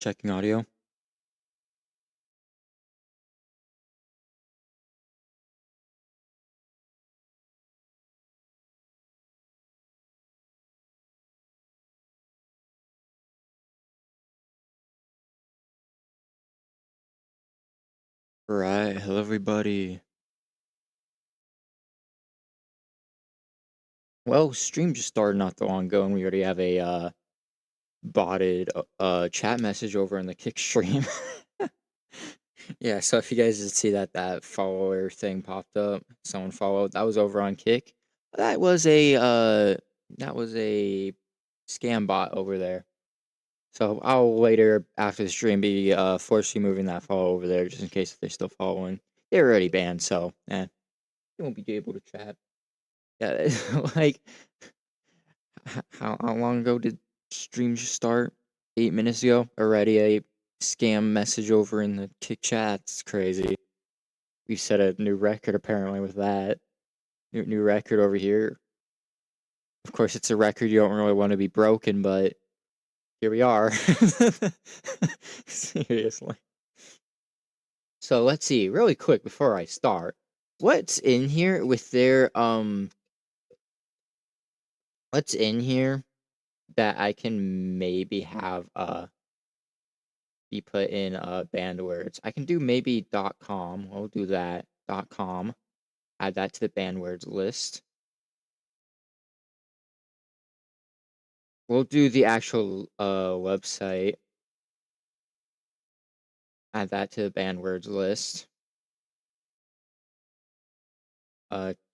Checking audio. Alright, hello everybody. Well, stream just started not too long ago, and we already have a botted chat message over in the Kick stream. Yeah, so if you guys did see that follower thing popped up, someone followed, that was over on Kick. That was a scam bot over there. So I'll later after the stream be forcibly moving that follow over there just in case if they're still following. They're already banned, so they won't be able to chat. Yeah, like how long ago did stream just start? 8 minutes ago. Already a scam message over in the Kick chat. It's crazy. We set a new record apparently with that. New record over here. Of course, it's a record you don't really want to be broken, but here we are. Seriously. So let's see, really quick before I start. What's in here with their What's in here that I can maybe have be put in banned words? I can do maybe .com. We'll do that. .com. Add that to the banned words list. We'll do the actual website. Add that to the banned words list.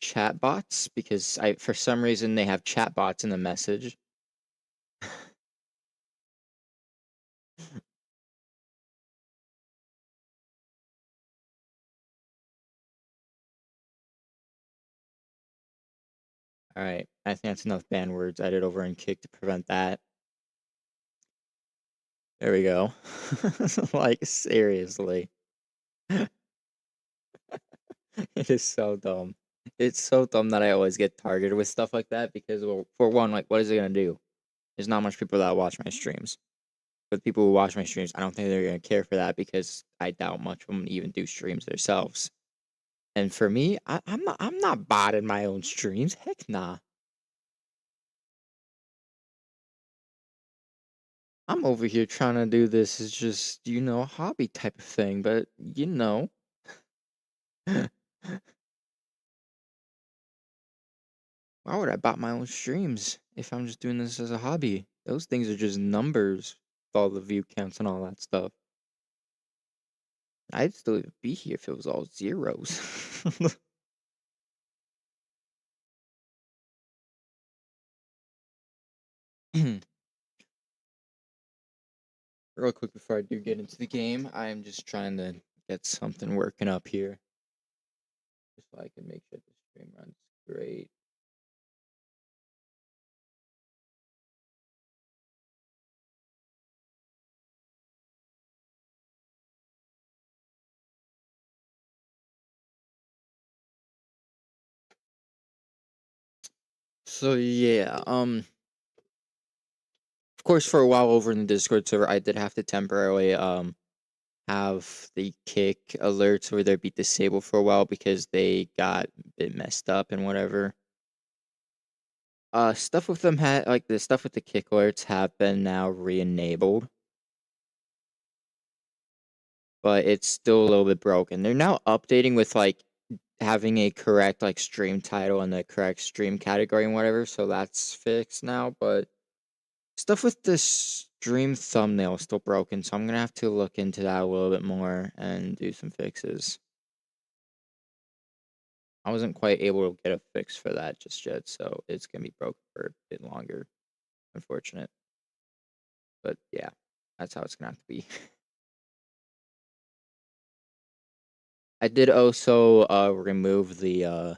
Chatbots, because I for some reason they have chatbots in the message. All right, I think that's enough banned words added over in Kick to prevent that. There we go. Like seriously, it is so dumb. It's so dumb that I always get targeted with stuff like that because, well, for one, like, what is it gonna do? There's not much people that watch my streams. But people who watch my streams, I don't think they're gonna care for that because I doubt much of them even do streams themselves. And for me, I'm not botting my own streams. Heck nah. I'm over here trying to do this as just, a hobby type of thing, but why would I bot my own streams if I'm just doing this as a hobby? Those things are just numbers, with all the view counts and all that stuff. I'd still be here if it was all zeros. Real quick before I do get into the game, I am just trying to get something working up here. Just so I can make sure the stream runs great. So yeah, of course for a while over in the Discord server I did have to temporarily have the kick alerts where they'd be disabled for a while because they got a bit messed up and whatever. Stuff with them had like the stuff with the kick alerts have been now re-enabled, but it's still a little bit broken. They're now updating with like having a correct like stream title and the correct stream category and whatever, so that's fixed now, but stuff with the stream thumbnail is still broken, so I'm gonna have to look into that a little bit more and do some fixes. I wasn't quite able to get a fix for that just yet, so it's gonna be broken for a bit longer. Unfortunate. But yeah, that's how it's gonna have to be. I did also remove the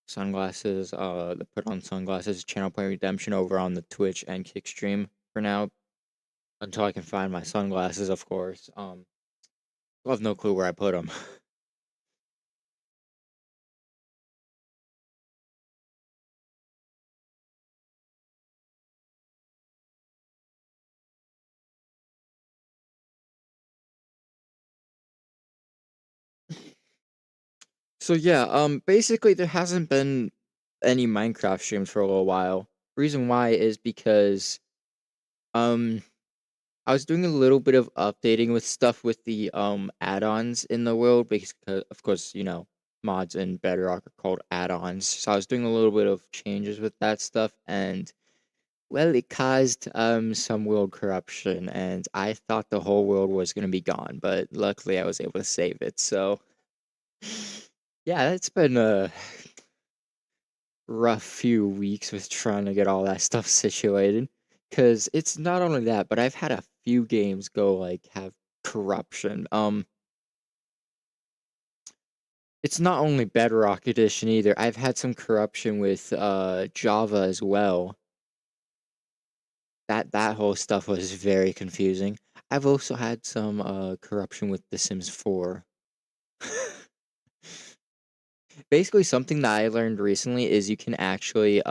sunglasses, the put on sunglasses channel point redemption over on the Twitch and Kick stream for now. Until I can find my sunglasses, of course. I have no clue where I put them. So yeah, basically there hasn't been any Minecraft streams for a little while. Reason why is because um I was doing a little bit of updating with stuff with the add-ons in the world because of course, mods in Bedrock are called add-ons. So I was doing a little bit of changes with that stuff and well, it caused some world corruption and I thought the whole world was going to be gone, but luckily I was able to save it. So yeah, it's been a rough few weeks with trying to get all that stuff situated. Cause it's not only that, but I've had a few games go like have corruption. It's not only Bedrock Edition either. I've had some corruption with Java as well. That whole stuff was very confusing. I've also had some corruption with The Sims 4. Basically, something that I learned recently is you can actually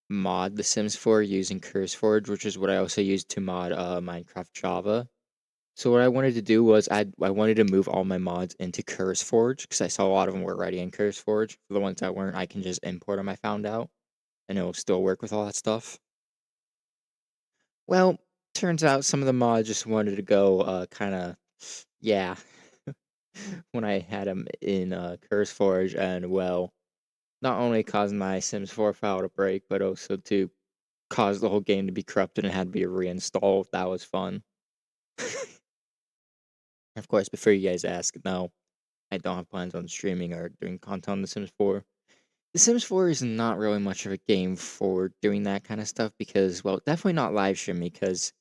mod The Sims 4 using CurseForge, which is what I also use to mod Minecraft Java. So what I wanted to do was I wanted to move all my mods into CurseForge because I saw a lot of them were already in CurseForge. For the ones that weren't, I can just import them. I found out. and it'll still work with all that stuff. Well, turns out some of the mods just wanted to go, kinda yeah, when I had them in, CurseForge, and, well, not only caused my Sims 4 file to break, but also to cause the whole game to be corrupted and had to be reinstalled. That was fun. Of course, before you guys ask, no, I don't have plans on streaming or doing content on The Sims 4. The Sims 4 is not really much of a game for doing that kind of stuff because, well, definitely not live streaming because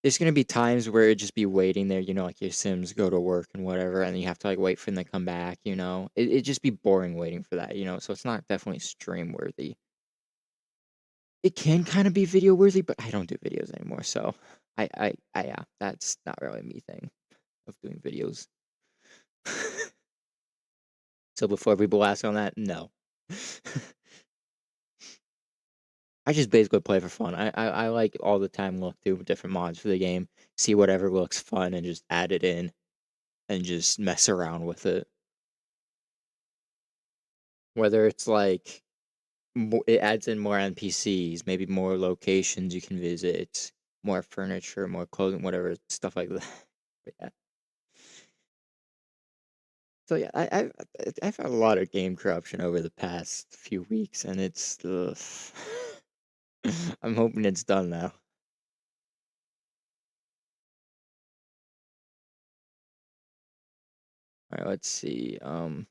there's gonna be times where it just be waiting there, like your Sims go to work and whatever, and you have to like wait for them to come back. It just be boring waiting for that. So it's not definitely stream worthy. It can kind of be video worthy, but I don't do videos anymore, so yeah, that's not really me thing of doing videos. So before people ask on that, no. I just basically play for fun. I like all the time look through different mods for the game, see whatever looks fun, and just add it in and just mess around with it. Whether it's like it adds in more NPCs, maybe more locations you can visit, more furniture, more clothing, whatever stuff like that. But yeah. So yeah, I've had a lot of game corruption over the past few weeks, and it's ugh. I'm hoping it's done now. All right, let's see. All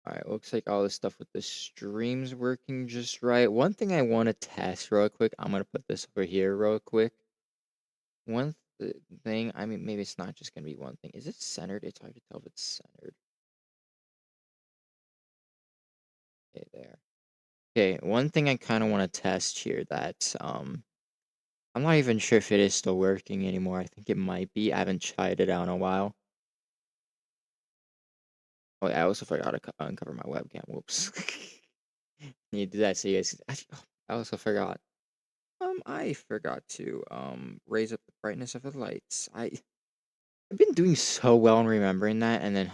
right, looks like all this stuff with the streams working just right. One thing I want to test real quick. I'm gonna put this over here real quick. One thing. I mean, maybe it's not just gonna be one thing. Is it centered? It's hard to tell if it's centered. Okay, there. Okay, one thing I kind of want to test here that I'm not even sure if it is still working anymore. I think it might be. I haven't tried it out in a while. Oh, yeah, I also forgot to uncover my webcam. Whoops. Need to do that so you guys. I also forgot. I forgot to raise up the brightness of the lights. I've been doing so well in remembering that, and then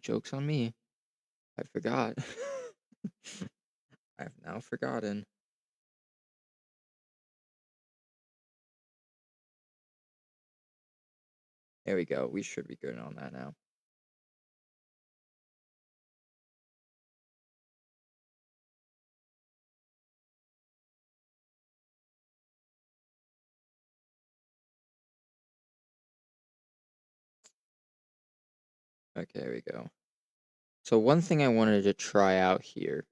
jokes on me. I forgot. I've now forgotten. There we go. We should be good on that now. Okay, there we go. So one thing I wanted to try out here.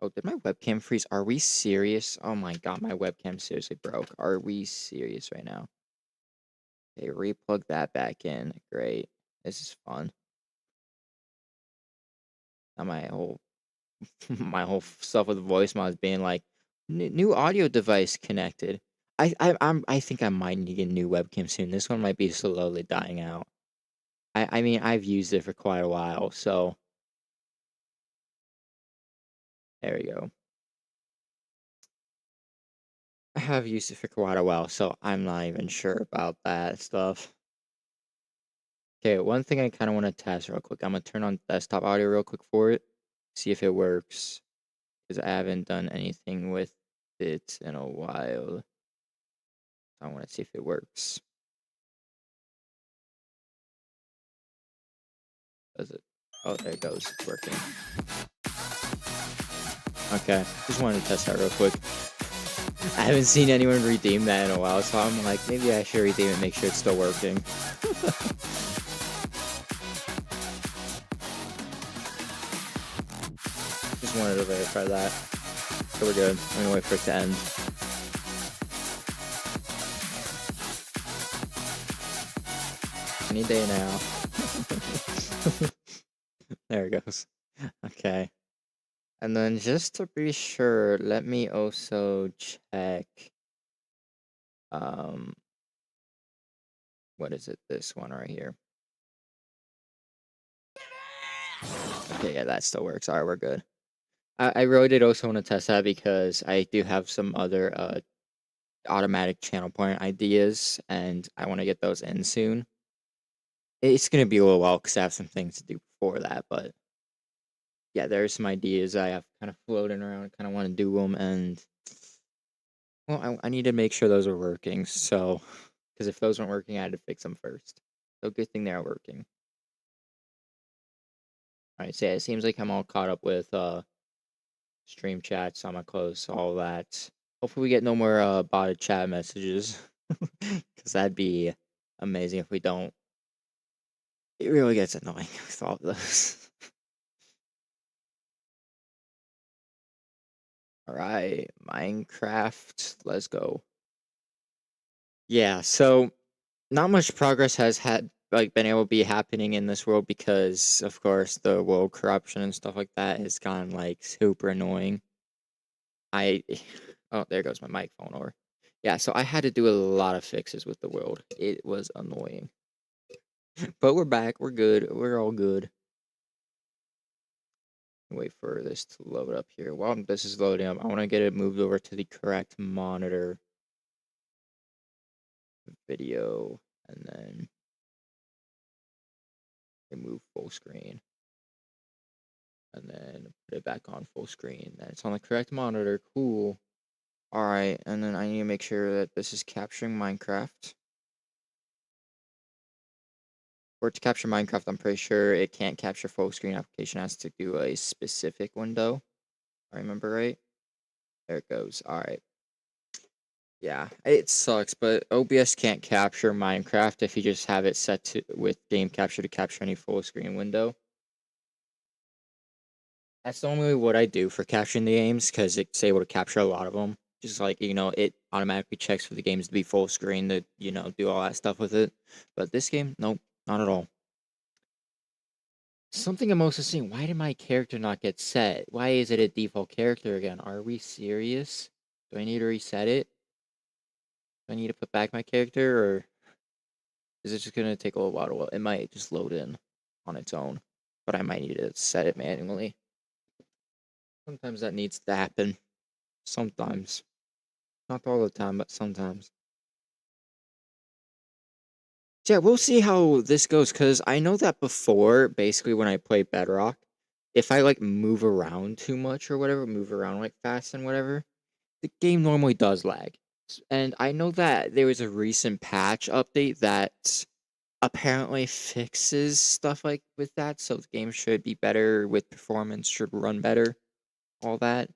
Oh, did my webcam freeze? Are we serious? Oh my god, my webcam seriously broke. Are we serious right now? Okay, replug that back in. Great. This is fun. Now my whole my whole stuff with voice mods being like new audio device connected. I think I might need to get a new webcam soon. This one might be slowly dying out. I mean I've used it for quite a while, so there we go. I have used it for quite a while, so I'm not even sure about that stuff. Okay, one thing I kind of want to test real quick. I'm gonna turn on desktop audio real quick for it, see if it works, because I haven't done anything with it in a while. I want to see if it works. Does it? Oh, there it goes. It's working. Okay, just wanted to test that real quick. I haven't seen anyone redeem that in a while, so I'm like, maybe I should redeem it, make sure it's still working. Just wanted to verify that. So we're good. I'm gonna wait for it to end. Any day now. There it goes. Okay. And then just to be sure, let me also check. Um, what is it? This one right here. Okay, yeah, that still works. All right, we're good. I really did also want to test that because I do have some other automatic channel point ideas, and I want to get those in soon. It's gonna be a little while because I have some things to do before that, but yeah, there's some ideas I have kind of floating around. Kind of want to do them, and well, I need to make sure those are working. So, because if those weren't working, I had to fix them first. So good thing they are working. All right, so yeah, it seems like I'm all caught up with stream chats on my close, all that. Hopefully, we get no more botted chat messages, because that'd be amazing if we don't. It really gets annoying with all this. All right, Minecraft, let's go. Yeah, so not much progress has had like been able to be happening in this world because of course the world corruption and stuff like that has gone like super annoying. I oh, there goes my mic phone over. Yeah, so I had to do a lot of fixes with the world. It was annoying. But we're back. We're good. We're all good. Wait for this to load up here. While this is loading up, I want to get it moved over to the correct monitor video and then remove full screen and then put it back on full screen. Then it's on the correct monitor. Cool. All right, and then I need to make sure that this is capturing Minecraft. For it to capture Minecraft, I'm pretty sure it can't capture full screen application. It has to do a specific window. I remember right. There it goes. All right. Yeah, it sucks, but OBS can't capture Minecraft if you just have it set to with game capture to capture any full screen window. That's normally what I do for capturing the games because it's able to capture a lot of them. Just like, it automatically checks for the games to be full screen to, do all that stuff with it. But this game, nope, not at all. Something I'm also seeing, why did my character not get set? Why is it a default character again? Are we serious? Do I need to reset it? Do I need to put back my character, or is it just gonna take a little while to load? It might just load in on its own, but I might need to set it manually. Sometimes that needs to happen. Sometimes. Not all the time, but sometimes. So yeah, we'll see how this goes, because I know that before, basically when I play Bedrock, if I like move around too much or whatever, move around like fast and whatever, the game normally does lag. And I know that there was a recent patch update that apparently fixes stuff like with that, so the game should be better with performance, should run better, all that.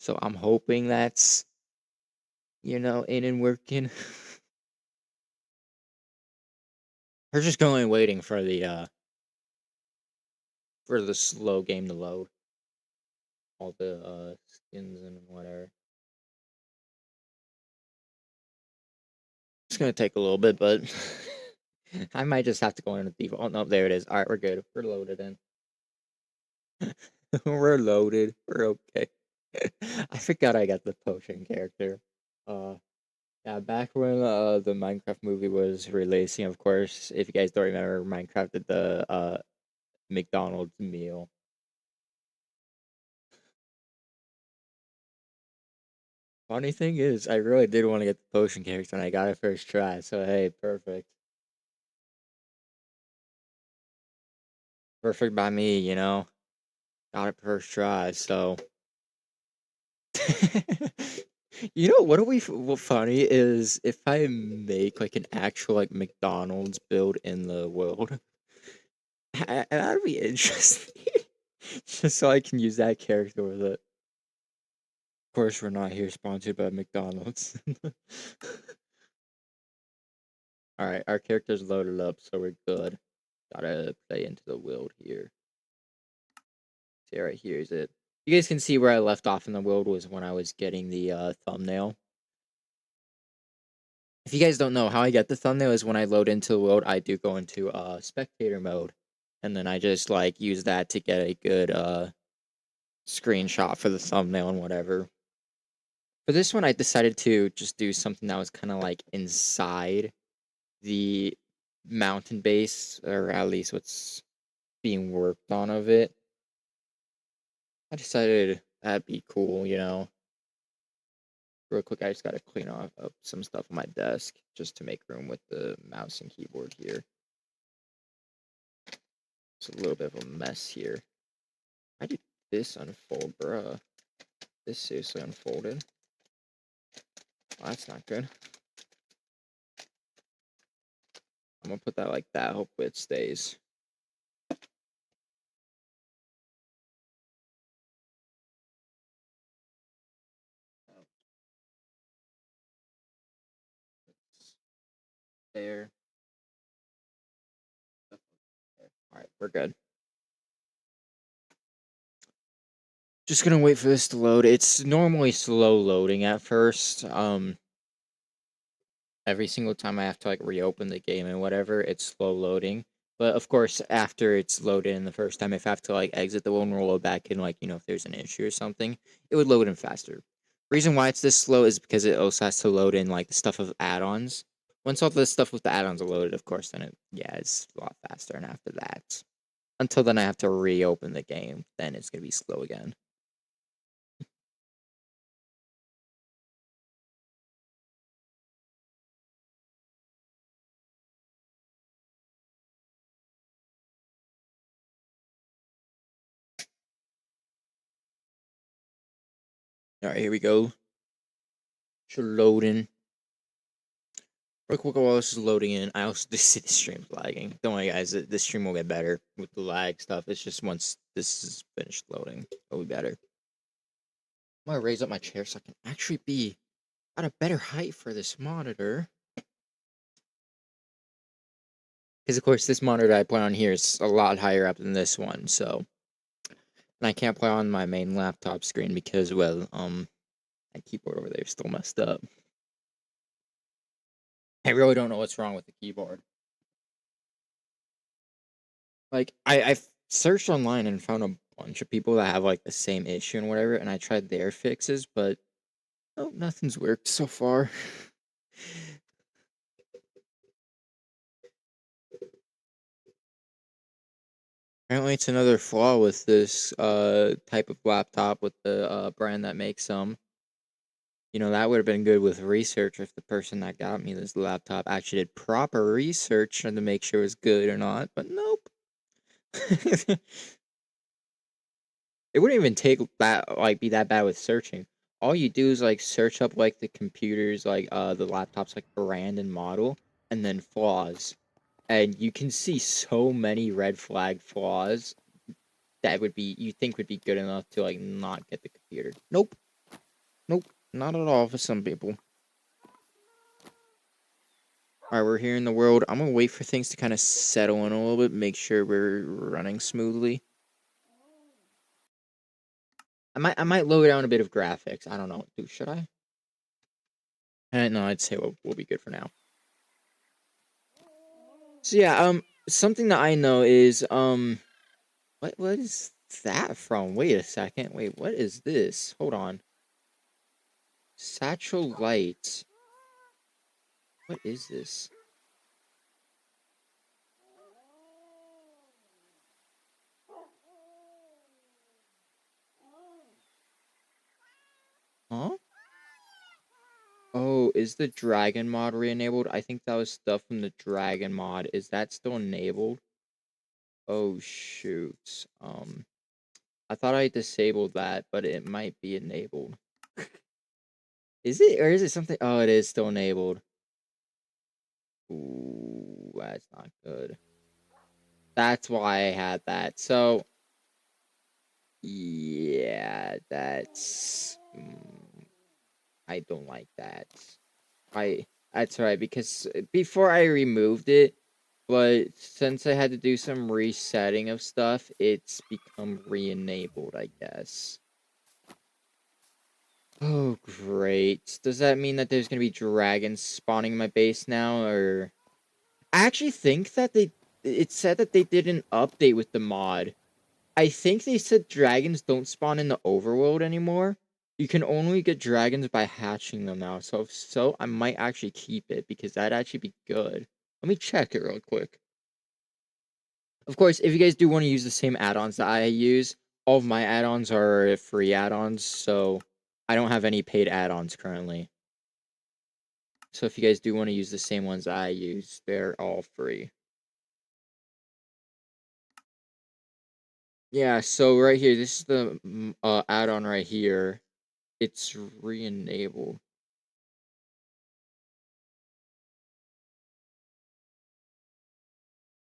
So I'm hoping that's, in and working. We're just going waiting for the slow game to load. All the skins and whatever. It's gonna take a little bit, but I might just have to go into default. Oh no, there it is. Alright, we're good. We're loaded in. We're loaded. We're okay. I forgot I got the potion character. Uh yeah, back when the Minecraft movie was releasing, of course, if you guys don't remember, Minecraft did the McDonald's meal. Funny thing is, I really did want to get the potion character and I got it first try, so hey, perfect. Perfect by me, Got it first try, so what funny is if I make like an actual like McDonald's build in the world, that'd be interesting. Just so I can use that character with it. Of course, we're not here sponsored by McDonald's. All right, our character's loaded up, so we're good. Gotta play into the world here. See, right here is it. You guys can see where I left off in the world was when I was getting the thumbnail. If you guys don't know, how I get the thumbnail is when I load into the world, I do go into spectator mode, and then I just like use that to get a good screenshot for the thumbnail and whatever. For this one, I decided to just do something that was kind of like inside the mountain base, or at least what's being worked on of it. I decided that'd be cool, Real quick, I just gotta clean off up some stuff on my desk just to make room with the mouse and keyboard here. It's a little bit of a mess here. I did this unfold, bruh? This seriously unfolded. Well, that's not good. I'm gonna put that like that. Hopefully it stays. There. Alright, we're good. Just gonna wait for this to load. It's normally slow loading at first. Every single time I have to like reopen the game and whatever, it's slow loading. But of course, after it's loaded in the first time, if I have to like exit the one, roll it back in, like, if there's an issue or something, it would load in faster. Reason why it's this slow is because it also has to load in like the stuff of add-ons. Once all the stuff with the add-ons are loaded, of course, then it's a lot faster. And after that, until then, I have to reopen the game. Then it's gonna be slow again. All right, here we go. Should load in. Real quick, while this is loading in, I also just see the stream's lagging. Don't worry, guys. This stream will get better with the lag stuff. It's just once this is finished loading, it'll be better. I'm gonna raise up my chair so I can actually be at a better height for this monitor. Because, of course, this monitor I play on here is a lot higher up than this one, so. And I can't play on my main laptop screen because, well, my keyboard over there is still messed up. I really don't know what's wrong with the keyboard. Like, I've searched online and found a bunch of people that have, like, the same issue and whatever, and I tried their fixes, but no, nothing's worked so far. Apparently, it's another flaw with this type of laptop with the brand that makes them. That would have been good with research if the person that got me this laptop actually did proper research to make sure it was good or not, but nope. It wouldn't even take that, like, be that bad with searching. All you do is like search up like the computers, like the laptops, like brand and model, and then flaws. And you can see so many red flag flaws that you think would be good enough to like not get the computer. Nope. Nope. Not at all for some people. Alright, we're here in the world. I'm gonna wait for things to kind of settle in a little bit, make sure we're running smoothly. I might lower down a bit of graphics. I don't know. Dude, should I? No, I'd say we'll be good for now. So yeah, something that I know is what is that from? Wait a second. Wait, what is this? Hold on. Satchel light. What is this? Huh? Oh, is the dragon mod re-enabled? I think that was stuff from the dragon mod. Is that still enabled? Oh shoot. I thought I disabled that, but it might be enabled. Is it, or is it something? Oh, it is still enabled. Ooh, that's not good. That's why I had that. So, yeah, I don't like that. That's right, because before I removed it, but since I had to do some resetting of stuff, it's become re-enabled, I guess. Oh, great. Does that mean that there's gonna be dragons spawning in my base now, or... I actually think that it said that they did an update with the mod. I think they said dragons don't spawn in the overworld anymore. You can only get dragons by hatching them now. So if so, I might actually keep it because that'd actually be good. Let me check it real quick. Of course, if you guys do want to use the same add-ons that I use, all of my add-ons are free add-ons, so I don't have any paid add-ons currently. So if you guys do want to use the same ones I use, they're all free. Yeah, so right here, this is the add-on right here. It's re-enabled.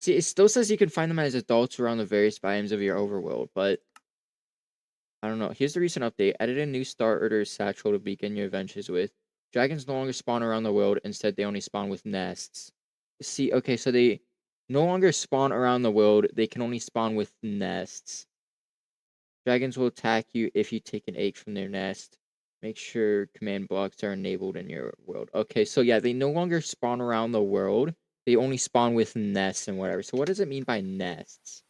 See, it still says you can find them as adults around the various biomes of your overworld, but I don't know. Here's the recent update. Added a new starter satchel to begin your adventures with. Dragons no longer spawn around the world. Instead, they only spawn with nests. See, okay, so they no longer spawn around the world. They can only spawn with nests. Dragons will attack you if you take an egg from their nest. Make sure command blocks are enabled in your world. Okay, so yeah, they no longer spawn around the world. They only spawn with nests and whatever. So what does it mean by nests?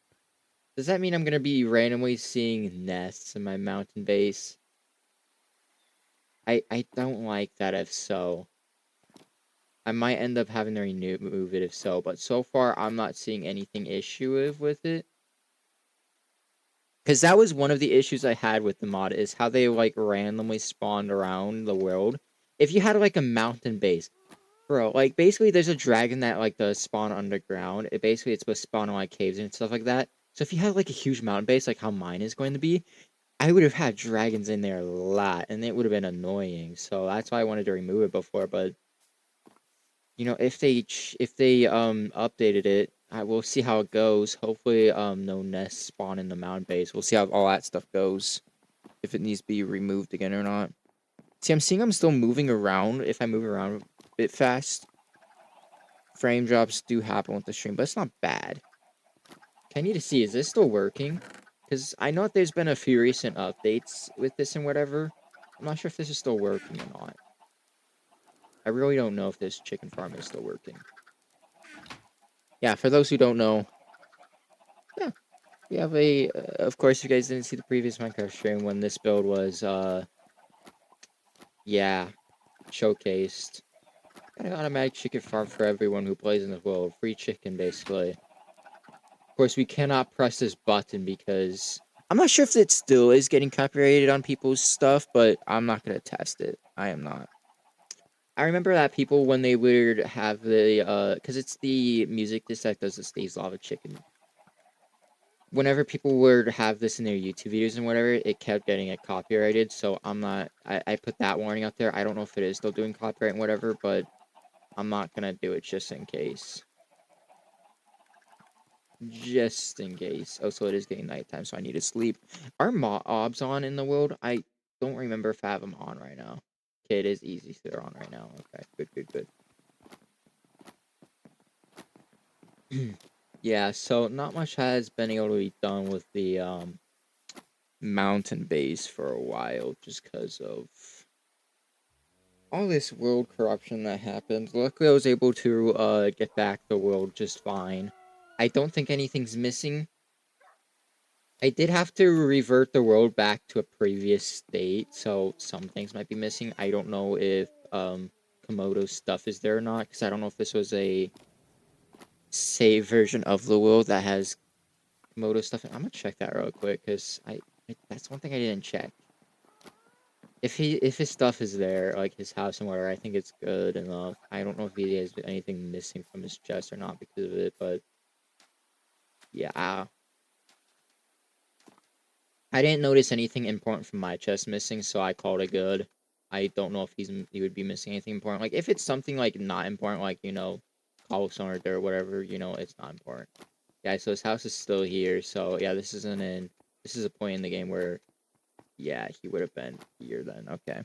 Does that mean I'm going to be randomly seeing nests in my mountain base? I don't like that if so. I might end up having to remove it if so, but so far I'm not seeing anything issue with it. Because that was one of the issues I had with the mod, is how they, like, randomly spawned around the world. If you had, like, a mountain base, bro, like, basically there's a dragon that, like, does spawn underground. Basically, it's supposed to spawn in, like, caves and stuff like that. So if you had, like, a huge mountain base, like how mine is going to be, I would have had dragons in there a lot, and it would have been annoying. So that's why I wanted to remove it before, but you know, if they updated it, I will see how it goes. Hopefully, no nests spawn in the mountain base. We'll see how all that stuff goes. If it needs to be removed again or not. See, I'm seeing I'm still moving around. If I move around a bit fast, frame drops do happen with the stream, but it's not bad. I need to see, is this still working? Because I know that there's been a few recent updates with this and whatever. I'm not sure if this is still working or not. I really don't know if this chicken farm is still working. Yeah, for those who don't know, yeah, we have a, of course, you guys didn't see the previous Minecraft stream when this build was, yeah, showcased. Got an automatic chicken farm for everyone who plays in this world. Free chicken, basically. Of course, we cannot press this button because I'm not sure if it still is getting copyrighted on people's stuff, but I'm not going to test it. I am not. I remember that people, when they would have the, because it's the music disc that does the Stays Lava Chicken. Whenever people would have this in their YouTube videos and whatever, it kept getting it copyrighted. So I'm not, I put that warning out there. I don't know if it is still doing copyright and whatever, but I'm not gonna do it just in case. Just in case. Oh, so it is getting nighttime, so I need to sleep. Are mobs on in the world? I don't remember if I have them on right now. Okay, it is easy, so they're on right now. Okay, good. Yeah, so not much has been able to be done with the mountain base for a while, just because of all this world corruption that happened. Luckily, I was able to get back the world just fine. I don't think anything's missing. I did have to revert the world back to a previous state, so some things might be missing. I don't know if Komodo's stuff is there or not, because I don't know if this was a save version of the world that has Komodo stuff. I'm gonna check that real quick, because that's one thing I didn't check. If his stuff is there, like his house and whatever, I think it's good enough. I don't know if he has anything missing from his chest or not because of it, but yeah. I didn't notice anything important from my chest missing, so I called it good. I don't know if he would be missing anything important. Like, if it's something, like, not important, like, you know, cobblestone or dirt, whatever, you know, it's not important. Yeah, so his house is still here, so, yeah, this is a point in the game where, yeah, he would have been here then, okay.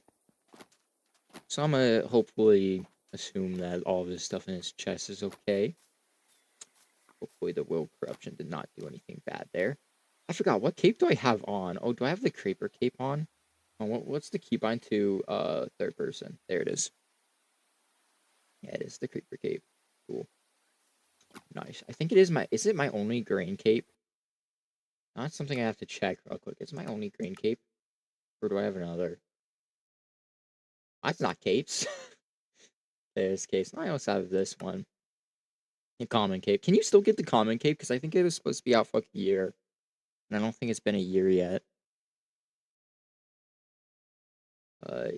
So I'm gonna hopefully assume that all of his stuff in his chest is okay. Hopefully the will corruption did not do anything bad there. I forgot, what cape do I have on? Oh, do I have the Creeper cape on? Oh, what's the keybind to third person? There it is. Yeah, it is the Creeper cape. Cool. Nice. I think it is is it my only green cape? Not something I have to check real quick. Is it my only green cape? Or do I have another? That's not capes. There's capes. I also have this one. A common cape. Can you still get the common cape? Because I think it was supposed to be out for like a year. And I don't think it's been a year yet.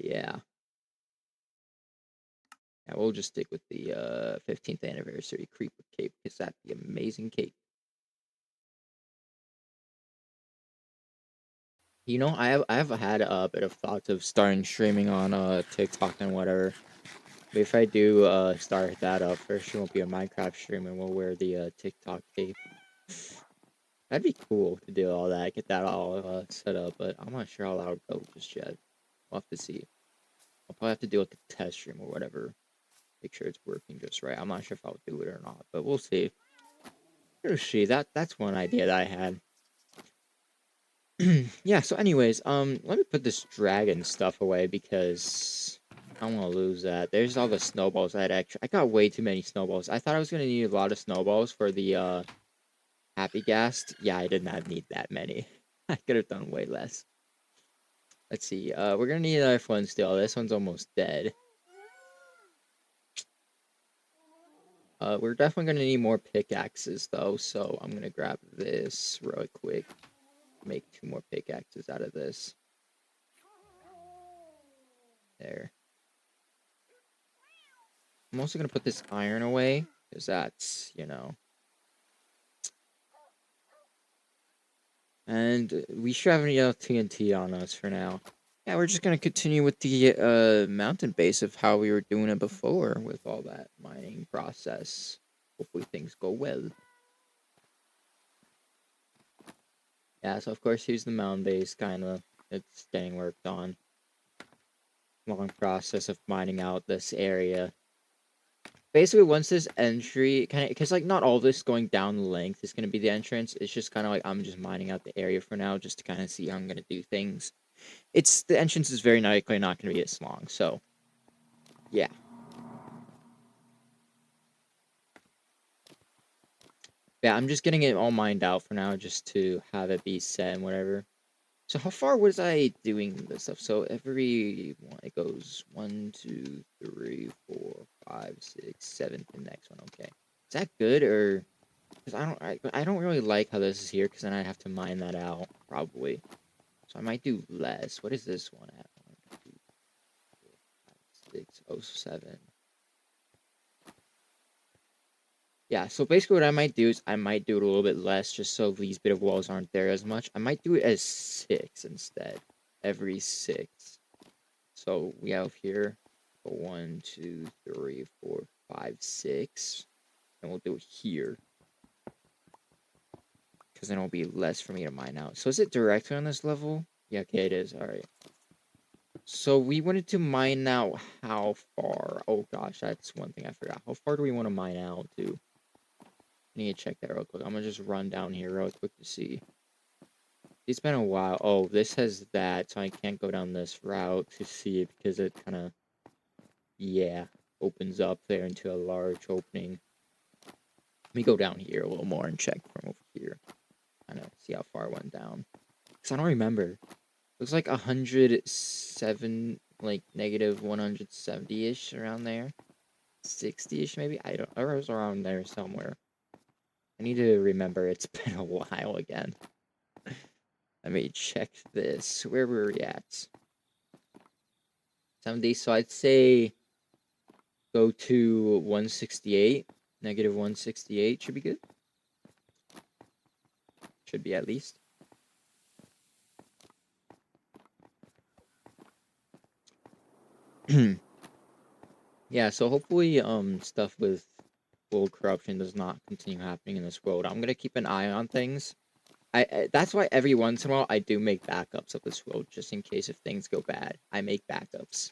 Yeah. Yeah, we'll just stick with the 15th anniversary Creeper cape because that's the amazing cape. You know, I have had a bit of thoughts of starting streaming on TikTok and whatever. But if I do start that up, first it won't be a Minecraft stream and we'll wear the TikTok cape. That'd be cool to do all that, get that all set up, but I'm not sure how that would go just yet. We'll have to see. I'll probably have to do like a test stream or whatever. Make sure it's working just right. I'm not sure if I'll do it or not, but we'll see. We'll see. That's one idea that I had. Yeah, so anyways, let me put this dragon stuff away because I don't want to lose that. There's all the snowballs I had extra. I got way too many snowballs. I thought I was gonna need a lot of snowballs for the happy ghast. Yeah, I did not need that many. I could have done way less. Let's see. We're gonna need another one still. This one's almost dead. We're definitely gonna need more pickaxes though, so I'm gonna grab this really quick. Make 2 more pickaxes out of this. There. I'm also gonna put this iron away, because that's, you know. And we should have any TNT on us for now. Yeah, we're just gonna continue with the mountain base of how we were doing it before with all that mining process. Hopefully things go well. Yeah, so of course here's the mountain base, kinda. It's getting worked on. Long process of mining out this area. Basically, once this entry kind of, because like not all this going down the length is gonna be the entrance. It's just kind of like I'm just mining out the area for now, just to kind of see how I'm gonna do things. It's the entrance is very likely not gonna be this long, so yeah. Yeah, I'm just getting it all mined out for now, just to have it be set and whatever. So how far was I doing this stuff? So every one, it goes 1, 2, 3, 4, 5, 6, 7 to the next one. Okay, is that good or? Because I don't really like how this is here. Because then I have to mine that out probably. So I might do less. What is this one at? 1, 2, 4, 5, 6, oh, 7. Yeah, so basically what I might do is I might do it a little bit less just so these bit of walls aren't there as much. I might do it as 6 instead. Every 6. So we have here 1, 2, 3, 4, 5, 6. And we'll do it here. Because then it'll be less for me to mine out. So is it directly on this level? Yeah, okay, it is. Alright. So we wanted to mine out how far? Oh gosh, that's one thing I forgot. How far do we want to mine out to? I need to check that real quick. I'm gonna just run down here real quick to see. It's been a while. Oh, this has that, so I can't go down this route to see it because it kind of, yeah, opens up there into a large opening. Let me go down here a little more and check from over here. I know, see how far it went down. Because I don't remember. Looks like 107, like negative 170-ish around there. 60-ish maybe? I don't, or it was around there somewhere. I need to remember it's been a while again. Let me check this. Where were we at? 70, so I'd say go to 168. Negative 168 should be good. Should be at least. Yeah, so hopefully stuff with world corruption does not continue happening in this world. I'm gonna keep an eye on things. That's why every once in a while I do make backups of this world just in case if things go bad. I make backups.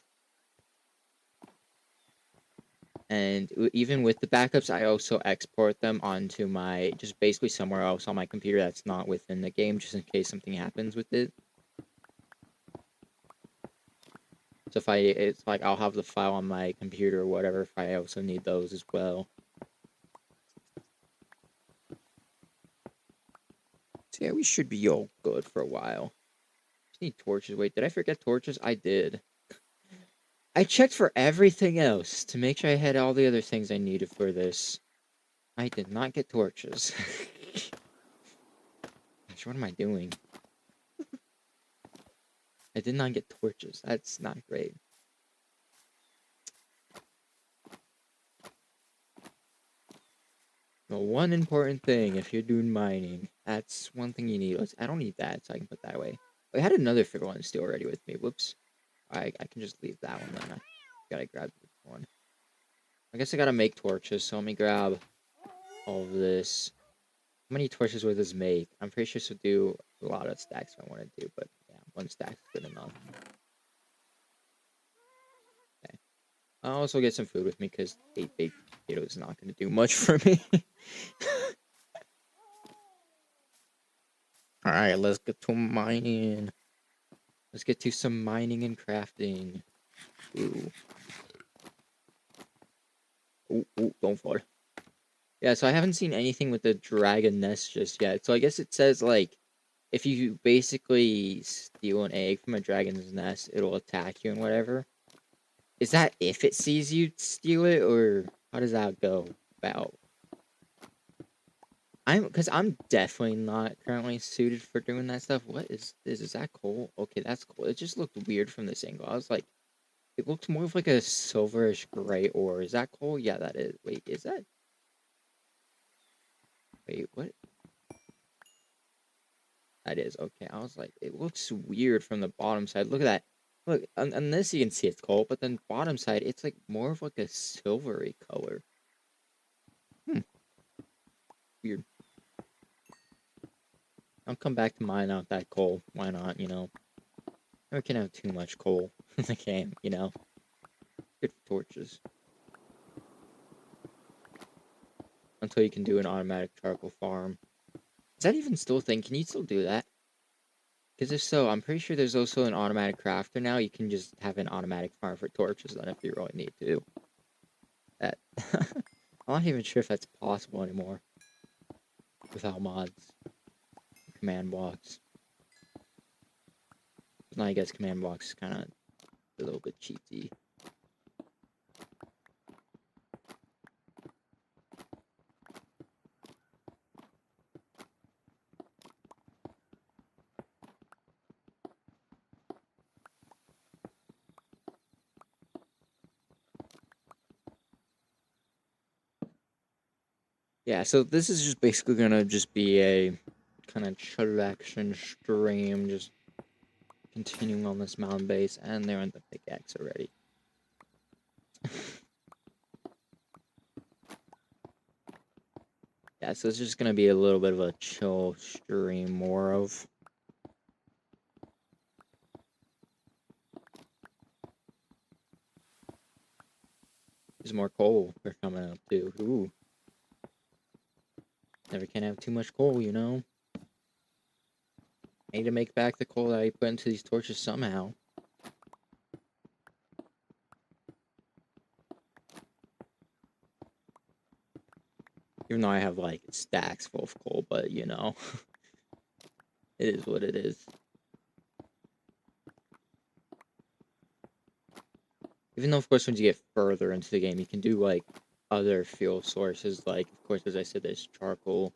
And even with the backups, I also export them onto my just basically somewhere else on my computer that's not within the game just in case something happens with it. So if it's like I'll have the file on my computer or whatever if I also need those as well. So yeah, we should be all good for a while. Just need torches. Wait, did I forget torches? I did. I checked for everything else to make sure I had all the other things I needed for this. I did not get torches. Gosh, what am I doing? I did not get torches. That's not great. The one important thing if you're doing mining, that's one thing you need. I don't need that, so I can put that away. I had another favorite one still already with me. Whoops. I can just leave that one then. I gotta grab this one. I guess I gotta make torches, so let me grab all of this. How many torches would this make? I'm pretty sure this would do a lot of stacks if I want to do, but yeah, one stack's good enough. Okay. I'll also get some food with me because 8 baked potatoes is not going to do much for me. Alright, let's get to mining. Let's get to some mining and crafting. Ooh. Ooh, don't fall. Yeah, so I haven't seen anything with the dragon nest just yet. So I guess it says, like, if you basically steal an egg from a dragon's nest, it'll attack you and whatever. Is that if it sees you steal it, or how does that go about? Because I'm definitely not currently suited for doing that stuff. What is this? Is that coal? Okay, that's cool. It just looked weird from this angle. I was like, it looked more of like a silverish gray ore. Is that coal? Yeah, that is. Wait, is that? Wait, what? That is. Okay, I was like, it looks weird from the bottom side. Look at that. Look, on this you can see it's coal, but then bottom side, it's like more of like a silvery color. Weird. I'll come back to mine out that coal. Why not, you know? I can't have too much coal. I can't, you know? Good for torches. Until you can do an automatic charcoal farm. Is that even still a thing? Can you still do that? Because if so, I'm pretty sure there's also an automatic crafter now. You can just have an automatic farm for torches then if you really need to. That I'm not even sure if that's possible anymore. Without mods. Command blocks. Now I guess command blocks is kind of a little bit cheaty. Yeah, so this is just basically gonna just be a kind of chillaxing stream, just continuing on this mountain base, and they're in the pickaxe already. Yeah, so it's just gonna be a little bit of a chill stream, more of. There's more coal we're coming up too. Ooh. Never can have too much coal, you know? I need to make back the coal that I put into these torches somehow. Even though I have, like, stacks full of coal, but, you know. It is what it is. Even though, of course, once you get further into the game, you can do, like, other fuel sources. Like, of course, as I said, there's charcoal.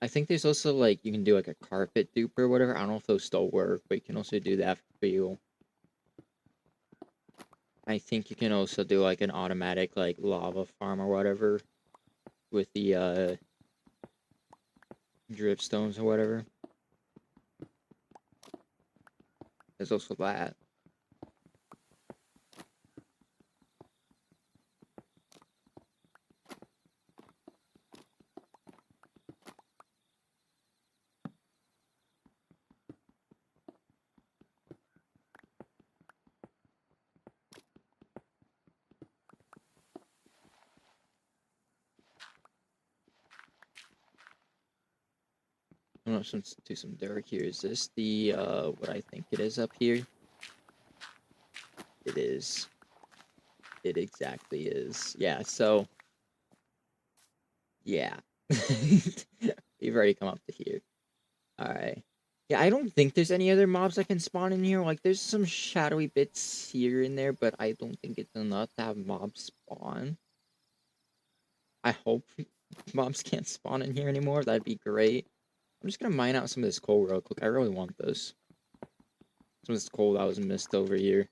I think there's also, like, you can do, like, a carpet dupe or whatever. I don't know if those still work, but you can also do that for fuel. I think you can also do, like, an automatic, like, lava farm or whatever with the, dripstones or whatever. There's also that. I'm gonna do some dirt here. Is this the, what I think it is up here? It is. It exactly is. Yeah, so... Yeah. You've already come up to here. Alright. Yeah, I don't think there's any other mobs that can spawn in here. Like, there's some shadowy bits here and there, but I don't think it's enough to have mobs spawn. I hope mobs can't spawn in here anymore. That'd be great. I'm just gonna mine out some of this coal real quick. I really want this. Some of this coal that was missed over here.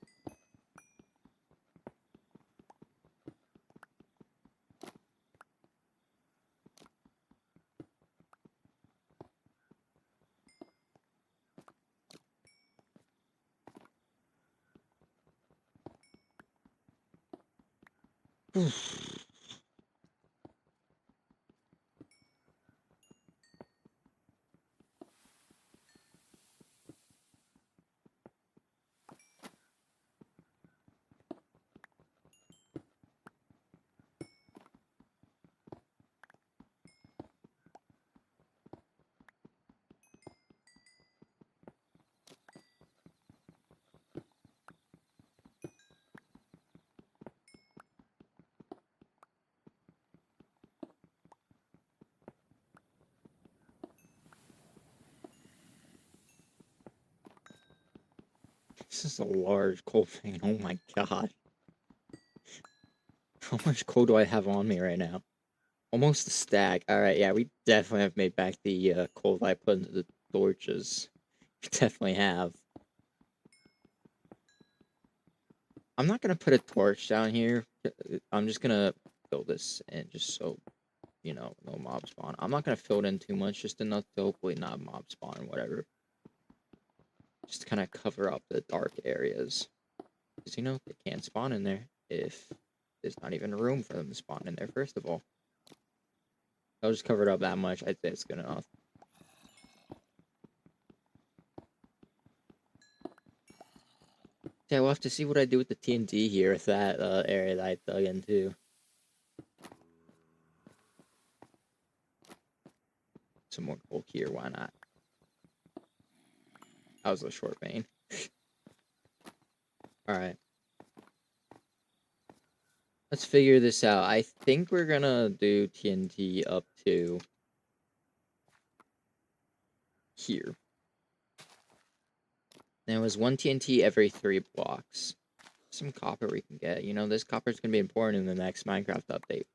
This is a large coal vein. Oh my god. How much coal do I have on me right now? Almost a stack. Alright, yeah, we definitely have made back the coal that I put into the torches. We definitely have. I'm not gonna put a torch down here. I'm just gonna fill this in just so, you know, no mob spawn. I'm not gonna fill it in too much, just enough to hopefully not mob spawn or whatever. Just to kind of cover up the dark areas. Because, you know, they can't spawn in there if there's not even room for them to spawn in there, first of all. I'll just cover it up that much. I'd say it's good enough. Yeah, we'll have to see what I do with the TNT here with that area that I dug into. Some more coal here, why not? That was a short vein. Alright. Let's figure this out. I think we're gonna do TNT up to here. There was 1 TNT every 3 blocks. Some copper we can get. You know, this copper is gonna be important in the next Minecraft update.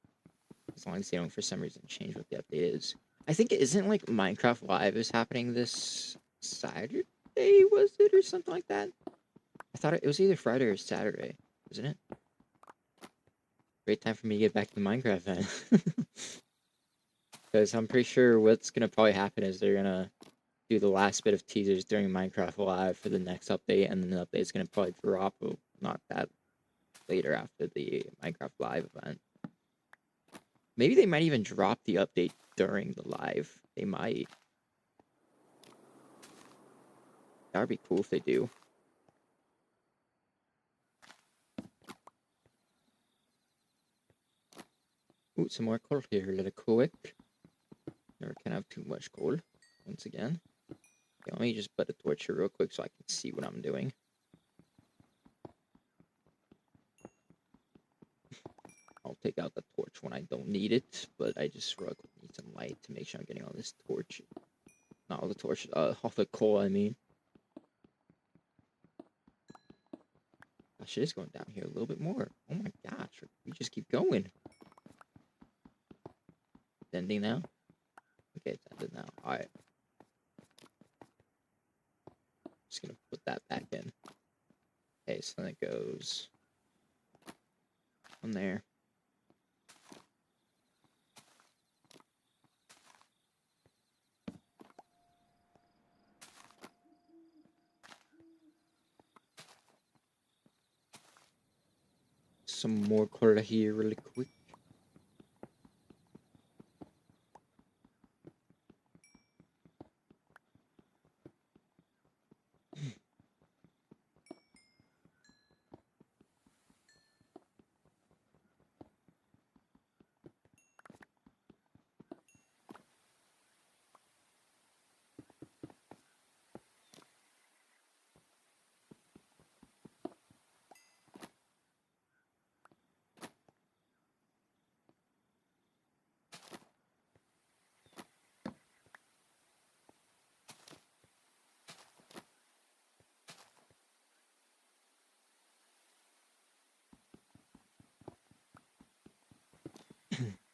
As long as they don't, for some reason, change what the update is. I think it isn't like Minecraft Live is happening this Saturday, was it, or something like that? I thought it was either Friday or Saturday, isn't it? Great time for me to get back to Minecraft then. Because I'm pretty sure what's gonna probably happen is they're gonna do the last bit of teasers during Minecraft Live for the next update, and then the update's gonna probably drop not that later after the Minecraft Live event. Maybe they might even drop the update during the live. They might. That would be cool if they do. Ooh, some more coal here really quick. Never can have too much coal. Once again. Okay, let me just put a torch here real quick so I can see what I'm doing. I'll take out the torch when I don't need it, but I just real quick need some light to make sure I'm getting all this torch. Not all the torch, all the coal, I mean. Gosh, it is going down here a little bit more. Oh my gosh, we just keep going. It's ending now? Okay, it's ended now. Alright. Just gonna put that back in. Okay, so then it goes on there. Some more color here really quick.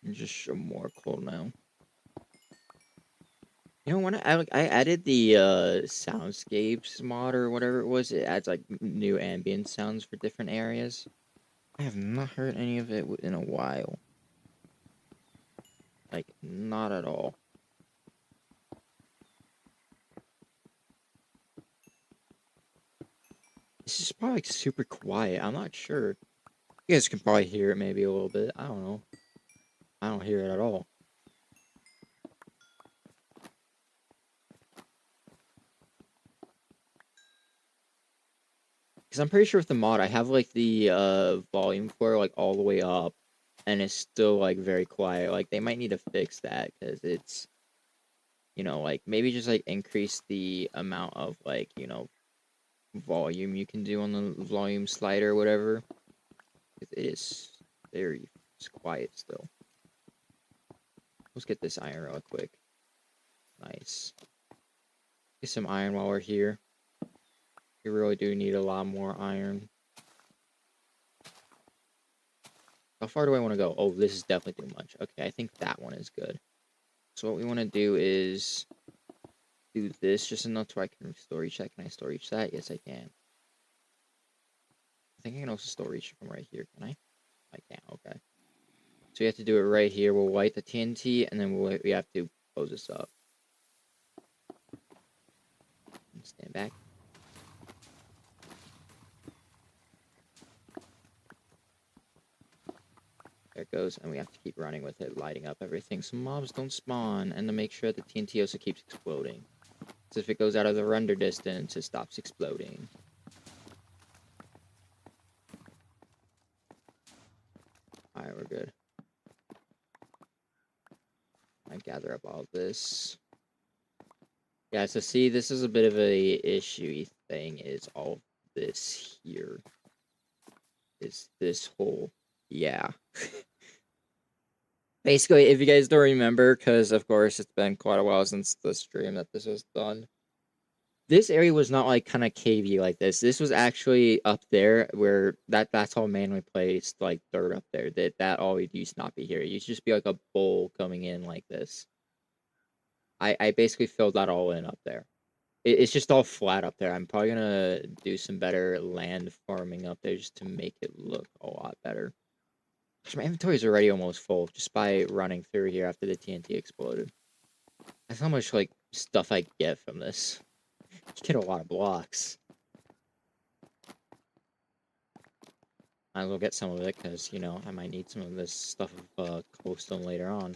And just show more coal now. You know, when I added the soundscapes mod or whatever it was, it adds like new ambient sounds for different areas. I have not heard any of it in a while. Like, not at all. This is probably like super quiet. I'm not sure. You guys can probably hear it maybe a little bit. I don't know. I don't hear it at all. Because I'm pretty sure with the mod, I have like the volume for like all the way up, and it's still like very quiet. Like they might need to fix that because it's, like maybe just like increase the amount of like volume you can do on the volume slider or whatever. It is very quiet still. Let's get this iron real quick. Nice. Get some iron while we're here. We really do need a lot more iron. How far do I want to go? Oh, this is definitely too much. Okay, I think that one is good. So what we want to do is do this just enough so I can store each that. Can I store each that? Yes, I can. I think I can also store each from right here. Can I? I can. Okay. So we have to do it right here. We'll light the TNT, and then we have to close this up. Stand back. There it goes, and we have to keep running with it, lighting up everything so mobs don't spawn, and to make sure the TNT also keeps exploding. So if it goes out of the render distance, it stops exploding. Alright, we're good. I gather up all this. Yeah, so see, this is a bit of a issue thing, is all this here. Is this whole... Yeah. Basically, if you guys don't remember, because of course it's been quite a while since the stream that this was done, this area was not like kind of cavey like this. This was actually up there where that's all manually placed like dirt up there. That all used to not be here. It used to just be like a bowl coming in like this. I basically filled that all in up there. It's just all flat up there. I'm probably gonna do some better land farming up there just to make it look a lot better. My inventory is already almost full just by running through here after the TNT exploded. That's how much like stuff I get from this. You get a lot of blocks. Might as well get some of it because I might need some of this stuff of cobblestone later on.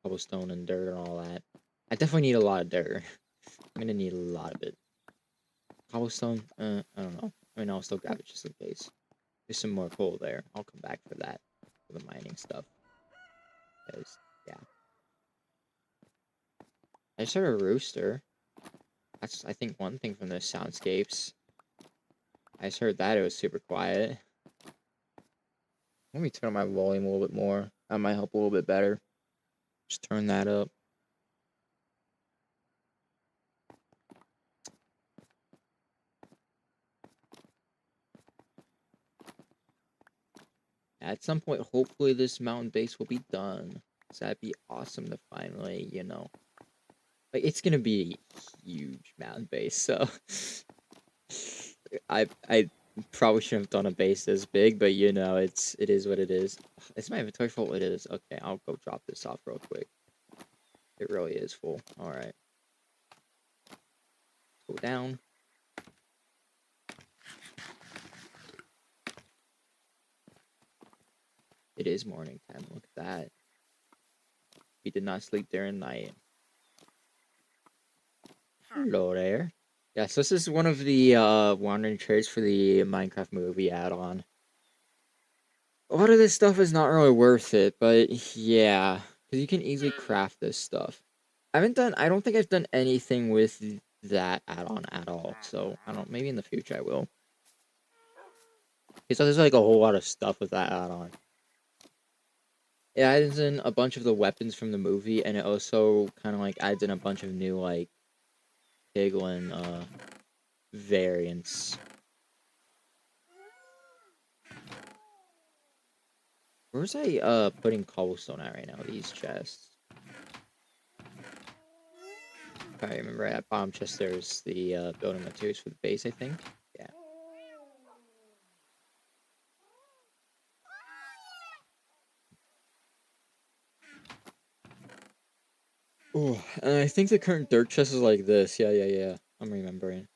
Cobblestone and dirt and all that. I definitely need a lot of dirt. I'm gonna need a lot of it. Cobblestone, I don't know. I mean, I'll still grab it just in case. There's some more coal there. I'll come back for that, for the mining stuff. Because, yeah. I just heard a rooster. That's, I think, one thing from the soundscapes. I just heard that it was super quiet. Let me turn my volume a little bit more. That might help a little bit better. Just turn that up. At some point, hopefully this mountain base will be done. So that'd be awesome to finally, like, it's gonna be a huge mountain base, so I probably shouldn't have done a base this big, but it is what it is. Is my inventory full? It is. Okay, I'll go drop this off real quick. It really is full. Alright. Go down. It is morning time. Look at that. We did not sleep during night. Hello there. Yeah, so this is one of the wandering traits for the Minecraft movie add-on. A lot of this stuff is not really worth it, but yeah, because you can easily craft this stuff. I don't think I've done anything with that add-on at all, so I don't, maybe in the future I will. Because there's like a whole lot of stuff with that add-on. It adds in a bunch of the weapons from the movie, and it also kind of like adds in a bunch of new like piglin variants. Where's I putting cobblestone at right now? These chests. If I remember right, at bottom chest there's the building materials for the base, I think. Yeah. Oh, and I think the current dirt chest is like this. Yeah. I'm remembering.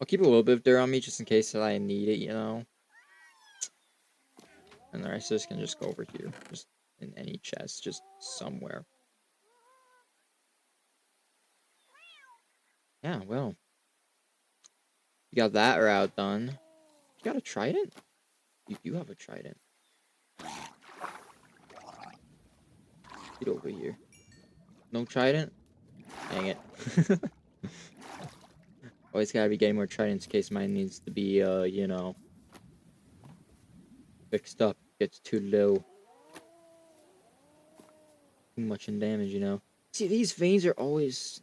I'll keep a little bit of dirt on me just in case I need it, And the rest of us can just go over here. Just in any chest, just somewhere. Yeah, well. You got that route done. You got a trident? You do have a trident. Get over here. No trident? Dang it. Always gotta be getting more tridents in case mine needs to be, you know, fixed up. Gets too low. Too much in damage, you know. See, these vines are always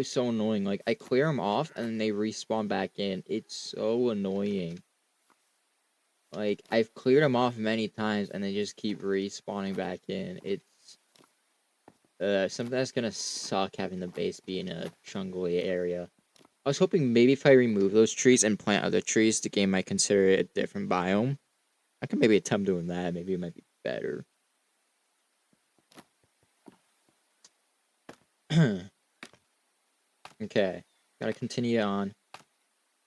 so annoying. Like, I clear them off and then they respawn back in. It's so annoying. Like, I've cleared them off many times and they just keep respawning back in. It's something that's gonna suck having the base be in a jungly area. I was hoping maybe if I remove those trees and plant other trees, the game might consider it a different biome. I can maybe attempt doing that. Maybe it might be better. Okay, gotta continue on.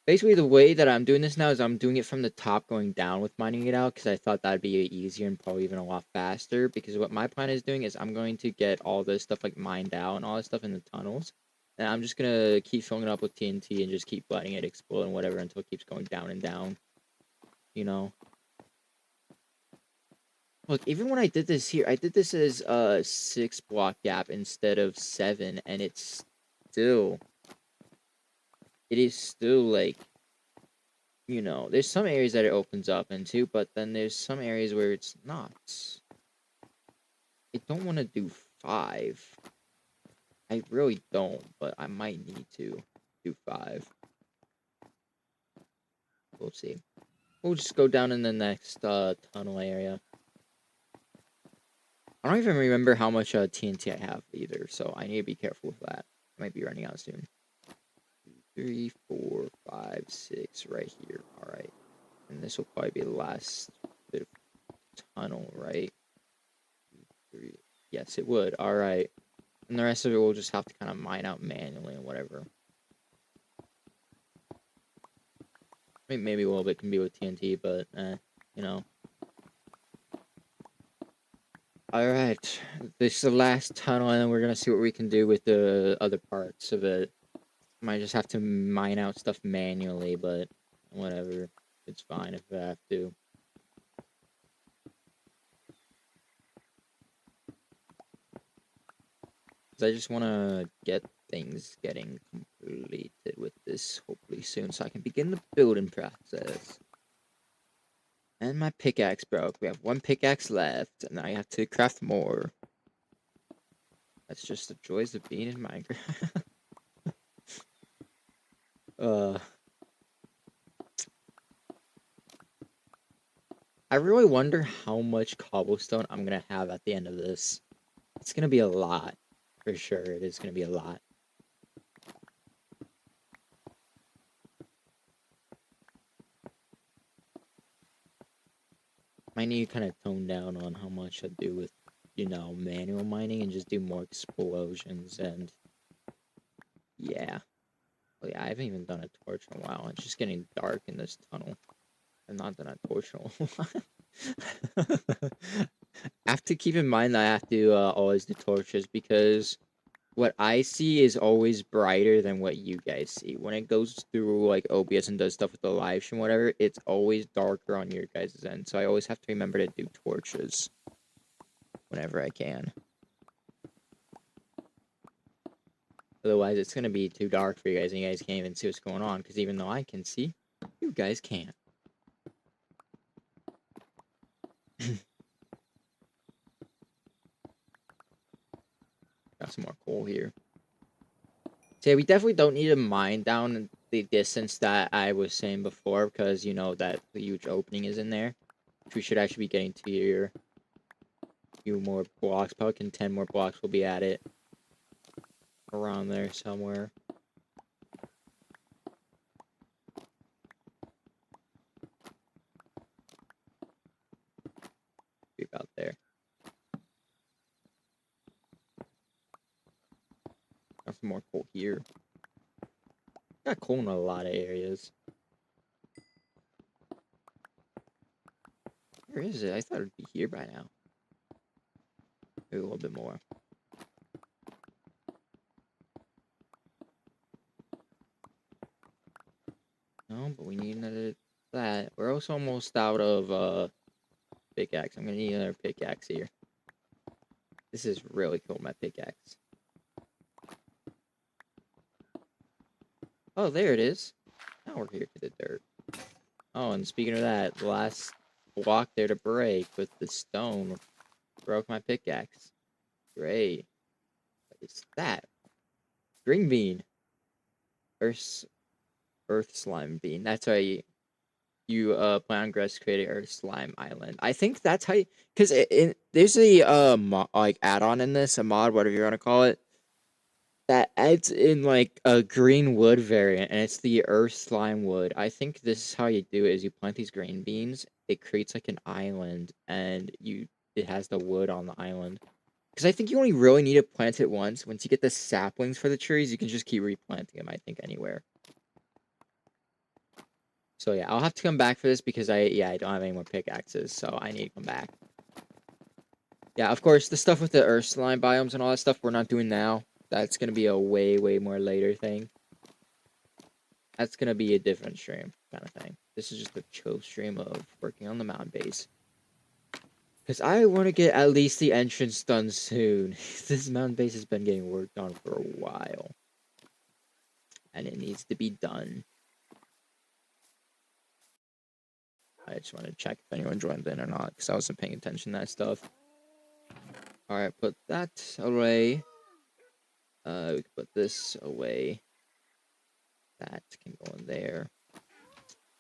Basically, the way that I'm doing this now is I'm doing it from the top going down with mining it out because I thought that'd be easier and probably even a lot faster. Because what my plan is doing is I'm going to get all this stuff like mined out and all this stuff in the tunnels. And I'm just gonna keep filling it up with TNT and just keep letting it explode and whatever until it keeps going down and down. You know? Look, even when I did this here, I did this as a 6 block gap instead of 7, and it is still like, you know, there's some areas that it opens up into, but then there's some areas where it's not. I don't want to do 5. I really don't, but I might need to do 5. We'll see. We'll just go down in the next tunnel area. I don't even remember how much TNT I have either, so I need to be careful with that. I might be running out soon. 3, 4, 5, 6, right here. All right, and this will probably be the last bit of tunnel, right? 3. Yes, it would. All right, and the rest of it we'll just have to kind of mine out manually and whatever. I mean, maybe a little bit can be with TNT, but you know. Alright, this is the last tunnel, and then we're gonna see what we can do with the other parts of it. Might just have to mine out stuff manually, but whatever. It's fine if I have to. Because I just want to get things getting completed with this, hopefully soon, so I can begin the building process. And my pickaxe broke. We have 1 pickaxe left, and I have to craft more. That's just the joys of being in Minecraft. I really wonder how much cobblestone I'm gonna have at the end of this. It's gonna be a lot. For sure, it is gonna be a lot. I need to kind of tone down on how much I do with, you know, manual mining and just do more explosions and yeah. Well, yeah, I haven't even done a torch in a while. It's just getting dark in this tunnel. I've not done a torch in a while. I have to keep in mind that I have to always do torches because what I see is always brighter than what you guys see. When it goes through like OBS and does stuff with the live stream, whatever, it's always darker on your guys' end. So I always have to remember to do torches whenever I can. Otherwise, it's gonna be too dark for you guys, and you guys can't even see what's going on. Because even though I can see, you guys can't. Got some more coal here. So yeah, we definitely don't need to mine down the distance that I was saying before, because you know that the huge opening is in there. Which we should actually be getting to here. A few more blocks, probably 10 more blocks will be at it. Around there somewhere. Be about there. Got some more coal here. Got coal in a lot of areas. Where is it? I thought it'd be here by now. Maybe a little bit more. No, but we need another that. We're also almost out of pickaxe. I'm gonna need another pickaxe here. This is really cool, my pickaxe. Oh, there it is. Now we're here to the dirt. Oh, and speaking of that, the last block there to break with the stone broke my pickaxe. Great. What is that? Green bean. Earth slime bean. That's how you plan on grass creating Earth Slime Island. I think that's how you, because there's a like add-on in this, a mod, whatever you want to call it, that adds in like a green wood variant, and it's the Earth Slime Wood. I think this is how you do it: is you plant these green beans, it creates like an island, and it has the wood on the island. Because I think you only really need to plant it once. Once you get the saplings for the trees, you can just keep replanting them. I think anywhere. So yeah, I'll have to come back for this because I don't have any more pickaxes, so I need to come back. Yeah, of course, the stuff with the earth slime biomes and all that stuff we're not doing now. That's gonna be a way more later thing. That's gonna be a different stream kind of thing. This is just a chill stream of working on the mountain base. Because I want to get at least the entrance done soon. This mountain base has been getting worked on for a while. And it needs to be done. I just want to check if anyone joined in or not, because I wasn't paying attention to that stuff. Alright, put that away. We can put this away. That can go in there.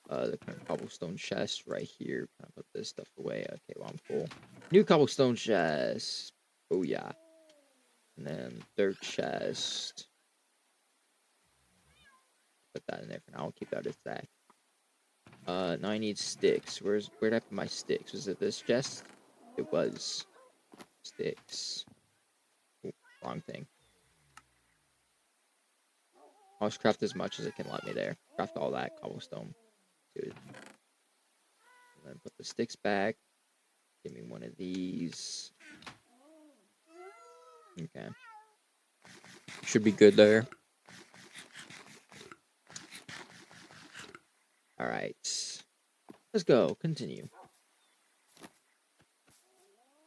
The current cobblestone chest right here. Can I put this stuff away? Okay, well, I'm full. New cobblestone chest. Oh, yeah. And then dirt chest. Put that in there for now. I'll keep that as that. Now I need sticks. Where'd I put my sticks? Was it this chest? It was. Sticks. Ooh, wrong thing. I'll just craft as much as it can let me there. Craft all that cobblestone. Good. And then put the sticks back. Give me one of these. Okay. Should be good there. Alright. Let's go. Continue.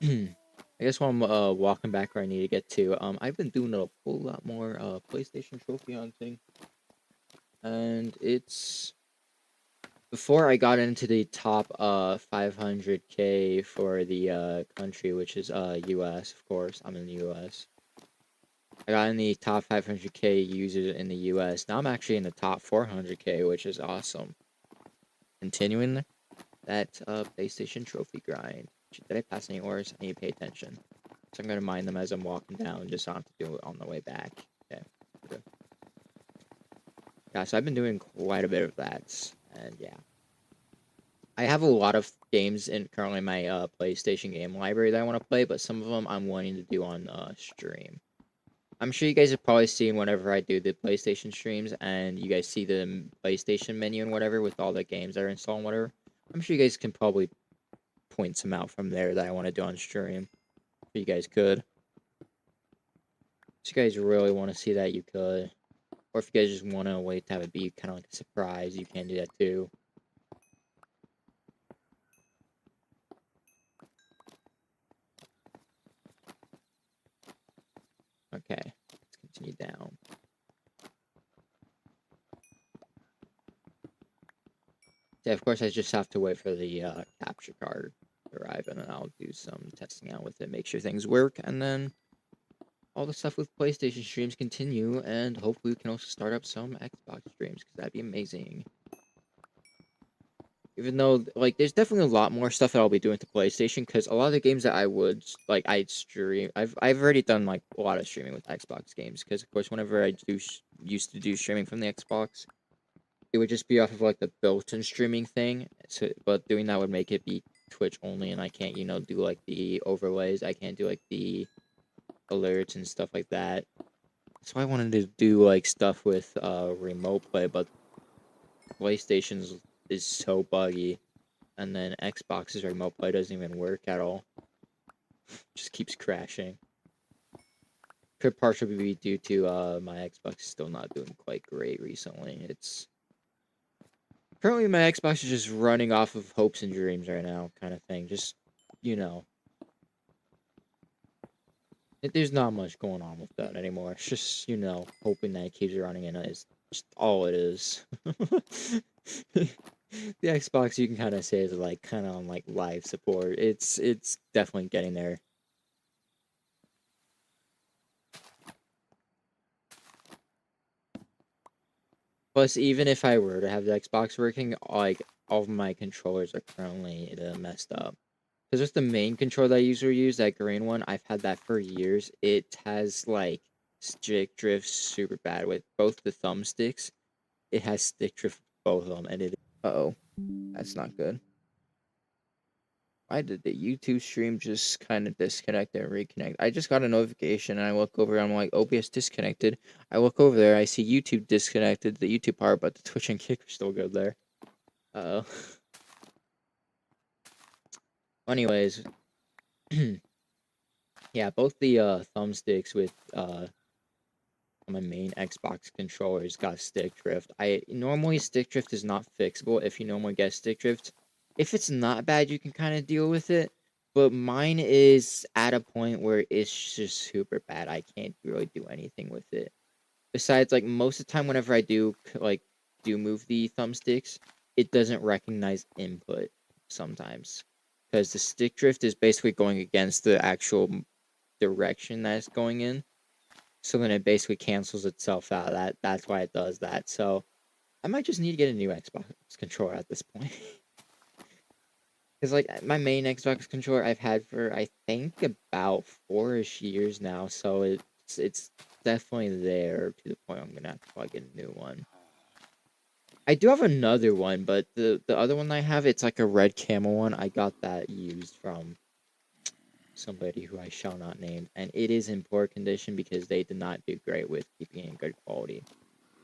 I guess while I'm walking back where I need to get to, I've been doing a whole lot more PlayStation trophy hunting. And it's before I got into the top 500k for the country, which is US, of course. I'm in the US. I got in the top 500k users in the US. Now I'm actually in the top 400k, which is awesome. Continuing that PlayStation trophy grind. Did I pass any ores? I need to pay attention. So I'm gonna mine them as I'm walking down, just so I don't have to do it on the way back. Okay. Good. Yeah, so I've been doing quite a bit of that, and yeah. I have a lot of games in currently my PlayStation game library that I want to play, but some of them I'm wanting to do on stream. I'm sure you guys have probably seen whenever I do the PlayStation streams, and you guys see the PlayStation menu and whatever with all the games that are installed and whatever. I'm sure you guys can probably point some out from there that I want to do on stream. If you guys could. If you guys really want to see that, you could. Or if you guys just want to wait to have it be kind of like a surprise, you can do that too. Okay, let's continue down. Yeah, of course, I just have to wait for the capture card to arrive, and then I'll do some testing out with it, make sure things work, and then all the stuff with PlayStation streams continue, and hopefully we can also start up some Xbox streams, because that'd be amazing. Even though, like, there's definitely a lot more stuff that I'll be doing to PlayStation, because a lot of the games that I would, like, I'd stream, I've already done, like, a lot of streaming with Xbox games, because, of course, whenever I used to do streaming from the Xbox, it would just be off of, like, the built-in streaming thing, so, but doing that would make it be Twitch only, and I can't, you know, do, like, the overlays, I can't do, like, the alerts and stuff like that. So I wanted to do, like, stuff with, remote play, but PlayStation's is so buggy. And then Xbox's remote play doesn't even work at all. Just keeps crashing. Could partially be due to my Xbox still not doing quite great recently. Currently my Xbox is just running off of hopes and dreams right now, kind of thing. Just, you know, there's not much going on with that anymore. It's just, you know, hoping that it keeps running, and it's just all it is. The Xbox, you can kind of say, is like kind of on like live support. It's definitely getting there. Plus, even if I were to have the Xbox working, like all of my controllers are currently messed up. Because just the main controller that I usually use, that green one, I've had that for years. It has like stick drift super bad with both the thumbsticks. It has stick drift with both of them, and it. Uh-oh, that's not good. Why did the YouTube stream just kind of disconnect and reconnect? I just got a notification and I look over and I'm like, OBS disconnected. I look over there, I see YouTube disconnected, the YouTube part, but the Twitch and Kick are still good there. Uh-oh. Anyways, yeah, both the thumbsticks with my main Xbox controllers got stick drift. Normally stick drift is not fixable if you normally get stick drift. If it's not bad, you can kind of deal with it. But mine is at a point where it's just super bad. I can't really do anything with it. Besides, like most of the time, whenever I do move the thumbsticks, it doesn't recognize input sometimes, because the stick drift is basically going against the actual direction that it's going in. So then it basically cancels itself out. That's why it does that. So I might just need to get a new Xbox controller at this point. Because like my main Xbox controller I've had for I think about 4-ish years now. So it's definitely there to the point I'm gonna have to probably get a new one. I do have another one, but the other one I have, it's like a red camel one. I got that used from somebody who I shall not name, and it is in poor condition because they did not do great with keeping it in good quality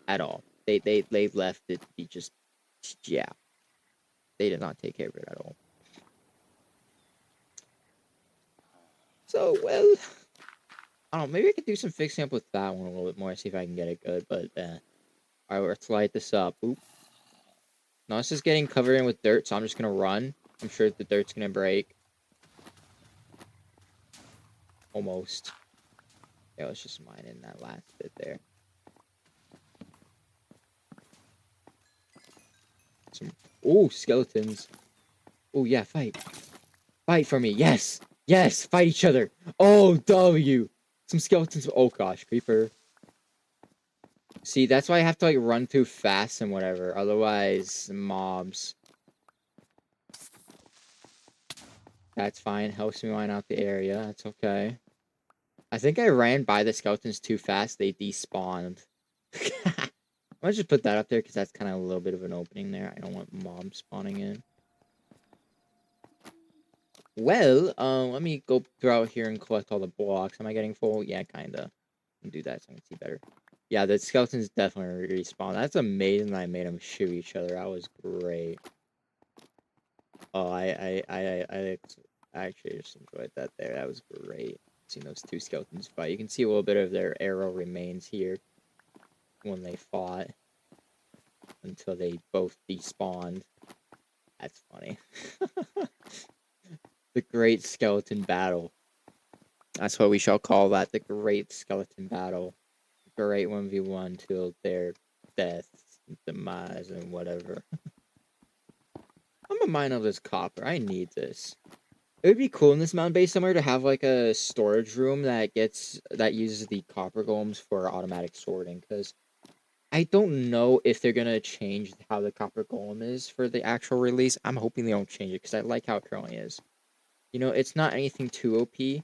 at all. They left it to be just, yeah, they did not take care of it at all. So, well, I don't know, maybe I could do some fixing up with that one a little bit more, see if I can get it good, but, alright, let's light this up. Oop. No, this is getting covered in with dirt, so I'm just gonna run. I'm sure the dirt's gonna break. Almost. Yeah, let's just mine in that last bit there. Ooh, skeletons. Oh, yeah, fight. Fight for me. Yes. Yes. Fight each other. Oh, W. Some skeletons. Oh, gosh. Creeper. See, that's why I have to, like, run through fast and whatever. Otherwise, mobs. That's fine. Helps me line out the area. That's okay. I think I ran by the skeletons too fast. They despawned. I'm gonna just put that up there because that's kind of a little bit of an opening there. I don't want mobs spawning in. Well, let me go throughout here and collect all the blocks. Am I getting full? Yeah, kinda. Do that so I can see better. Yeah, the skeletons definitely respawn. That's amazing that I made them shoot each other. That was great. Oh, I actually just enjoyed that there. That was great. Seeing those two skeletons fight. You can see a little bit of their arrow remains here when they fought until they both despawned. That's funny. The Great Skeleton Battle. That's what we shall call that. The Great Skeleton Battle. Great 1v1 till their death, demise, and whatever. I'm gonna mine all this copper. I need this. It would be cool in this mountain base somewhere to have like a storage room that uses the copper golems for automatic sorting, because I don't know if they're gonna change how the copper golem is for the actual release. I'm hoping they don't change it because I like how it currently is. You know, it's not anything too OP.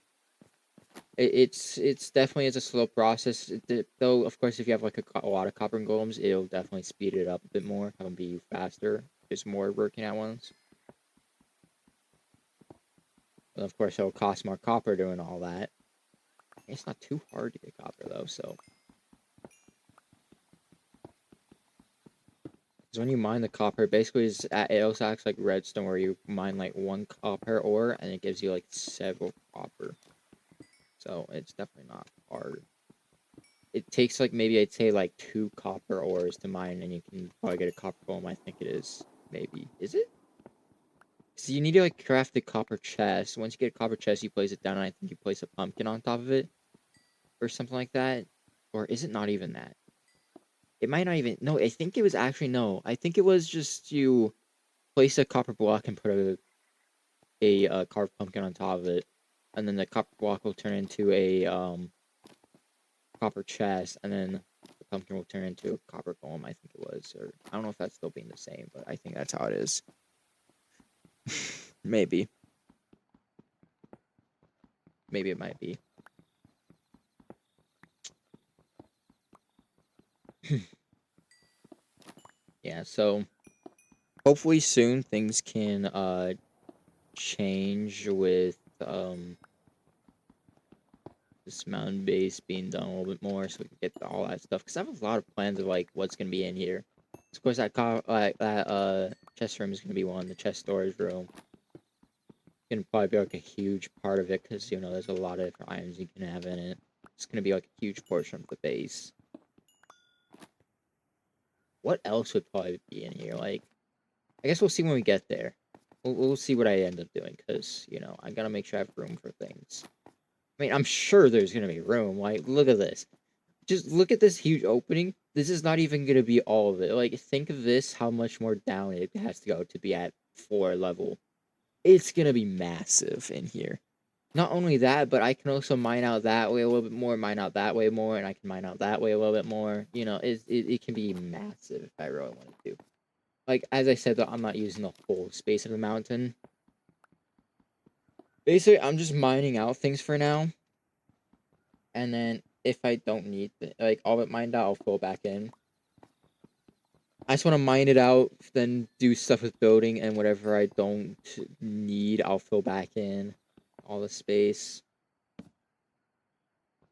It's definitely is a slow process. Though, of course, if you have like a lot of copper golems, it'll definitely speed it up a bit more. Have them be faster. There's more working at once. And of course, it'll cost more copper doing all that. It's not too hard to get copper though, so Because when you mine the copper, basically it also acts like redstone, where you mine like 1 copper ore, and it gives you like several copper. So it's definitely not hard. It takes like maybe I'd say like 2 copper ores to mine, and you can probably get a copper golem. I think it is. Maybe is it? So you need to like craft a copper chest. Once you get a copper chest, you place it down, and I think you place a pumpkin on top of it, or something like that. Or is it not even that? It might not even. No, I think it was actually no. I think it was just you place a copper block and put a carved pumpkin on top of it, and then the copper block will turn into a copper chest, and then the pumpkin will turn into a copper golem. I think it was, or I don't know if that's still being the same, but I think that's how it is. Maybe it might be. Yeah, so hopefully soon things can change with this mountain base being done a little bit more, so we can get all that stuff. Because I have a lot of plans of like what's gonna be in here. Of course, that chest room is gonna be one. The chest storage room gonna probably be like a huge part of it, because you know there's a lot of different items you can have in it. It's gonna be like a huge portion of the base. What else would probably be in here? Like, I guess we'll see when we get there. We'll see what I end up doing, because you know I gotta make sure I have room for things. I mean, I'm sure there's gonna be room. Like, look at this. Just look at this huge opening. This is not even gonna be all of it. Like, think of this, how much more down it has to go to be at floor level. It's gonna be massive in here. Not only that, but I can also mine out that way a little bit more, mine out that way more, and I can mine out that way a little bit more. You know, it can be massive if I really wanted to. Like, as I said, though, I'm not using the whole space of the mountain. Basically, I'm just mining out things for now. And then if I don't need like all of it mined out, I'll fill back in. I just want to mine it out, then do stuff with building, and whatever I don't need, I'll fill back in all the space.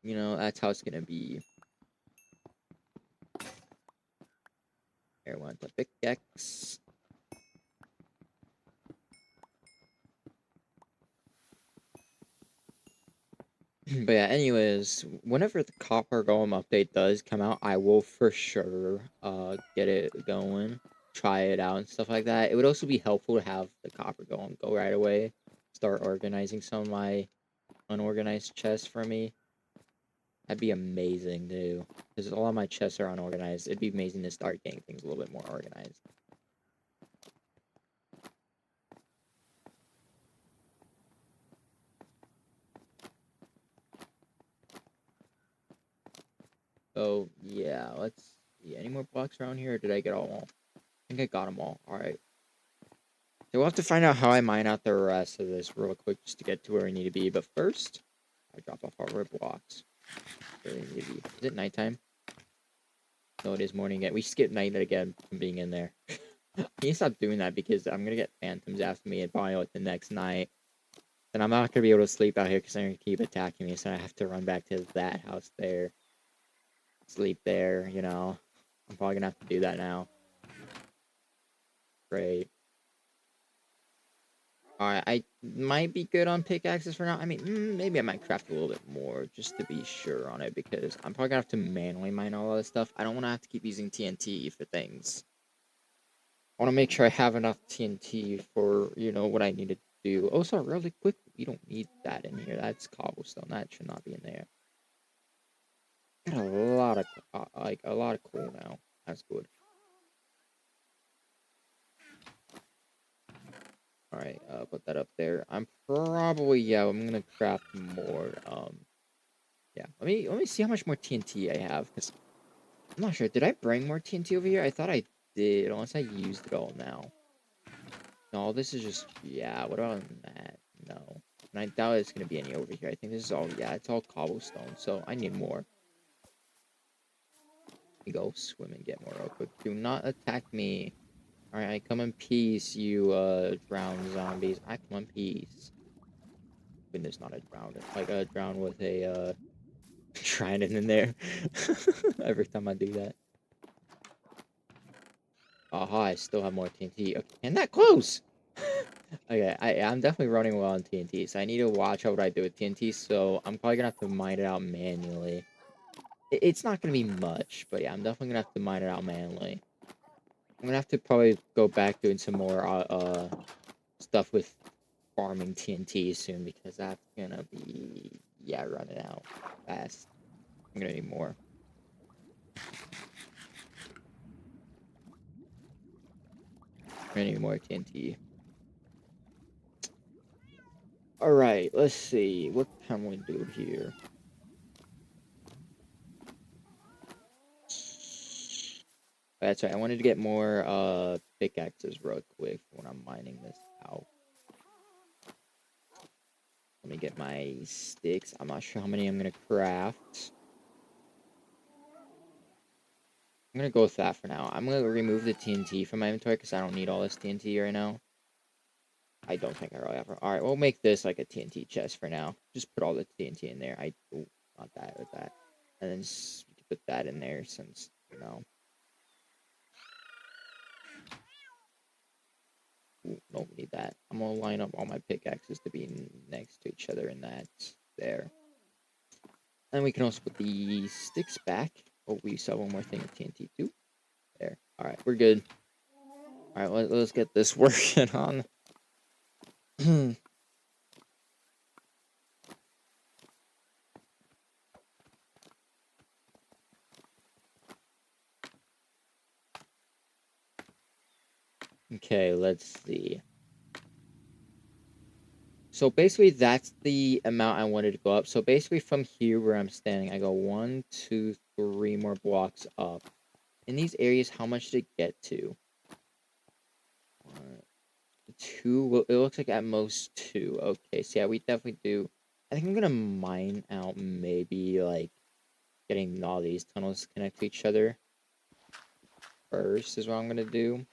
You know, that's how it's gonna be. Here, I want the pickaxe. But yeah, anyways, whenever the copper golem update does come out, I will for sure get it going, try it out and stuff like that. It would also be helpful to have the copper golem go right away, start organizing some of my unorganized chests for me. That'd be amazing too, because a lot of my chests are unorganized. It'd be amazing to start getting things a little bit more organized. Oh yeah, let's see. Any more blocks around here, or did I get all? I think I got them all. All right. So we'll have to find out how I mine out the rest of this real quick just to get to where we need to be. But first, I drop off our blocks. Where we need to be. Is it nighttime? No, it is morning again. We skip night again from being in there. I need to stop doing that because I'm gonna get phantoms after me and probably like the next night. Then I'm not gonna be able to sleep out here because they're gonna keep attacking me. So I have to run back to that house there. Sleep there, you know. I'm probably gonna have to do that now. Great. Alright, I might be good on pickaxes for now. I mean, maybe I might craft a little bit more just to be sure on it, because I'm probably gonna have to manually mine all of this stuff. I don't want to have to keep using TNT for things. I want to make sure I have enough TNT for, you know, what I need to do. Oh, sorry, really quick, we don't need that in here. That's cobblestone. That should not be in there. Got a lot of, a lot of coal now. That's good. Alright, put that up there. I'm probably, yeah, I'm gonna craft more, yeah. Let me see how much more TNT I have, because I'm not sure. Did I bring more TNT over here? I thought I did, unless I used it all now. No, this is just, yeah, what about that? No. And I doubt it's gonna be any over here. I think this is all, yeah, it's all cobblestone, so I need more. Let me go swim and get more real quick. Do not attack me. Alright, I come in peace, you, drowned zombies. I come in peace. Goodness, not a drown. Like a drown with a, trident in there. Every time I do that. Aha, I still have more TNT. Okay, and that close! Okay, I'm definitely running well on TNT, so I need to watch out what I do with TNT, so I'm probably gonna have to mine it out manually. It's not gonna be much, but yeah, I'm definitely gonna have to mine it out manually. I'm gonna have to probably go back doing some more stuff with farming TNT soon, because that's gonna be, yeah, running out fast. I'm gonna need more. I'm gonna need more TNT. Alright, let's see. What can we do here? That's right. I wanted to get more pickaxes real quick when I'm mining this out. Let me get my sticks. I'm not sure how many I'm gonna craft. I'm gonna go with that for now. I'm gonna remove the TNT from my inventory because I don't need all this TNT right now. I don't think I really have. Alright, we'll make this like a TNT chest for now. Just put all the TNT in there. I don't want that with that. And then just put that in there since, you know. Ooh, don't need that. I'm gonna line up all my pickaxes to be next to each other, and that's there. And we can also put the sticks back. Oh, we saw one more thing of TNT too. There. Alright, we're good. Alright, let's get this working on. Okay, let's see. So basically, that's the amount I wanted to go up. So basically, from here where I'm standing, I go 1, 2, 3 more blocks up. In these areas, how much did it get to? 2. Well, it looks like at most 2. Okay, so yeah, we definitely do. I think I'm gonna mine out maybe like getting all these tunnels to connect to each other first is what I'm gonna do.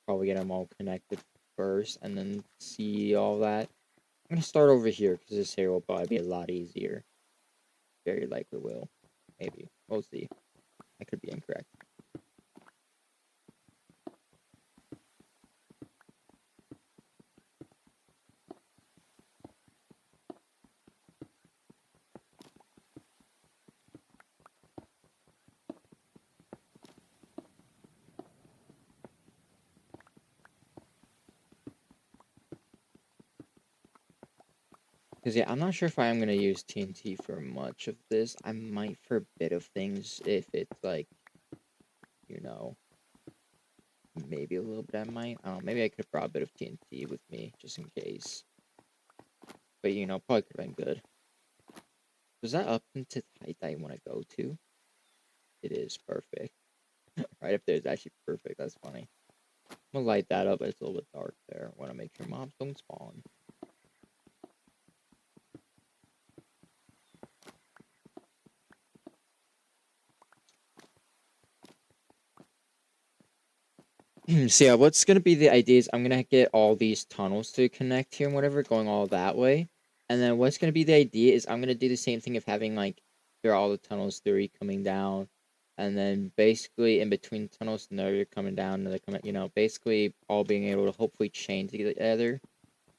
Probably get them all connected first and then see all that. I'm gonna start over here because this here will probably be a lot easier. Very likely will. Maybe. We'll see. I could be incorrect. Because, yeah, I'm not sure if I am going to use TNT for much of this. I might for a bit of things if it's, like, you know, maybe a little bit I might. I don't know, maybe I could have brought a bit of TNT with me, just in case. But, you know, probably could have been good. Was that up into the height that I want to go to? It is perfect. Right up there is actually perfect. That's funny. I'm going to light that up, but it's a little bit dark there. I want to make sure mobs don't spawn. So yeah, what's gonna be the idea is I'm gonna get all these tunnels to connect here and whatever, going all that way. And then what's gonna be the idea is I'm gonna do the same thing of having like here are all the tunnels 3 coming down, and then basically in between tunnels another coming down, another coming, you know, basically all being able to hopefully chain together,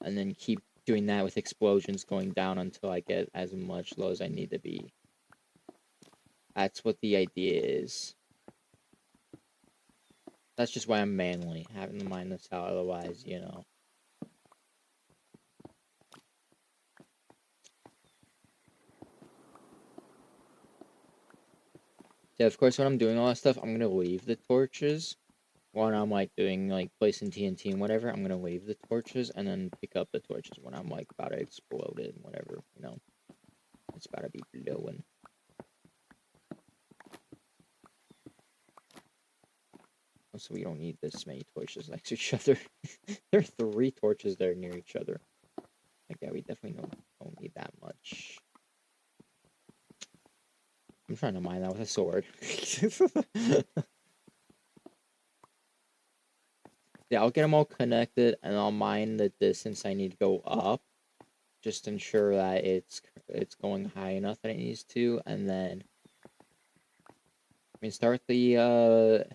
and then keep doing that with explosions going down until I get as much low as I need to be. That's what the idea is. That's just why I'm manually having to mine this out, otherwise, you know. Yeah, of course, when I'm doing all that stuff, I'm gonna leave the torches. When I'm like doing like placing TNT and whatever, I'm gonna leave the torches and then pick up the torches when I'm like about to explode it and whatever, you know. It's about to be blowing. So we don't need this many torches next to each other. There are 3 torches there near each other. Like, yeah, we definitely don't need that much. I'm trying to mine that with a sword. Yeah, I'll get them all connected and I'll mine the distance I need to go up. Just ensure that it's going high enough that it needs to, and then We can start the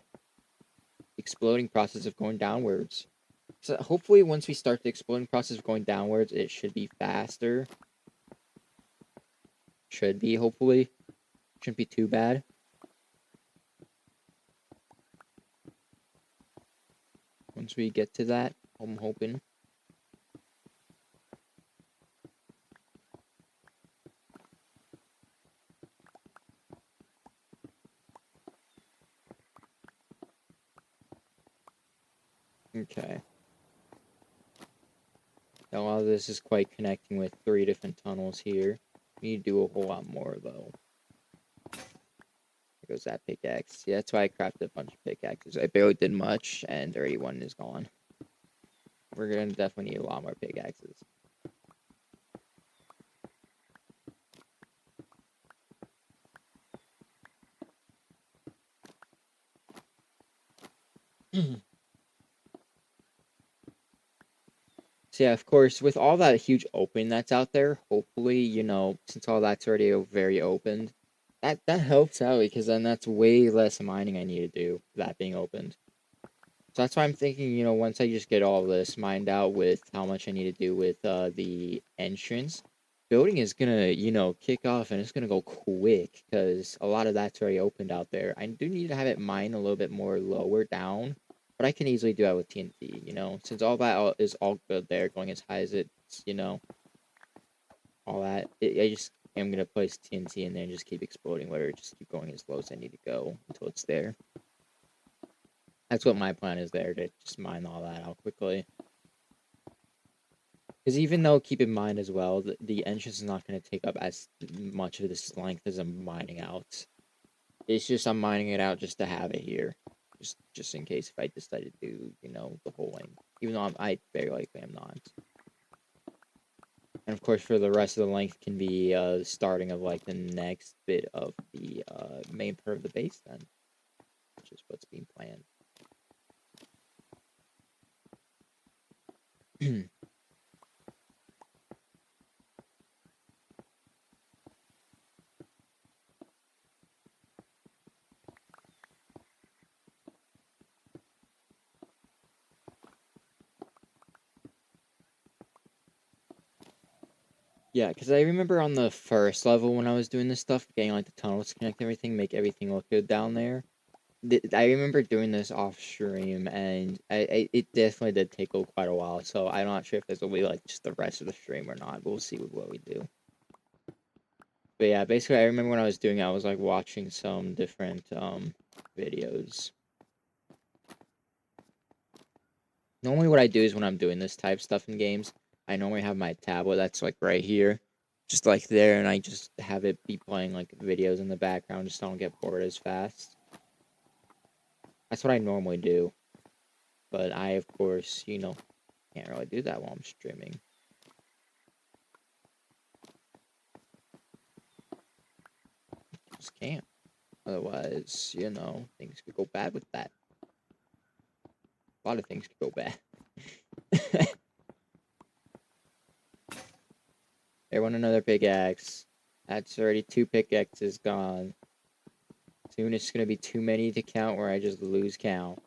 exploding process of going downwards. So hopefully once we start the exploding process of going downwards, it should be faster. Should be, hopefully. Shouldn't be too bad. Once we get to that, I'm hoping. Okay. Now, a lot of this is quite connecting with 3 different tunnels here. We need to do a whole lot more, though. There goes that pickaxe. Yeah, that's why I crafted a bunch of pickaxes. I barely did much, and already one is gone. We're gonna definitely need a lot more pickaxes. So yeah, of course, with all that huge opening that's out there, hopefully, since all that's already very opened, that helps out because then that's way less mining I need to do, that being opened. So that's why I'm thinking, once I just get all this mined out with how much I need to do with the entrance, building is gonna, kick off and it's gonna go quick because a lot of that's already opened out there. I do need to have it mined a little bit more lower down, but I can easily do that with TNT, since all that is all good there, going as high as it's, all that. I just am gonna place TNT in there and just keep exploding, where just keep going as low as I need to go until it's there. That's what my plan is there, to just mine all that out quickly. Because even though, keep in mind as well, the entrance is not going to take up as much of this length as I'm mining out. It's just I'm mining it out just to have it here. Just in case if I decide to do, the whole length. Even though I very likely am not. And of course, for the rest of the length can be the starting of like the next bit of the main part of the base then. Which is what's being planned. Yeah, because I remember on the first level when I was doing this stuff, getting like the tunnels to connect everything, make everything look good down there. I remember doing this off stream, and it definitely did take quite a while. So I'm not sure if this will be like just the rest of the stream or not. But we'll see what we do. But yeah, basically, I remember when I was doing it, I was like watching some different videos. Normally, what I do is when I'm doing this type stuff in games, I normally have my tablet that's like right here, just like there, and I just have it be playing like videos in the background, just so I don't get bored as fast. That's what I normally do. But I, of course, can't really do that while I'm streaming. Just can't. Otherwise, things could go bad with that. A lot of things could go bad. They want another pickaxe. That's already 2 pickaxes gone. Soon it's gonna be too many to count where I just lose count.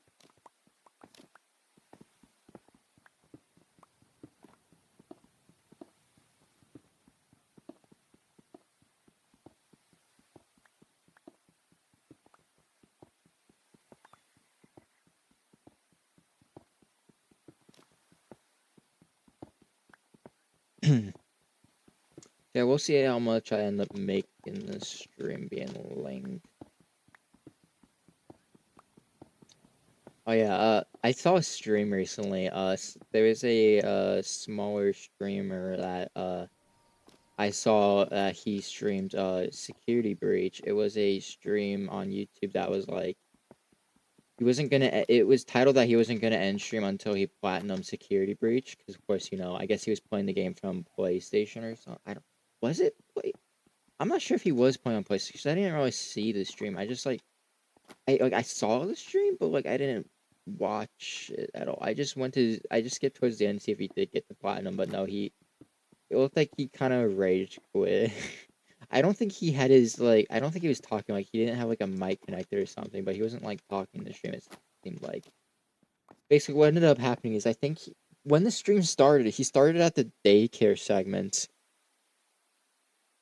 Yeah, we'll see how much I end up making this stream being linked. Oh yeah, I saw a stream recently. There was a smaller streamer that I saw that he streamed Security Breach. It was a stream on YouTube that was like he wasn't gonna. It was titled that he wasn't gonna end stream until he platinum Security Breach. Because of course, I guess he was playing the game from PlayStation or something. I don't. Was it? Wait, I'm not sure if he was playing on PlayStation. 'Cause I didn't really see the stream. I just I saw the stream, but like I didn't watch it at all. I just skipped towards the end to see if he did get the platinum, but no, it looked like he kind of rage quit. I don't think he had his, like, I don't think he was talking, like, he didn't have, like, a mic connected or something, but he wasn't, like, talking to the stream, it seemed like. Basically, what ended up happening is I think when the stream started, he started at the daycare segment.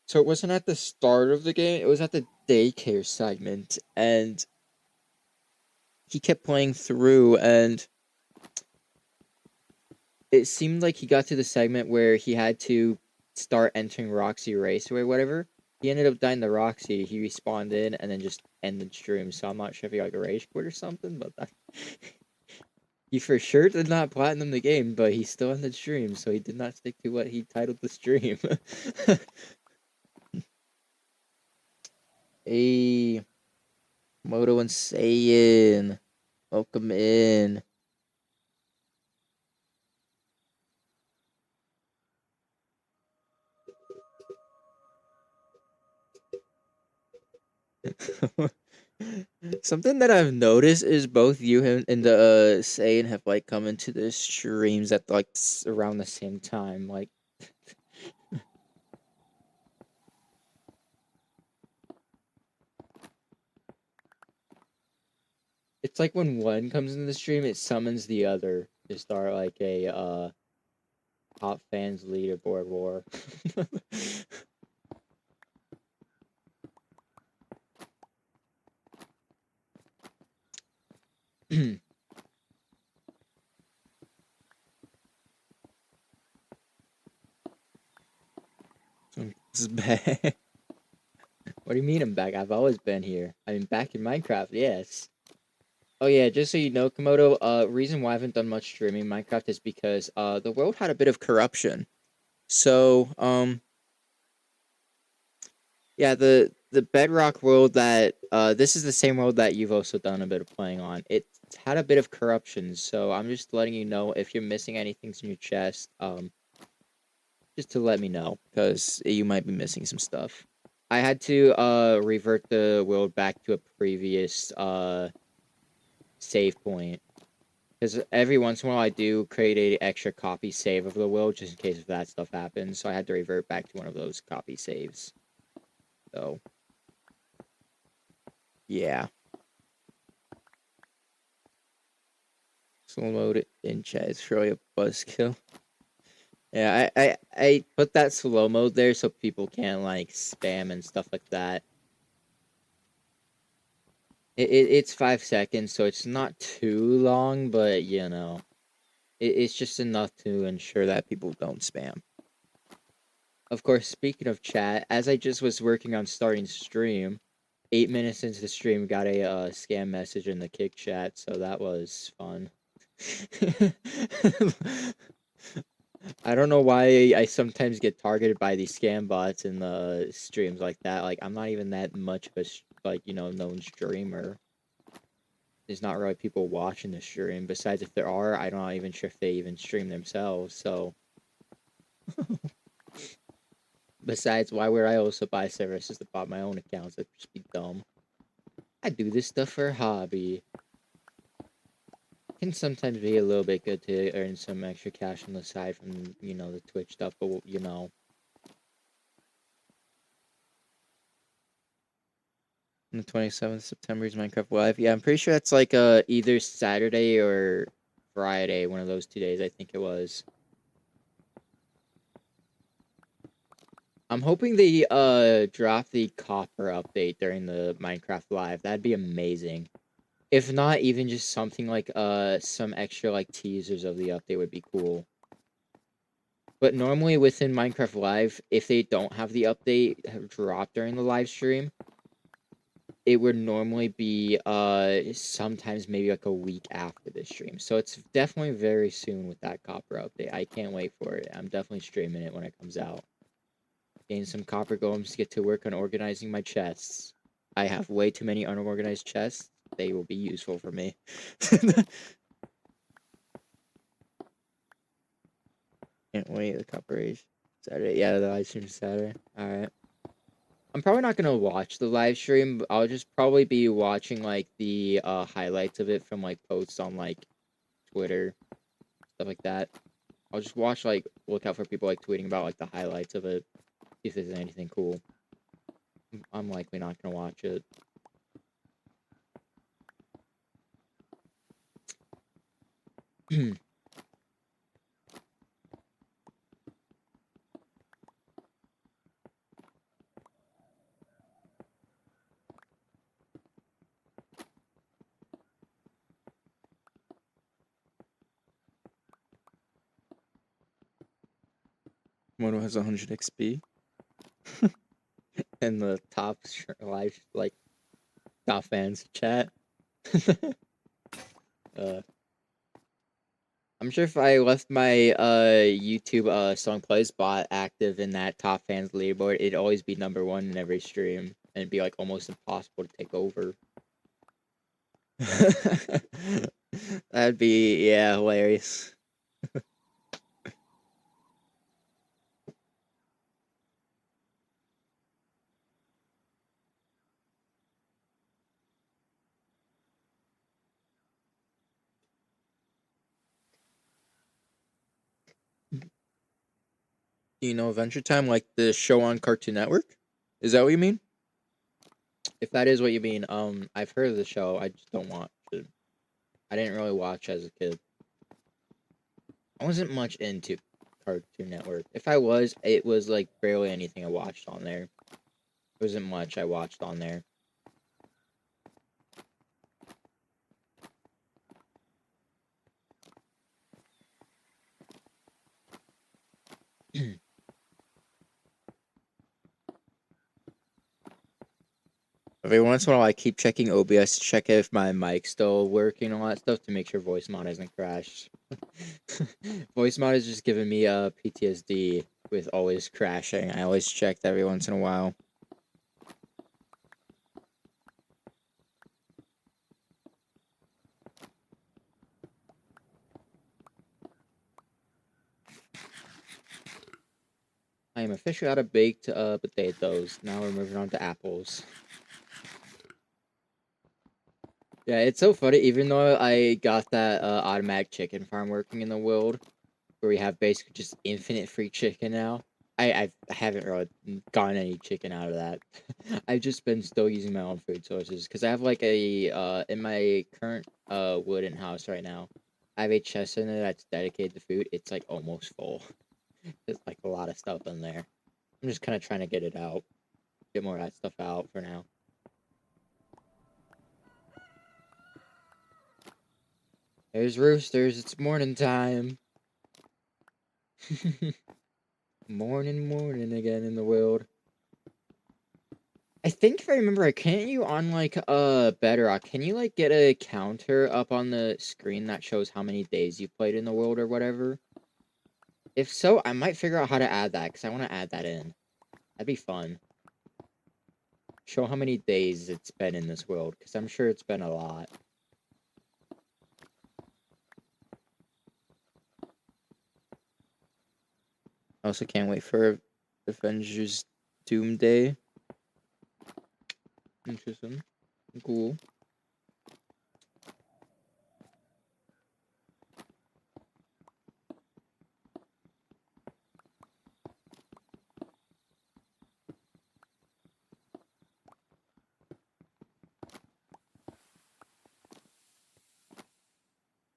So it wasn't at the start of the game, it was at the daycare segment, and he kept playing through, and it seemed like he got to the segment where he had to start entering Roxy Race or whatever. He ended up dying to Roxy, he respawned in, and then just ended stream, so I'm not sure if he got like a rage quit or something, but that... He for sure did not platinum the game, but he still ended stream, so he did not stick to what he titled the stream. Hey, Moto and Saiyan, welcome in. Something that I've noticed is both you and the Saiyan have like come into the streams at like around the same time. Like, it's like when one comes into the stream, it summons the other to start like a top fans leaderboard war. This is bad. What do you mean I'm back? I've always been here. I mean, back in Minecraft, yes. Oh yeah, just so you know, Komodo, reason why I haven't done much streaming Minecraft is because the world had a bit of corruption. So, yeah, the Bedrock world that this is the same world that you've also done a bit of playing on. It had a bit of corruption, so I'm just letting you know if you're missing anything in your chest, just to let me know, because you might be missing some stuff. I had to revert the world back to a previous save point. Because every once in a while I do create a extra copy save of the world just in case if that stuff happens. So I had to revert back to one of those copy saves. So, yeah. Slow mode in chat is really a buzzkill. Yeah, I put that slow mode there so people can't like spam and stuff like that. It's 5 seconds, so it's not too long, but you know, it's just enough to ensure that people don't spam. Of course, speaking of chat, as I just was working on starting stream, 8 minutes into the stream, got a scam message in the kick chat, so that was fun. I don't know why I sometimes get targeted by these scam bots in the streams like that. Like, I'm not even that much of a, like, you know, known streamer. There's not really people watching the stream. Besides, if there are, I'm not even sure if they even stream themselves, so... Besides, why would I also buy services to bought my own accounts? That'd just be dumb. I do this stuff for a hobby. Can sometimes be a little bit good to earn some extra cash on the side from, you know, the Twitch stuff, but, you know. On the 27th September is Minecraft Live. Yeah, I'm pretty sure that's like either Saturday or Friday, one of those 2 days, I think it was. I'm hoping they drop the copper update during the Minecraft Live. That'd be amazing. If not, even just something like some extra like teasers of the update would be cool. But normally within Minecraft Live, if they don't have the update drop during the live stream, it would normally be sometimes maybe like a week after the stream. So it's definitely very soon with that copper update. I can't wait for it. I'm definitely streaming it when it comes out. Gain some copper golems to get to work on organizing my chests. I have way too many unorganized chests. They will be useful for me. Can't wait, the copper age. Saturday. Yeah, the live stream Saturday. Alright. I'm probably not gonna watch the live stream, but I'll just probably be watching like the highlights of it from like posts on like Twitter, stuff like that. I'll just watch like look out for people like tweeting about like the highlights of it, if there's anything cool. I'm likely not gonna watch it. Mono has 100 XP. And the top live, like, top fans chat. I'm sure if I left my YouTube song plays bot active in that top fans leaderboard, it'd always be #1 in every stream, and it'd be like almost impossible to take over. That'd be, yeah, hilarious. You know, Adventure Time, like the show on Cartoon Network? Is that what you mean? If that is what you mean, I've heard of the show. I just don't watch it. I didn't really watch as a kid. I wasn't much into Cartoon Network. If I was, it was like barely anything I watched on there. It wasn't much I watched on there. Every once in a while, I keep checking OBS to check if my mic's still working and all that stuff to make sure voice mod hasn't crashed. Voice mod is just giving me PTSD with always crashing. I always check every once in a while. I am officially out of baked potatoes. Now we're moving on to apples. Yeah, it's so funny. Even though I got that automatic chicken farm working in the world, where we have basically just infinite free chicken now, I haven't really gotten any chicken out of that. I've just been still using my own food sources because I have like a in my current wooden house right now. I have a chest in it that's dedicated to food. It's like almost full. There's like a lot of stuff in there. I'm just kind of trying to get it out, get more of that stuff out for now. There's roosters. It's morning time. Morning again in the world. I think if I remember right, can't you on like Bedrock, can you like get a counter up on the screen that shows how many days you played in the world or whatever? If so, I might figure out how to add that because I want to add that in. That'd be fun. Show how many days it's been in this world because I'm sure it's been a lot. I also can't wait for Avengers Doomsday. Interesting. Cool.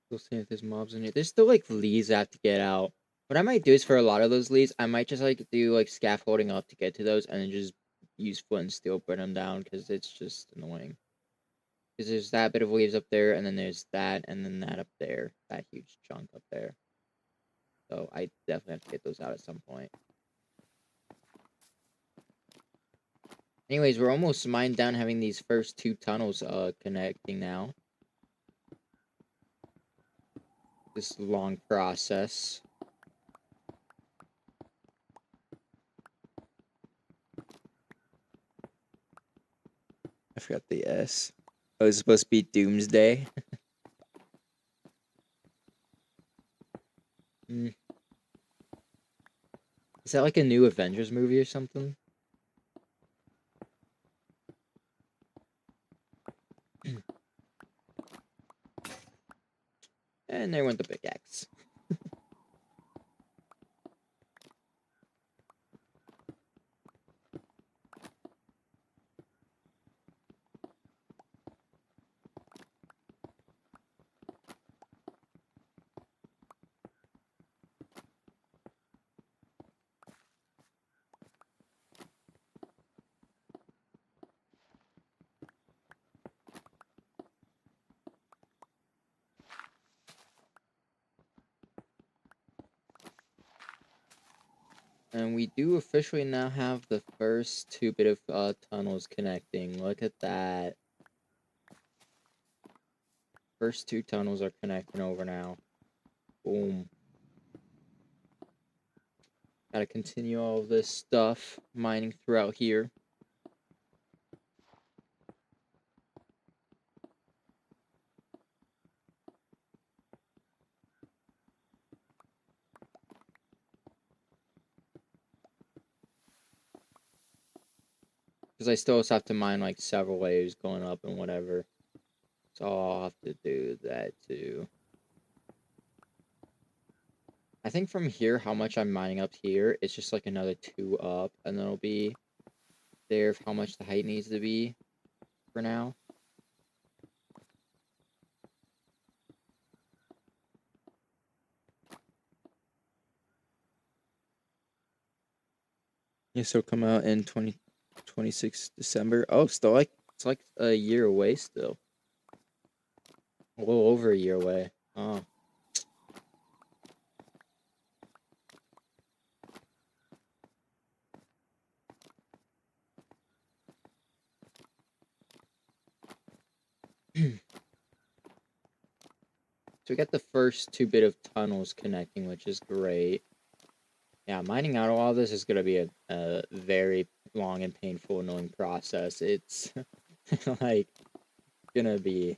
We'll see if there's mobs in here. There's still like leads I have to get out. What I might do is for a lot of those leads, I might just like do like scaffolding up to get to those and then just use flint and steel, burn them down because it's just annoying. Because there's that bit of leaves up there, and then there's that, and then that up there. That huge chunk up there. So I definitely have to get those out at some point. Anyways, we're almost mined down having these first 2 tunnels connecting now. This long process. I forgot the S. Oh, it's supposed to be Doomsday. Is that like a new Avengers movie or something? And there went the pickaxe. And we do officially now have the first two bit of tunnels connecting. Look at that. First two tunnels are connecting over now. Boom. Gotta continue all this stuff mining throughout here. Because I still have to mine like several waves going up and whatever. So I'll have to do that too. I think from here, how much I'm mining up here, it's just like another 2 up, and then it'll be there of how much the height needs to be for now. Yeah, so come out in 26 December. Oh, still like it's like a year away still. A little over a year away. Oh. So we got the first 2 bit of tunnels connecting, which is great. Yeah, mining out all this is gonna be a very long and painful, annoying process. It's like gonna be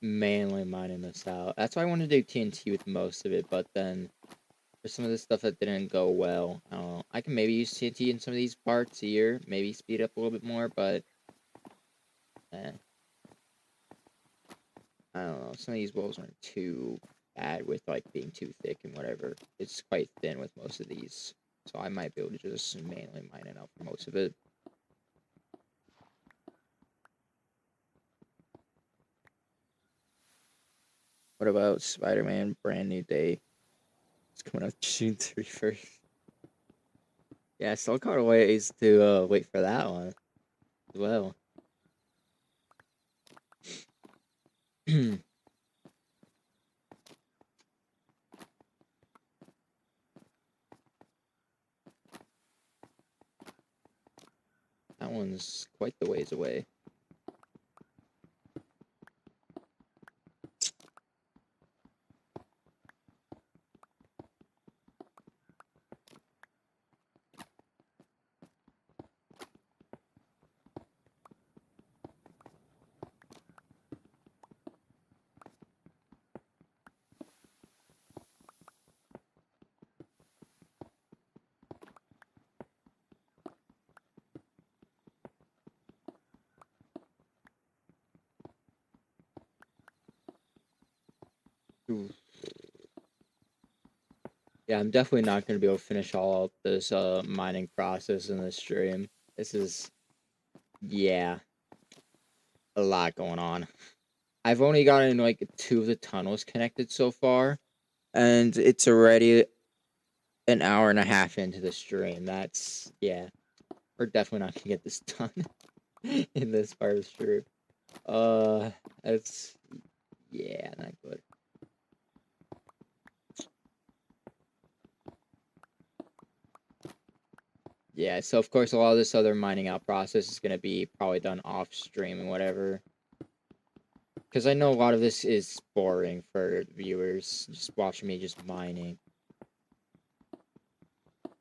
mainly mining this out. That's why I wanted to do TNT with most of it, but then for some of the stuff that didn't go well, I can maybe use TNT in some of these parts here, maybe speed up a little bit more, but I don't know. Some of these walls aren't too bad with like being too thick and whatever. It's quite thin with most of these, so I might be able to just mainly mine it out for most of it. What about Spider-Man Brand New Day? It's coming out June 31st. Yeah, still got a ways to wait for that one as well. That one's quite the ways away. Ooh. Yeah, I'm definitely not going to be able to finish all of this mining process in this stream. This is, yeah, a lot going on. I've only gotten like 2 of the tunnels connected so far, and it's already an hour and a half into the stream. That's, yeah, we're definitely not gonna get this done in this part of the stream. That's, yeah, not good. Yeah, so of course a lot of this other mining out process is gonna be probably done off stream and whatever. Because I know a lot of this is boring for viewers, just watching me just mining.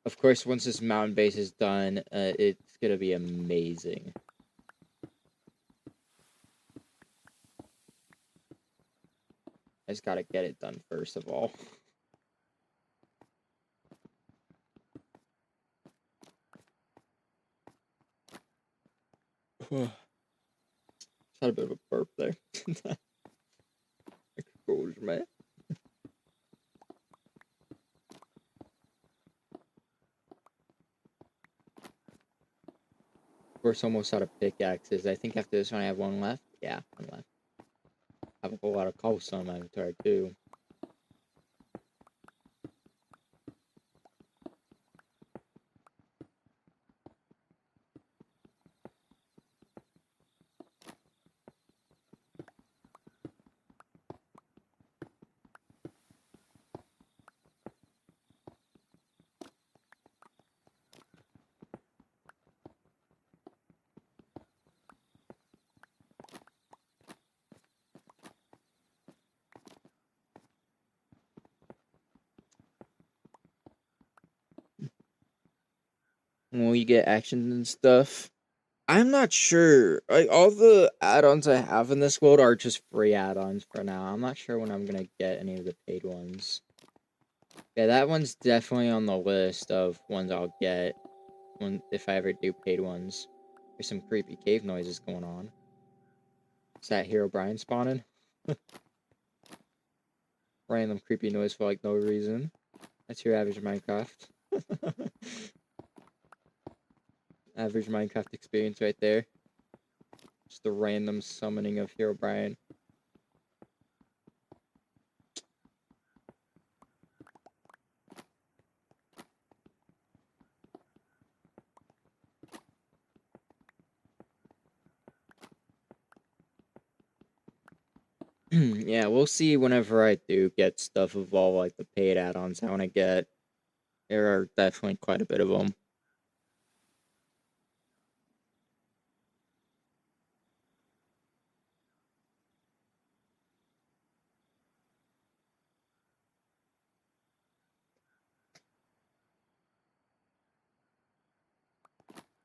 Of course, once this mountain base is done, it's gonna be amazing. I just gotta get it done first of all. Just had a bit of a burp there. Exposure, man. We're almost out of pickaxes. I think after this one I have one left. Yeah, one left. I have a whole lot of cobblestone in my inventory too. when we get actions and stuff. I'm not sure. Like all the add-ons I have in this world are just free add-ons for now. I'm not sure when I'm gonna get any of the paid ones. Yeah, that one's definitely on the list of ones I'll get if I ever do paid ones. There's some creepy cave noises going on. Is that Hero Brian spawning? Random creepy noise for like no reason. That's your average Minecraft. Average Minecraft experience right there. Just a random summoning of Hero Brian. Yeah, we'll see whenever I do get stuff of all like the paid add-ons I want to get. There are definitely quite a bit of them.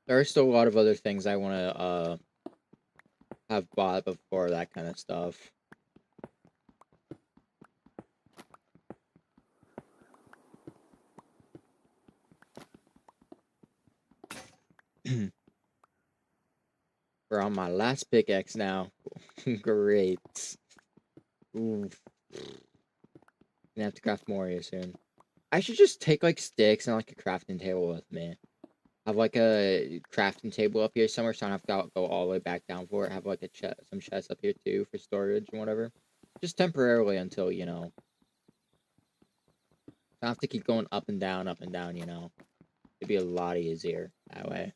There are still a lot of other things I want to have bought before that kind of stuff. We're on my last pickaxe now. Great. Ooh. Gonna have to craft more here soon. I should just take like sticks and like a crafting table with me. Have like a crafting table up here somewhere, so I don't have to go all the way back down for it. Have like a some chests up here too for storage and whatever. Just temporarily until I don't have to keep going up and down, It'd be a lot easier that way.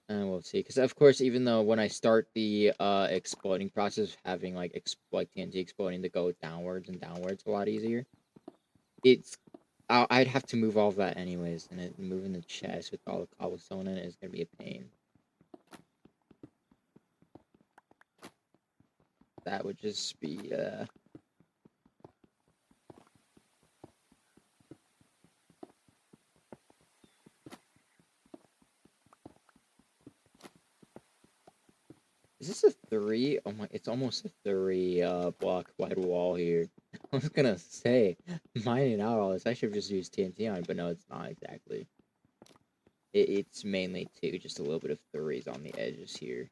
And we'll see, because of course, even though when I start the exploding process, having like TNT exploding to go downwards and downwards a lot easier. I'd have to move all of that anyways, and moving the chest with all the cobblestone in it is gonna be a pain. That would just be Is this a 3? Oh my, it's almost a 3 block wide wall here. I was gonna say, mining out all this, I should have just used TNT on it, but no, it's not exactly. It's mainly 2, just a little bit of 3s on the edges here.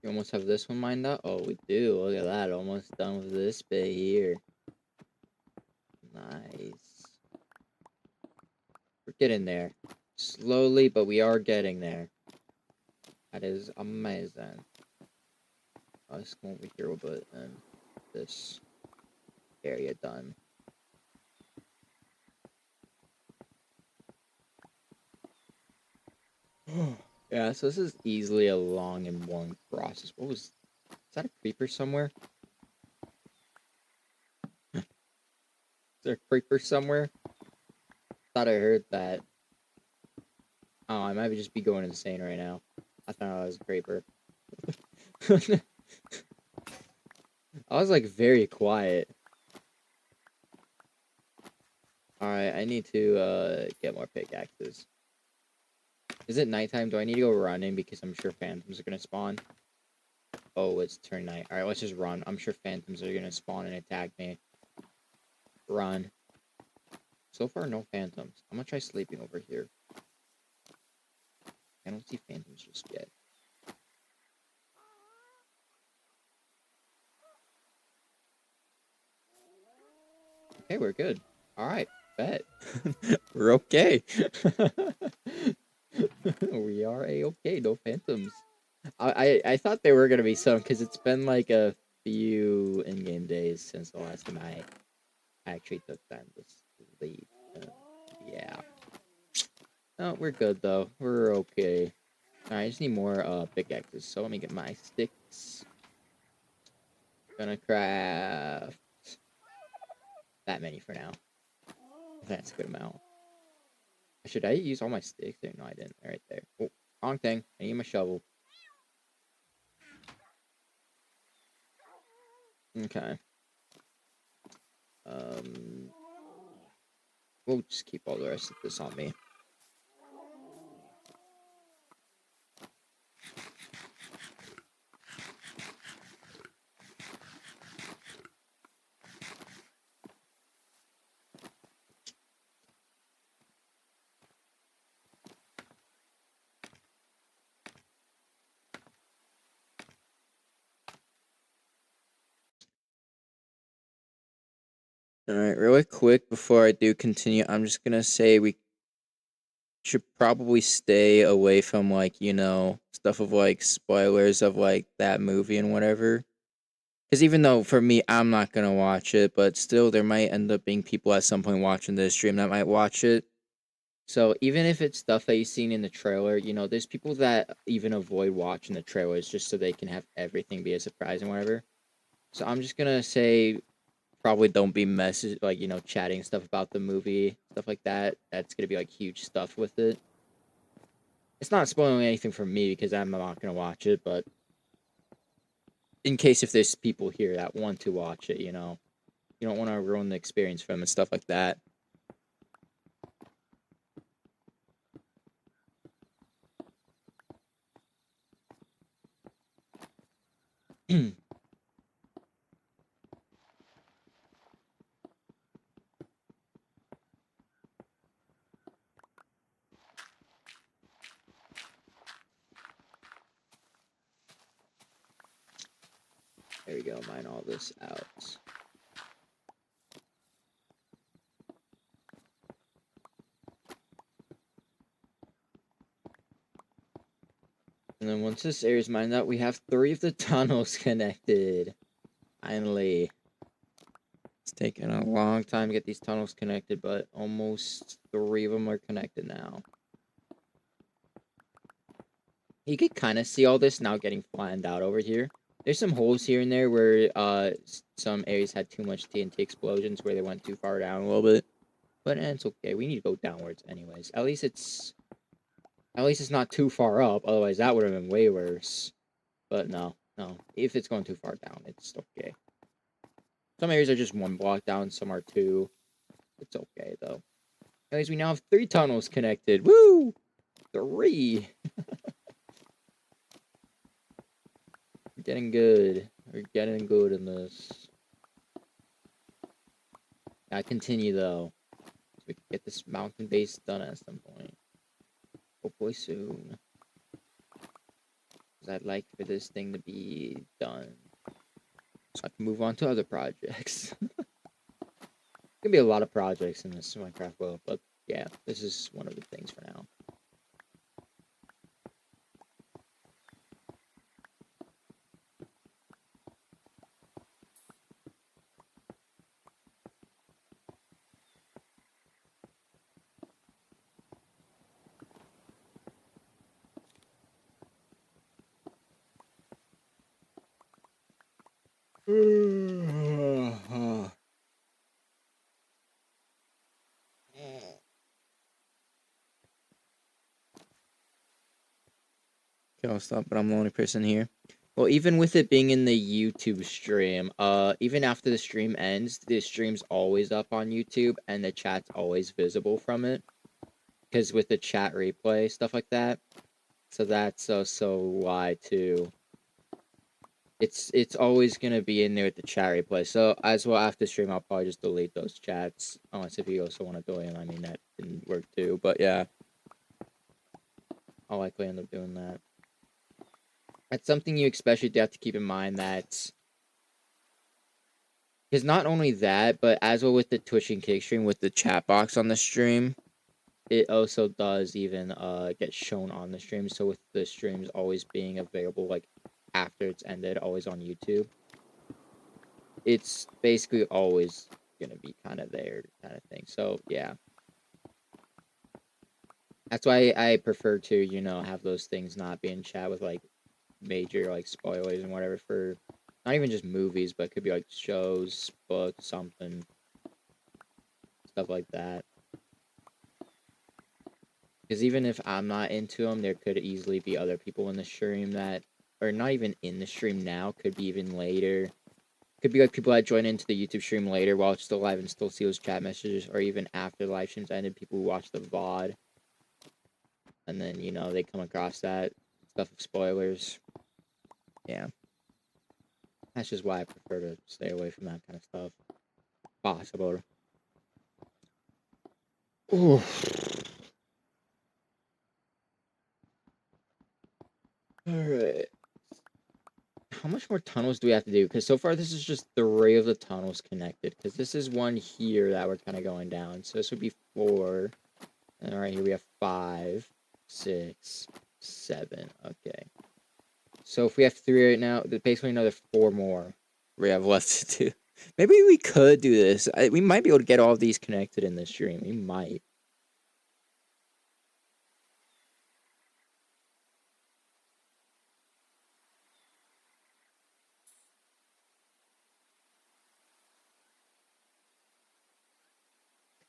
You almost have this one mined out? Oh, we do. Look at that. Almost done with this bit here. Nice. We're getting there. Slowly, but we are getting there. That is amazing. Let's go over here a bit and this area done. Yeah, so this is easily a long and long process. Is that a creeper somewhere? Is there a creeper somewhere? Thought I heard that. Oh, I might just be going insane right now. I thought I was a creeper. I was like very quiet. Alright, I need to get more pickaxes. Is it nighttime? Do I need to go running because I'm sure phantoms are gonna spawn? Oh, it's turn night. Alright, let's just run. I'm sure phantoms are gonna spawn and attack me. Run. So far, no phantoms. I'm gonna try sleeping over here. I don't see phantoms just yet. Okay, we're good. Alright, bet. We're okay. We are a-okay, no phantoms. I thought there were gonna be some, because it's been like a few in-game days since the last time I actually took time to sleep. Yeah. No, we're good though. We're okay. Alright, I just need more pickaxes, so let me get my sticks. Gonna craft that many for now. That's a good amount. Should I use all my sticks there? No, I didn't. Right there. Oh, wrong thing. I need my shovel. Okay. We'll just keep all the rest of this on me. Alright, really quick before I do continue, I'm just gonna say we should probably stay away from, like, you know, stuff of, like, spoilers of, like, that movie and whatever. Because even though, for me, I'm not gonna watch it, but still, there might end up being people at some point watching this stream that might watch it. So even if it's stuff that you've seen in the trailer, you know, there's people that even avoid watching the trailers just so they can have everything be a surprise and whatever. So I'm just gonna say probably don't be like, you know, chatting stuff about the movie, stuff like that. That's gonna be like huge stuff with it. It's not spoiling anything for me because I'm not gonna watch it, but in case if there's people here that want to watch it, you know, you don't want to ruin the experience for them and stuff like that. There we go, mine all this out. And then once this area's mined out, we have 3 of the tunnels connected. Finally. It's taken a long time to get these tunnels connected, but almost 3 of them are connected now. You could kind of see all this now getting flattened out over here. There's some holes here and there where some areas had too much TNT explosions where they went too far down a little bit. But it's okay. We need to go downwards anyways. At least it's not too far up. Otherwise, that would have been way worse. But no. If it's going too far down, it's okay. Some areas are just 1 block down. Some are 2. It's okay, though. Anyways, we now have 3 tunnels connected. Woo! 3! We're getting good. We're getting good in this. Gotta continue, though. So we can get this mountain base done at some point. Hopefully soon. Because I'd like for this thing to be done. So I can move on to other projects. Gonna be a lot of projects in this Minecraft world, but yeah, this is one of the things for now. Okay, I'll stop, but I'm the only person here. Well, even with it being in the YouTube stream, even after the stream ends, the stream's always up on YouTube, and the chat's always visible from it. Because with the chat replay, stuff like that. So that's also why, too. It's always gonna be in there with the chat replay. So as well after stream, I'll probably just delete those chats. Unless if you also want to delete them, I mean that didn't work too. But yeah, I'll likely end up doing that. That's something you especially do have to keep in mind that because not only that, but as well with the Twitch and Kick stream with the chat box on the stream, it also does even get shown on the stream. So with the streams always being available like after it's ended, always on YouTube. It's basically always gonna be kind of there, kind of thing. So yeah. That's why I prefer to, have those things not be in chat with like major like spoilers and whatever for not even just movies, but it could be like shows, books, something, stuff like that. Because even if I'm not into them, there could easily be other people in the stream that, or not even in the stream now, could be even later. Could be like people that join into the YouTube stream later while it's still live and still see those chat messages, or even after the live stream's ended, people who watch the VOD. And then, they come across that stuff of spoilers. Yeah. That's just why I prefer to stay away from that kind of stuff. Possible. Ooh. Alright. How much more tunnels do we have to do? Because so far this is just 3 of the tunnels connected. Because this is one here that we're kind of going down. So this would be 4. And right here we have 5, 6, 7. Okay. So if we have 3 right now, basically another 4 more we have left to do. Maybe we could do this. We might be able to get all of these connected in this stream. We might.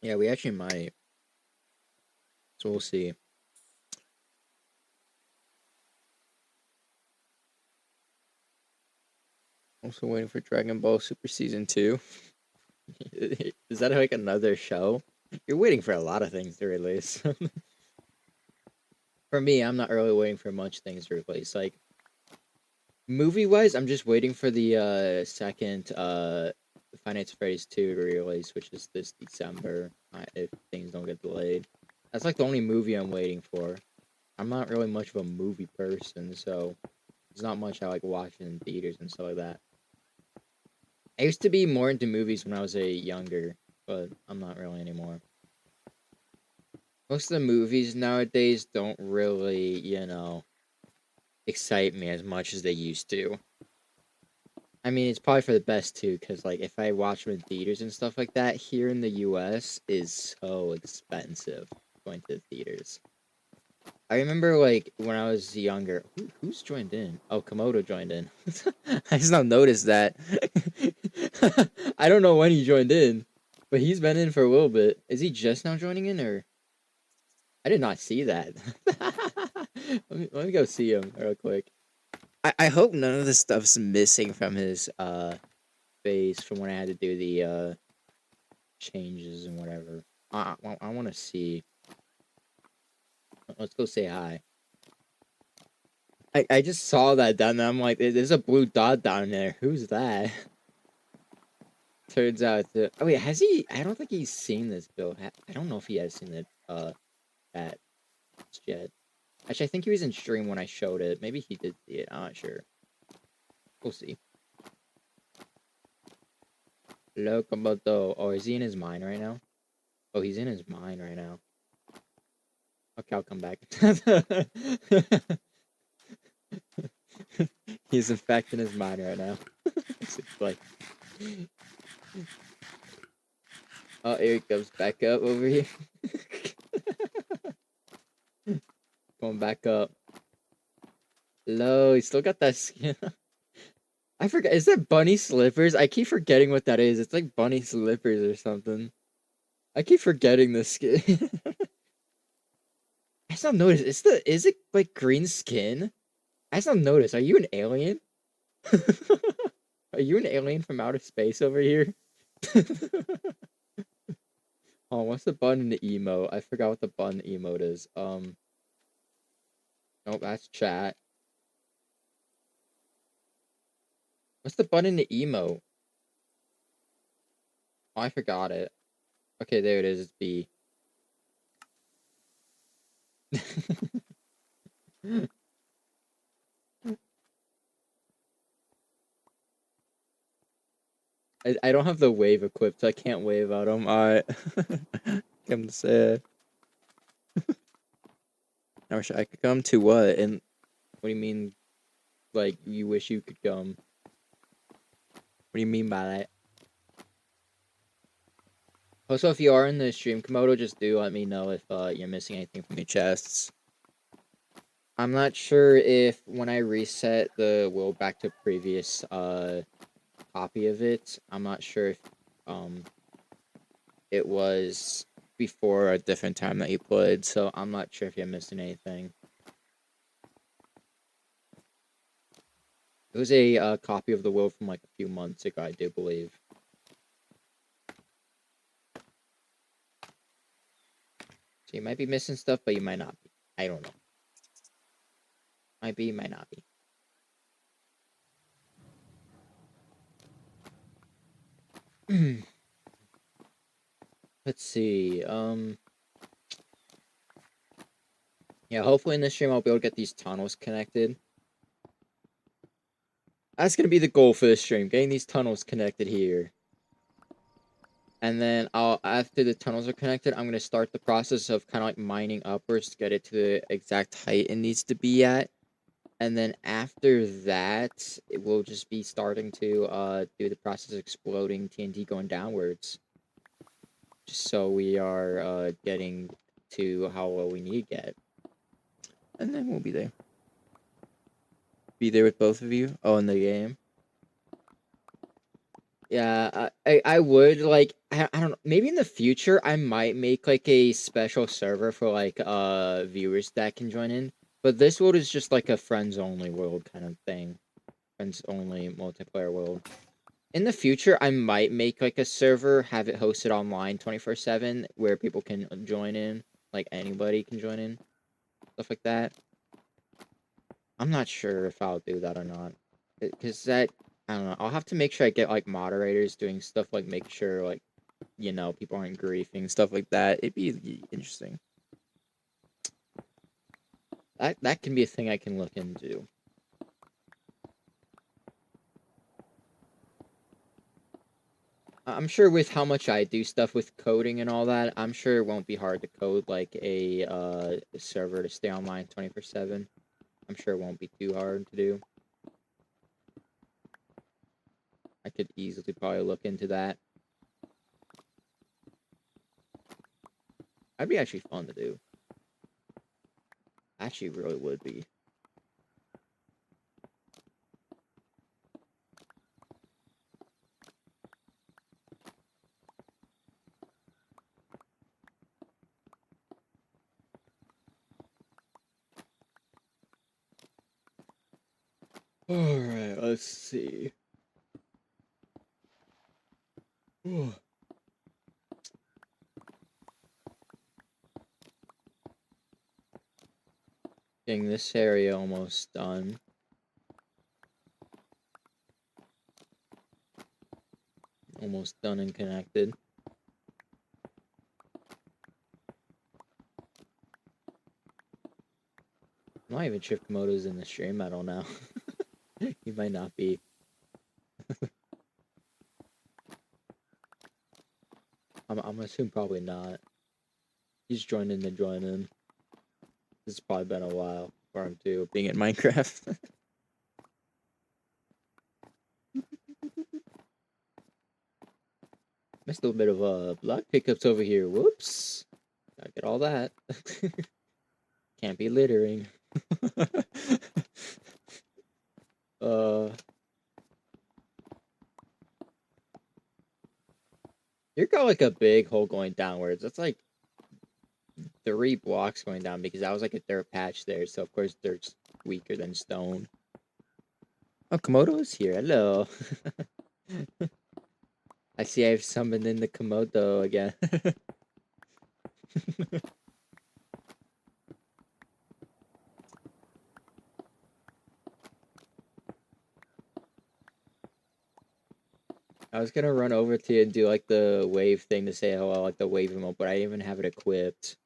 Yeah, we actually might. So we'll see. Also waiting for Dragon Ball Super Season 2. Is that like another show? You're waiting for a lot of things to release. For me, I'm not really waiting for much things to release. Like, movie-wise, I'm just waiting for the second Five Nights at Freddy's 2 to release, which is this December, if things don't get delayed. That's like the only movie I'm waiting for. I'm not really much of a movie person, so there's not much I like watching in theaters and stuff like that. I used to be more into movies when I was younger, but I'm not really anymore. Most of the movies nowadays don't really, excite me as much as they used to. I mean, it's probably for the best too, because like if I watch them in theaters and stuff like that, here in the U.S. is so expensive going to the theaters. I remember like when I was younger, who's joined in? Oh, Komodo joined in. I just not noticed that. I don't know when he joined in, but he's been in for a little bit. Is he just now joining in, or? I did not see that. let me go see him real quick. I hope none of the stuff's missing from his face from when I had to do the changes and whatever. I want to see. Let's go say hi. I just saw that down there. I'm like, there's a blue dot down there. Who's that? Turns out, oh wait, has he? I don't think he's seen this build. I don't know if he has seen it. That yet. Actually, I think he was in stream when I showed it. Maybe he did see it. I'm not sure. We'll see. Locomoto. Oh, is he in his mind right now? Oh, he's in his mind right now. Okay, I'll come back. He's in fact in his mind right now. Like, oh, here he comes back up over here. Going back up. Hello, he's still got that skin. I forgot. Is that bunny slippers? I keep forgetting what that is. It's like bunny slippers or something. I keep forgetting the skin. I still notice. Is it like green skin? I still notice. Are you an alien? Are you an alien from outer space over here? Oh, what's the button in the emote? I forgot what the button emote is. Nope, that's chat. What's the button in the emote? Oh, I forgot it. Okay, there it is. It's B. I don't have the wave equipped, so I can't wave at him. Alright. I'm sad. I wish I could come to what? And what do you mean, like, you wish you could come? What do you mean by that? Also, if you are in the stream, Komodo, just do let me know if you're missing anything from your chests. I'm not sure if when I reset the will back to previous copy of it, I'm not sure if it was before a different time that you played, so I'm not sure if you're missing anything. It was a copy of the will from like a few months ago, I do believe. So you might be missing stuff, but you might not be. I don't know. Might be, might not be. Let's see. Yeah, hopefully in this stream I'll be able to get these tunnels connected. That's gonna be the goal for this stream, getting these tunnels connected here. And then after the tunnels are connected, I'm gonna start the process of kind of like mining upwards to get it to the exact height it needs to be at. And then after that, it will just be starting to do the process of exploding TNT going downwards. Just so we are getting to how low we need to get. And then we'll be there. Be there with both of you? Oh, in the game? Yeah, I would, like, I don't know, maybe in the future, I might make, like, a special server for, like, viewers that can join in. But this world is just, like, a friends-only world kind of thing. Friends-only multiplayer world. In the future, I might make, like, a server, have it hosted online 24/7, where people can join in. Like, anybody can join in. Stuff like that. I'm not sure if I'll do that or not. Because that, I don't know. I'll have to make sure I get, like, moderators doing stuff like make sure, like, you know, people aren't griefing, stuff like that. It'd be interesting. That can be a thing I can look into. I'm sure with how much I do stuff with coding and all that, I'm sure it won't be hard to code, like, a server to stay online 24/7. I'm sure it won't be too hard to do. I could easily probably look into that. That'd be actually fun to do. Actually, really would be. Alright, let's see. Getting this area almost done. Almost done and connected. I'm not even sure if Komodo's in the stream, I don't know. He might not be. I'm gonna assume probably not. He's joined in to join in. It's probably been a while for him too, being in Minecraft. Missed a little bit of block pickups over here. Whoops. Gotta get all that. Can't be littering. uh You've got like a big hole going downwards. That's like 3 blocks going down because that was like a dirt patch there, so of course dirt's weaker than stone. Oh, Komodo is here. Hello. I see I've summoned in the Komodo again. I was gonna run over to you and do like the wave thing to say hello, like the wave emote, but I didn't even have it equipped.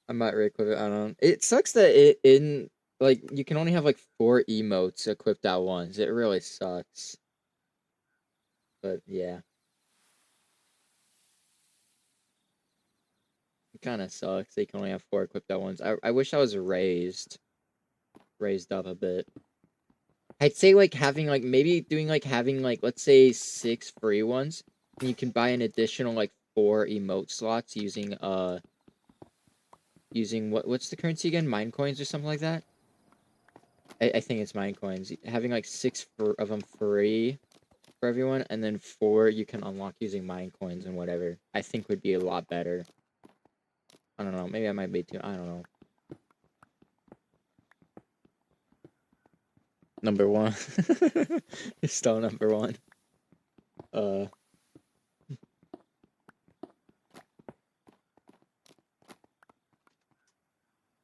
I might re-equip it. I don't know. It sucks that it in like you can only have like 4 emotes equipped at once. It really sucks. But yeah. It kinda sucks. They can only have 4 equipped at once. I wish I was raised up a bit. I'd say like having like maybe doing like having like let's say 6 free ones, and you can buy an additional like 4 emote slots using what's the currency again? Mine coins or something like that. I think it's mine coins. Having like of them free for everyone, and then 4 you can unlock using mine coins and whatever. I think would be a lot better. I don't know. Maybe I might be too. I don't know. Number one. Still number one. Uh.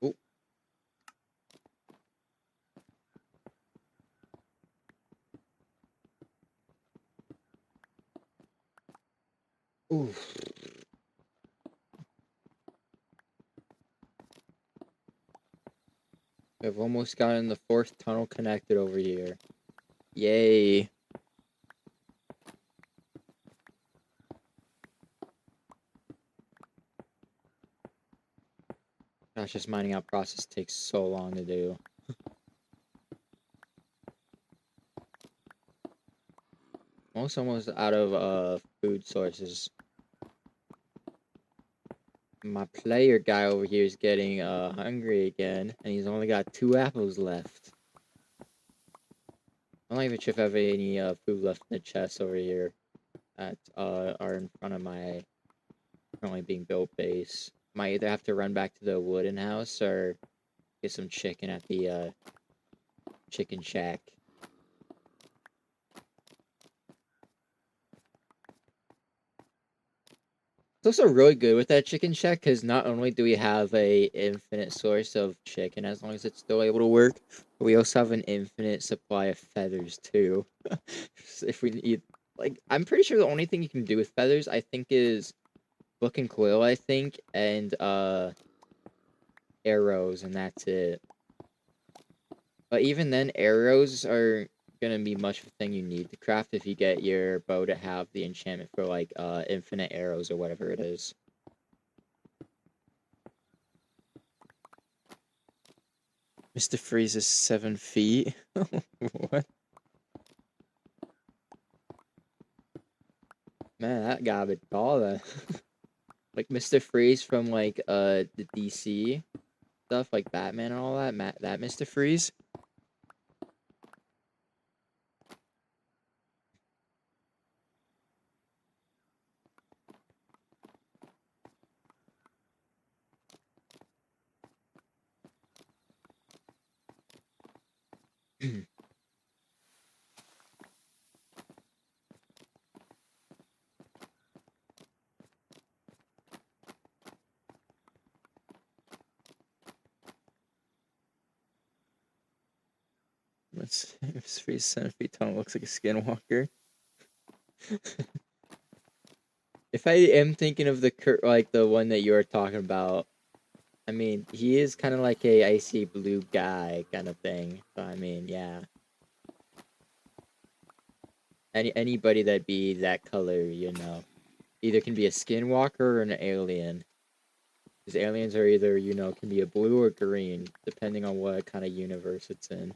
Ooh. Ooh. We've almost gotten the 4th tunnel connected over here. Yay. Gosh, this mining out process takes so long to do. Almost out of food sources. My player guy over here is getting hungry again, and he's only got 2 apples left. I'm not even sure if I have any food left in the chest over here that are in front of my currently being built base. Might either have to run back to the wooden house or get some chicken at the chicken shack. It's also really good with that chicken shack because not only do we have a infinite source of chicken as long as it's still able to work, but we also have an infinite supply of feathers too. If we need, like, I'm pretty sure the only thing you can do with feathers, I think, is book and quill, I think, and arrows, and that's it. But even then, arrows are gonna be much of a thing you need to craft if you get your bow to have the enchantment for like infinite arrows or whatever it is. Mr. Freeze is 7 feet. What? Man, that got a bit taller. Like Mr. Freeze from like the DC stuff, like Batman and all that. That Mr. Freeze. Mr. Freeze 7 feet tall looks like a skinwalker. If I am thinking of like the one that you were talking about, I mean, he is kind of like a icy blue guy kind of thing. So I mean, yeah. Anybody that be that color, either can be a skinwalker or an alien. Because aliens are either, can be a blue or green, depending on what kind of universe it's in.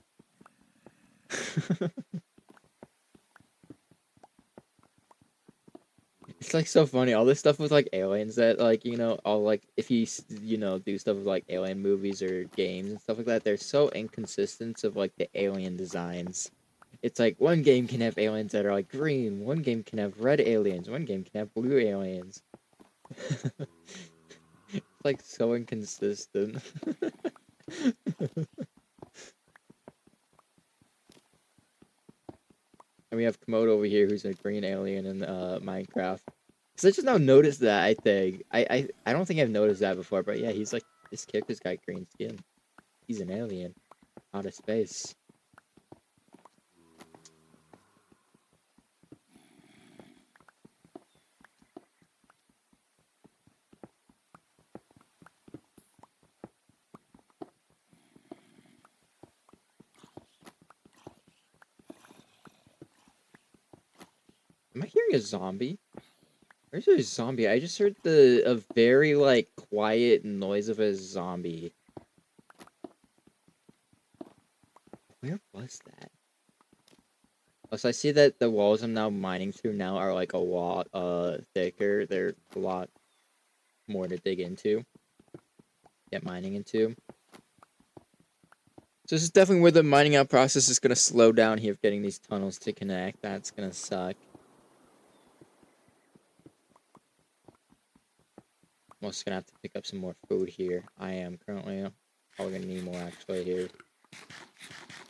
It's like so funny. All this stuff with like aliens that like all like if you do stuff with like alien movies or games and stuff like that, they're so inconsistent of like the alien designs. It's like one game can have aliens that are like green, one game can have red aliens, one game can have blue aliens. It's like so inconsistent. And we have Komodo over here who's a green alien in Minecraft. Cause I just now noticed that, I think. I don't think I've noticed that before, but yeah, he's like, this character's got green skin. He's an alien. Out of space. Am I hearing a zombie? Where's a zombie? I just heard a very like quiet noise of a zombie. Where was that? So I see that the walls I'm now mining through now are like a lot thicker. They're a lot more to dig into, get mining into. So this is definitely where the mining out process is gonna slow down here, of getting these tunnels to connect. That's gonna suck. I'm also gonna have to pick up some more food here. I am currently probably gonna need more actually here.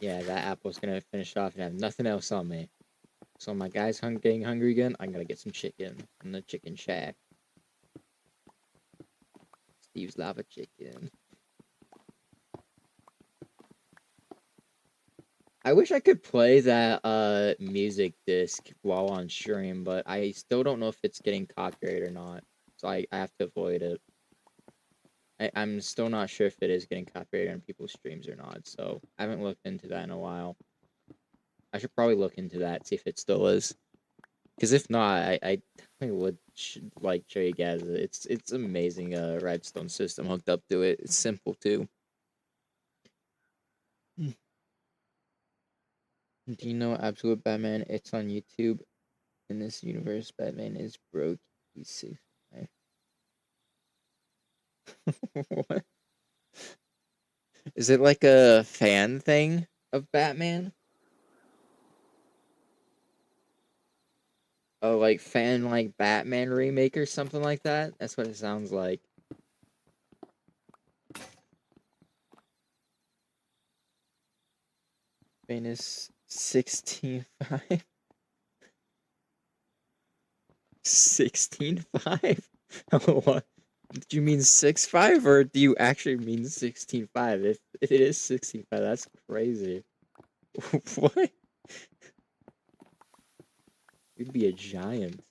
Yeah, that apple's gonna finish off and have nothing else on me. So my guy's getting hungry again. I'm gonna get some chicken from the chicken shack. Steve's lava chicken. I wish I could play that music disc while on stream, but I still don't know if it's getting copyright or not. So I have to avoid it. I'm still not sure if it is getting copyrighted on people's streams or not, so I haven't looked into that in a while. I should probably look into that, see if it still is. Because if not, I definitely would like show you guys it. It's amazing redstone system hooked up to it. It's simple too. Do you know Absolute Batman? It's on YouTube. In this universe, Batman is broke. He's safe. What? Is it like a fan thing of Batman? Oh, like fan like Batman remake or something like that? That's what it sounds like. Venus 16.5. 16.5? What? Did you mean 6.5 or do you actually mean 16.5? If it is 16.5, that's crazy. What? You'd be a giant.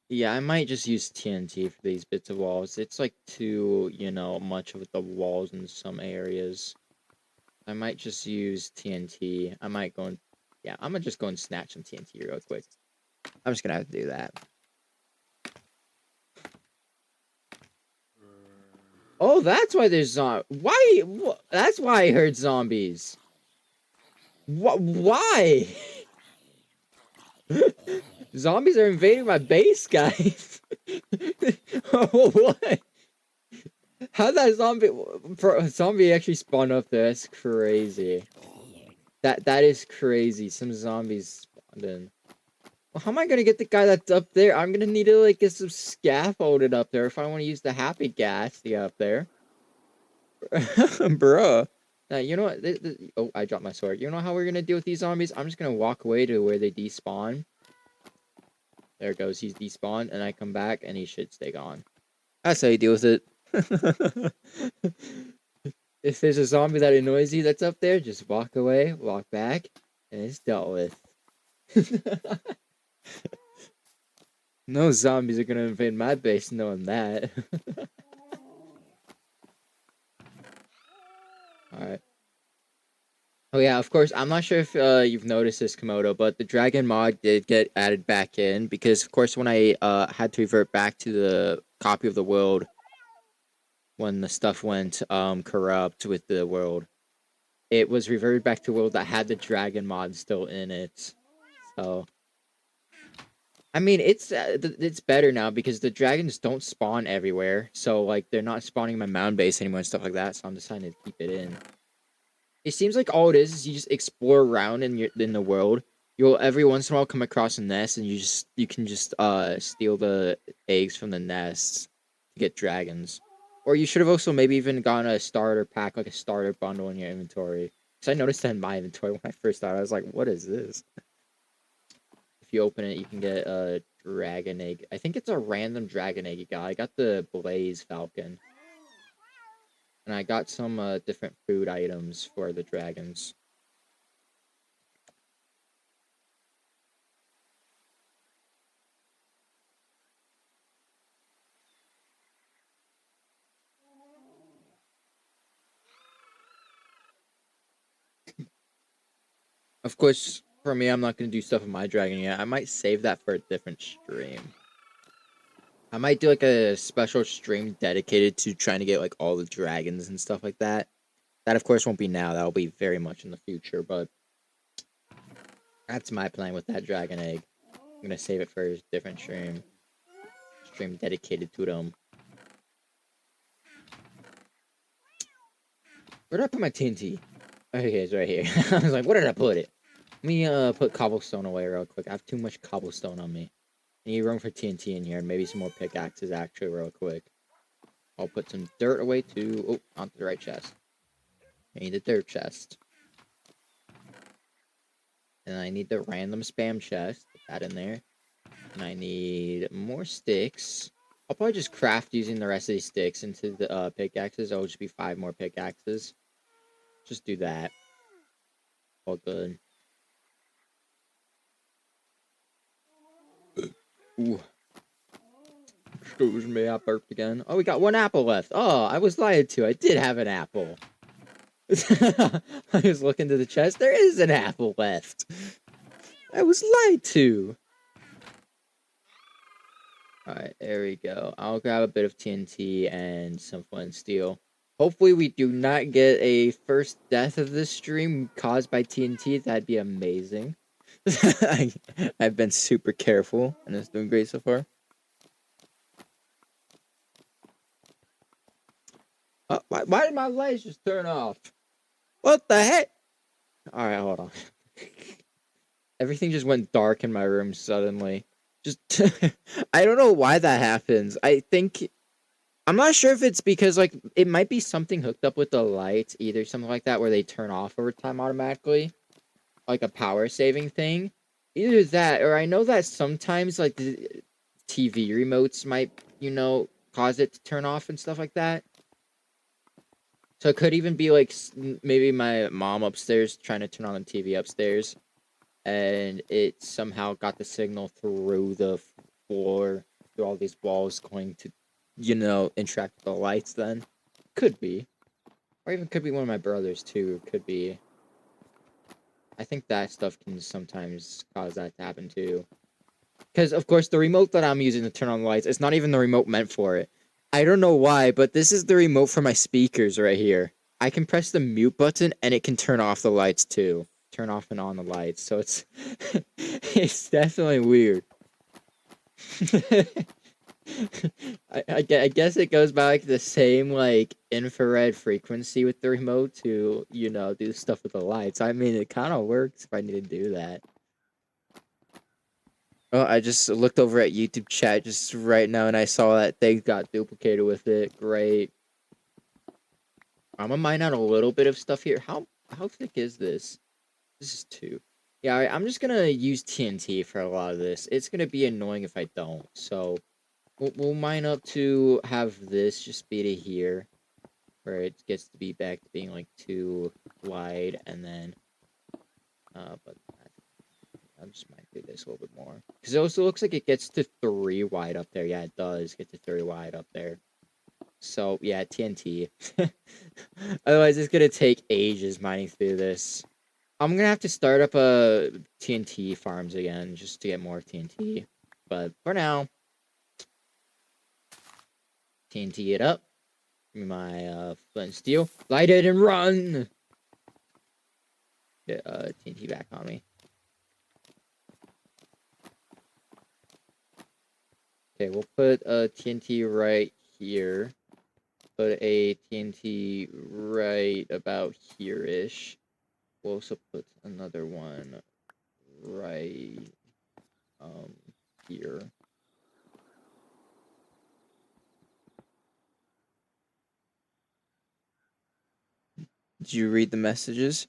Yeah, I might just use TNT for these bits of walls. It's like too, much of the walls in some areas. I might just use TNT. I might go and... Yeah, I'm gonna just go and snatch some TNT real quick. I'm just gonna have to do that. Oh, that's why there's Why? That's why I heard zombies. Why? Zombies are invading my base, guys. Oh, what? How'd that zombie actually spawn up there? That's crazy. That is crazy. Some zombies spawned in. Well, how am I gonna get the guy that's up there? I'm gonna need to like get some scaffolded up there if I want to use the happy gas to get up there. Bruh. Now, you know what? Oh, I dropped my sword. You know how we're gonna deal with these zombies? I'm just gonna walk away to where they despawn. There it goes. He's despawned, and I come back, and he should stay gone. That's how you deal with it. If there's a zombie that annoys you that's up there, just walk away, walk back, and it's dealt with. No zombies are gonna invade my base knowing that. Alright. Oh yeah, of course, I'm not sure if you've noticed this, Komodo, but the dragon mod did get added back in, because of course when I had to revert back to the copy of the world, when the stuff went corrupt with the world, it was reverted back to a world that had the dragon mod still in it. So, I mean, it's better now because the dragons don't spawn everywhere. So like they're not spawning in my mound base anymore and stuff like that. So I'm deciding to keep it in. It seems like all it is you just explore around in the world. You'll every once in a while come across a nest and you can just steal the eggs from the nests to get dragons. Or you should have also maybe even gotten a starter pack, like a starter bundle in your inventory. Because I noticed that in my inventory when I first started. I was like, what is this? If you open it, you can get a dragon egg. I think it's a random dragon egg you got. I got the Blaze Falcon. And I got some different food items for the dragons. Of course, for me, I'm not going to do stuff with my dragon yet. I might save that for a different stream. I might do like a special stream dedicated to trying to get like all the dragons and stuff like that. That, of course, won't be now. That'll be very much in the future, but that's my plan with that dragon egg. I'm gonna save it for a different stream. Stream dedicated to them. Where did I put my TNT? Okay, it's right here. I was like, where did I put it? Let me put cobblestone away real quick. I have too much cobblestone on me. I need room for TNT in here and maybe some more pickaxes actually real quick. I'll put some dirt away too. Oh, onto the right chest. I need the dirt chest. And I need the random spam chest. Put that in there. And I need more sticks. I'll probably just craft using the rest of these sticks into the pickaxes. It'll just be 5 more pickaxes. Just do that. All good. Ooh. Excuse me, I burped again. Oh, we got 1 apple left. Oh, I was lied to. I did have an apple. I was looking to the chest. There is an apple left. I was lied to. Alright, there we go. I'll grab a bit of TNT and some flint steel. Hopefully we do not get a first death of this stream caused by TNT. That'd be amazing. I've been super careful and it's doing great so far. Oh, why did my lights just turn off? What the heck? Alright, hold on. Everything just went dark in my room suddenly. Just, I don't know why that happens. I'm not sure if it's because, like, it might be something hooked up with the lights, either something like that where they turn off over time automatically. Like a power saving thing. Either that, or I know that sometimes, like, the TV remotes might, cause it to turn off and stuff like that. So it could even be, like, maybe my mom upstairs trying to turn on the TV upstairs. And it somehow got the signal through the floor, through all these walls, going to, interact with the lights then. Could be. Or even could be one of my brothers, too. Could be. I think that stuff can sometimes cause that to happen, too. Because, of course, the remote that I'm using to turn on the lights, it's not even the remote meant for it. I don't know why, but this is the remote for my speakers right here. I can press the mute button, and it can turn off the lights, too. Turn off and on the lights, so it's it's definitely weird. I guess it goes by like the same like infrared frequency with the remote to do stuff with the lights. I mean, it kind of works if I need to do that. Oh, I just looked over at YouTube chat just right now and I saw that thing got duplicated with it. Great. I'm gonna mine out a little bit of stuff here. How thick is this? This is 2. Yeah, I'm just gonna use TNT for a lot of this. It's gonna be annoying if I don't. So we'll mine up to have this just be to here, where it gets to be back to being like 2 wide, and then but I'll just mine through this a little bit more because it also looks like it gets to 3 wide up there. Yeah, it does get to 3 wide up there. So yeah, TNT. Otherwise, it's gonna take ages mining through this. I'm gonna have to start up a TNT farms again just to get more TNT. But for now, TNT it up. Give me my flint and steel. Light it and run! Get TNT back on me. Okay, we'll put a TNT right here. Put a TNT right about here-ish. We'll also put another one right here. Did you read the messages?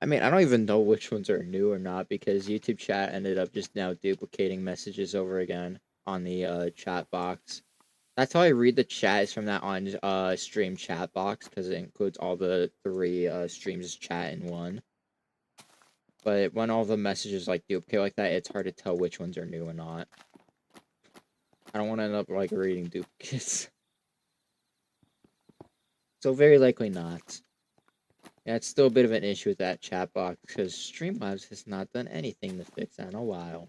I mean, I don't even know which ones are new or not because YouTube chat ended up just now duplicating messages over again on the chat box. That's how I read the chat is from that on stream chat box because it includes all the 3 streams chat in one. But when all the messages like duplicate like that, it's hard to tell which ones are new or not. I don't want to end up like reading duplicates. So very likely not. Yeah, it's still a bit of an issue with that chat box because Streamlabs has not done anything to fix that in a while.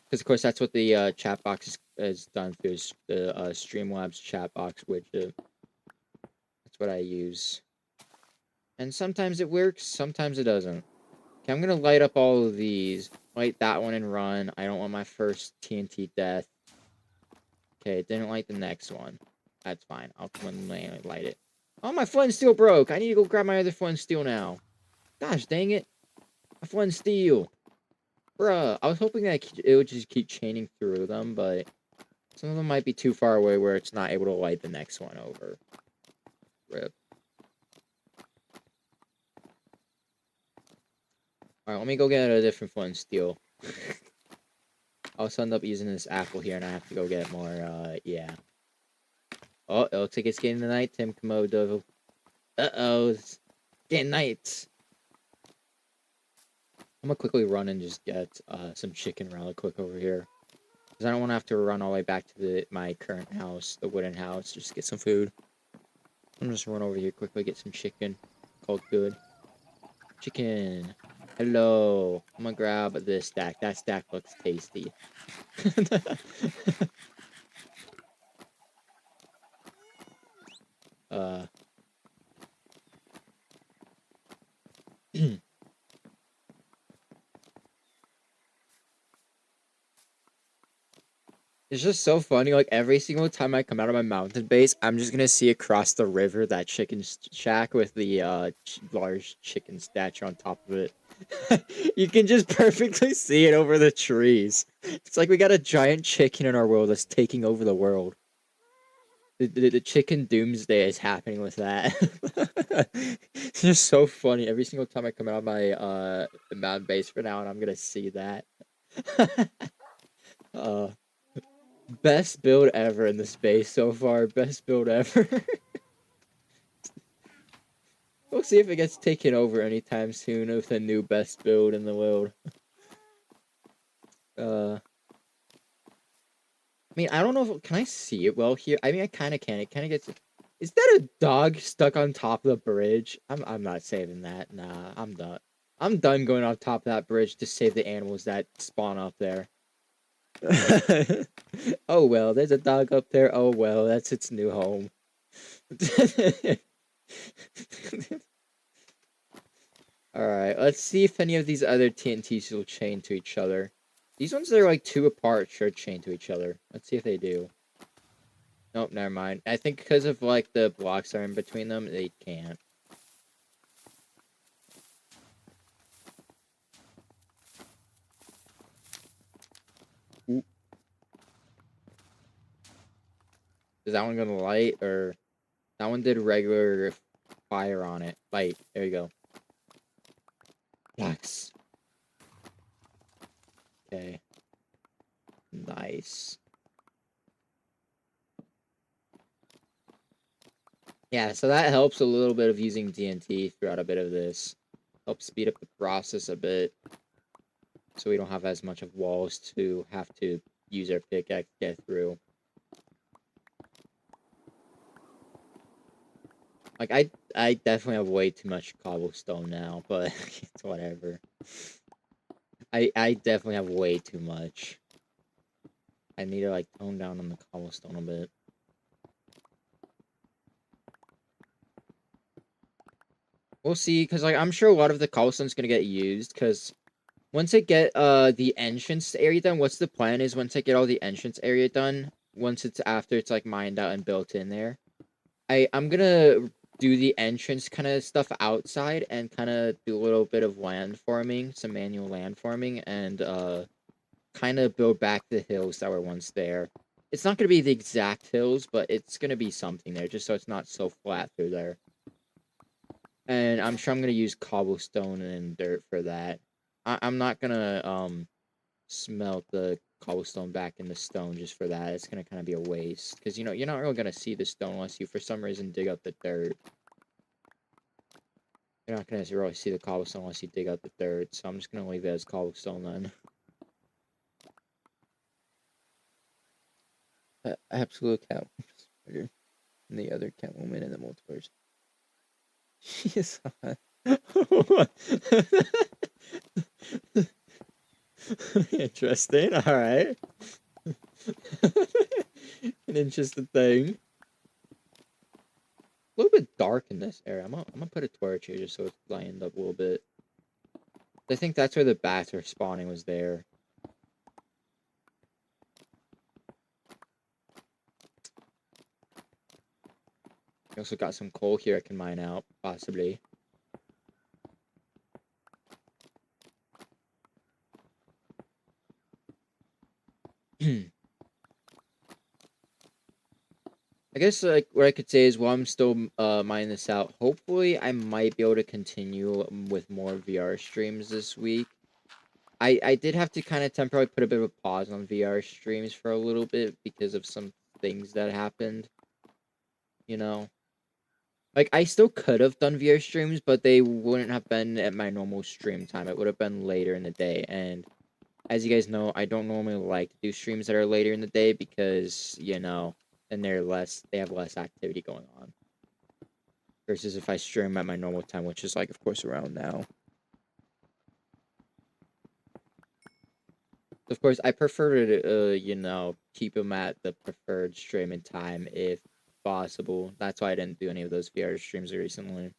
Because of course that's what the chat box is done through the Streamlabs chat box widget. That's what I use. And sometimes it works, sometimes it doesn't. Okay, I'm gonna light up all of these. Light that one and run. I don't want my first TNT death. Okay, it didn't light the next one. That's fine. I'll come and light it. Oh, my flint and steel broke. I need to go grab my other flint and steel now. Gosh, dang it. My flint and steel. Bruh, I was hoping that it would just keep chaining through them, but some of them might be too far away where it's not able to light the next one over. Rip. Alright, let me go get a different flint and steel. I'll also end up using this apple here, and I have to go get more, yeah. Oh, it looks like it's getting the night, Tim Komodo. Uh-oh, it's getting night. I'm gonna quickly run and just get some chicken really quick over here. Because I don't want to have to run all the way back to my current house, the wooden house, just to get some food. I'm just run over here quickly, get some chicken. Called good. Chicken. Hello. I'm gonna grab this stack. That stack looks tasty. It's just so funny, like, every single time I come out of my mountain base, I'm just gonna see across the river that chicken shack with the, large chicken statue on top of it. You can just perfectly see it over the trees. It's like we got a giant chicken in our world that's taking over the world. The chicken doomsday is happening with that. It's just so funny. Every single time I come out of my, mountain base for now, and I'm gonna see that. uh... Best build ever in the space so far. Best build ever. We'll see if it gets taken over anytime soon with a new best build in the world. I mean, I don't know if... Can I see it well here? I mean, I kind of can. It kind of gets... Is that a dog stuck on top of the bridge? I'm not saving that. Nah, I'm done. I'm done going on top of that bridge to save the animals that spawn up there. Oh well, there's a dog up there. Oh well, that's its new home. Alright, let's see if any of these other TNTs will chain to each other. These ones that are like 2 apart should chain to each other. Let's see if they do. Nope, never mind. I think because of like the blocks are in between them, they can't. Ooh. Is that one gonna light, or... That one did regular fire on it. Light. There you go. Yes. Okay. Nice. Yeah, so that helps a little bit of using TNT throughout a bit of this. Helps speed up the process a bit. So we don't have as much of walls to have to use our pickaxe to get through. Like, I definitely have way too much cobblestone now, but it's whatever. I definitely have way too much. I need to, like, tone down on the cobblestone a bit. We'll see, because, like, I'm sure a lot of the cobblestone's gonna get used, because once I get, the entrance area done, what's the plan is once I get all the entrance area done, once it's after it's, like, mined out and built in there, I'm gonna do the entrance kind of stuff outside and kind of do a little bit of land farming, some manual land farming, and kind of build back the hills that were once there. It's not going to be the exact hills, but it's going to be something there, just so it's not so flat through there. And I'm sure I'm going to use cobblestone and dirt for that. I'm not going to smelt the cobblestone back into stone just for that. It's gonna kind of be a waste, because you know you're not really gonna see the stone unless you for some reason dig up the dirt. You're not gonna really see the cobblestone unless you dig up the dirt, so I'm just gonna leave it as cobblestone then. Absolute cat woman and the other cat woman in the multiverse. She is hot. Interesting. All right. An interesting thing. A little bit dark in this area. I'm gonna put a torch here just so it's lightened up a little bit. I think that's where the bats are spawning, was there. I also got some coal here I can mine out, possibly. I guess like what I could say is while I'm still mining this out, hopefully I might be able to continue with more VR streams this week. I did have to kind of temporarily put a bit of a pause on VR streams for a little bit because of some things that happened. You know, like I still could have done VR streams, but they wouldn't have been at my normal stream time. It would have been later in the day, and as you guys know, I don't normally like to do streams that are later in the day because, you know, then they have less activity going on. Versus if I stream at my normal time, which is like, of course, around now. Of course, I prefer to, you know, keep them at the preferred streaming time if possible. That's why I didn't do any of those VR streams recently.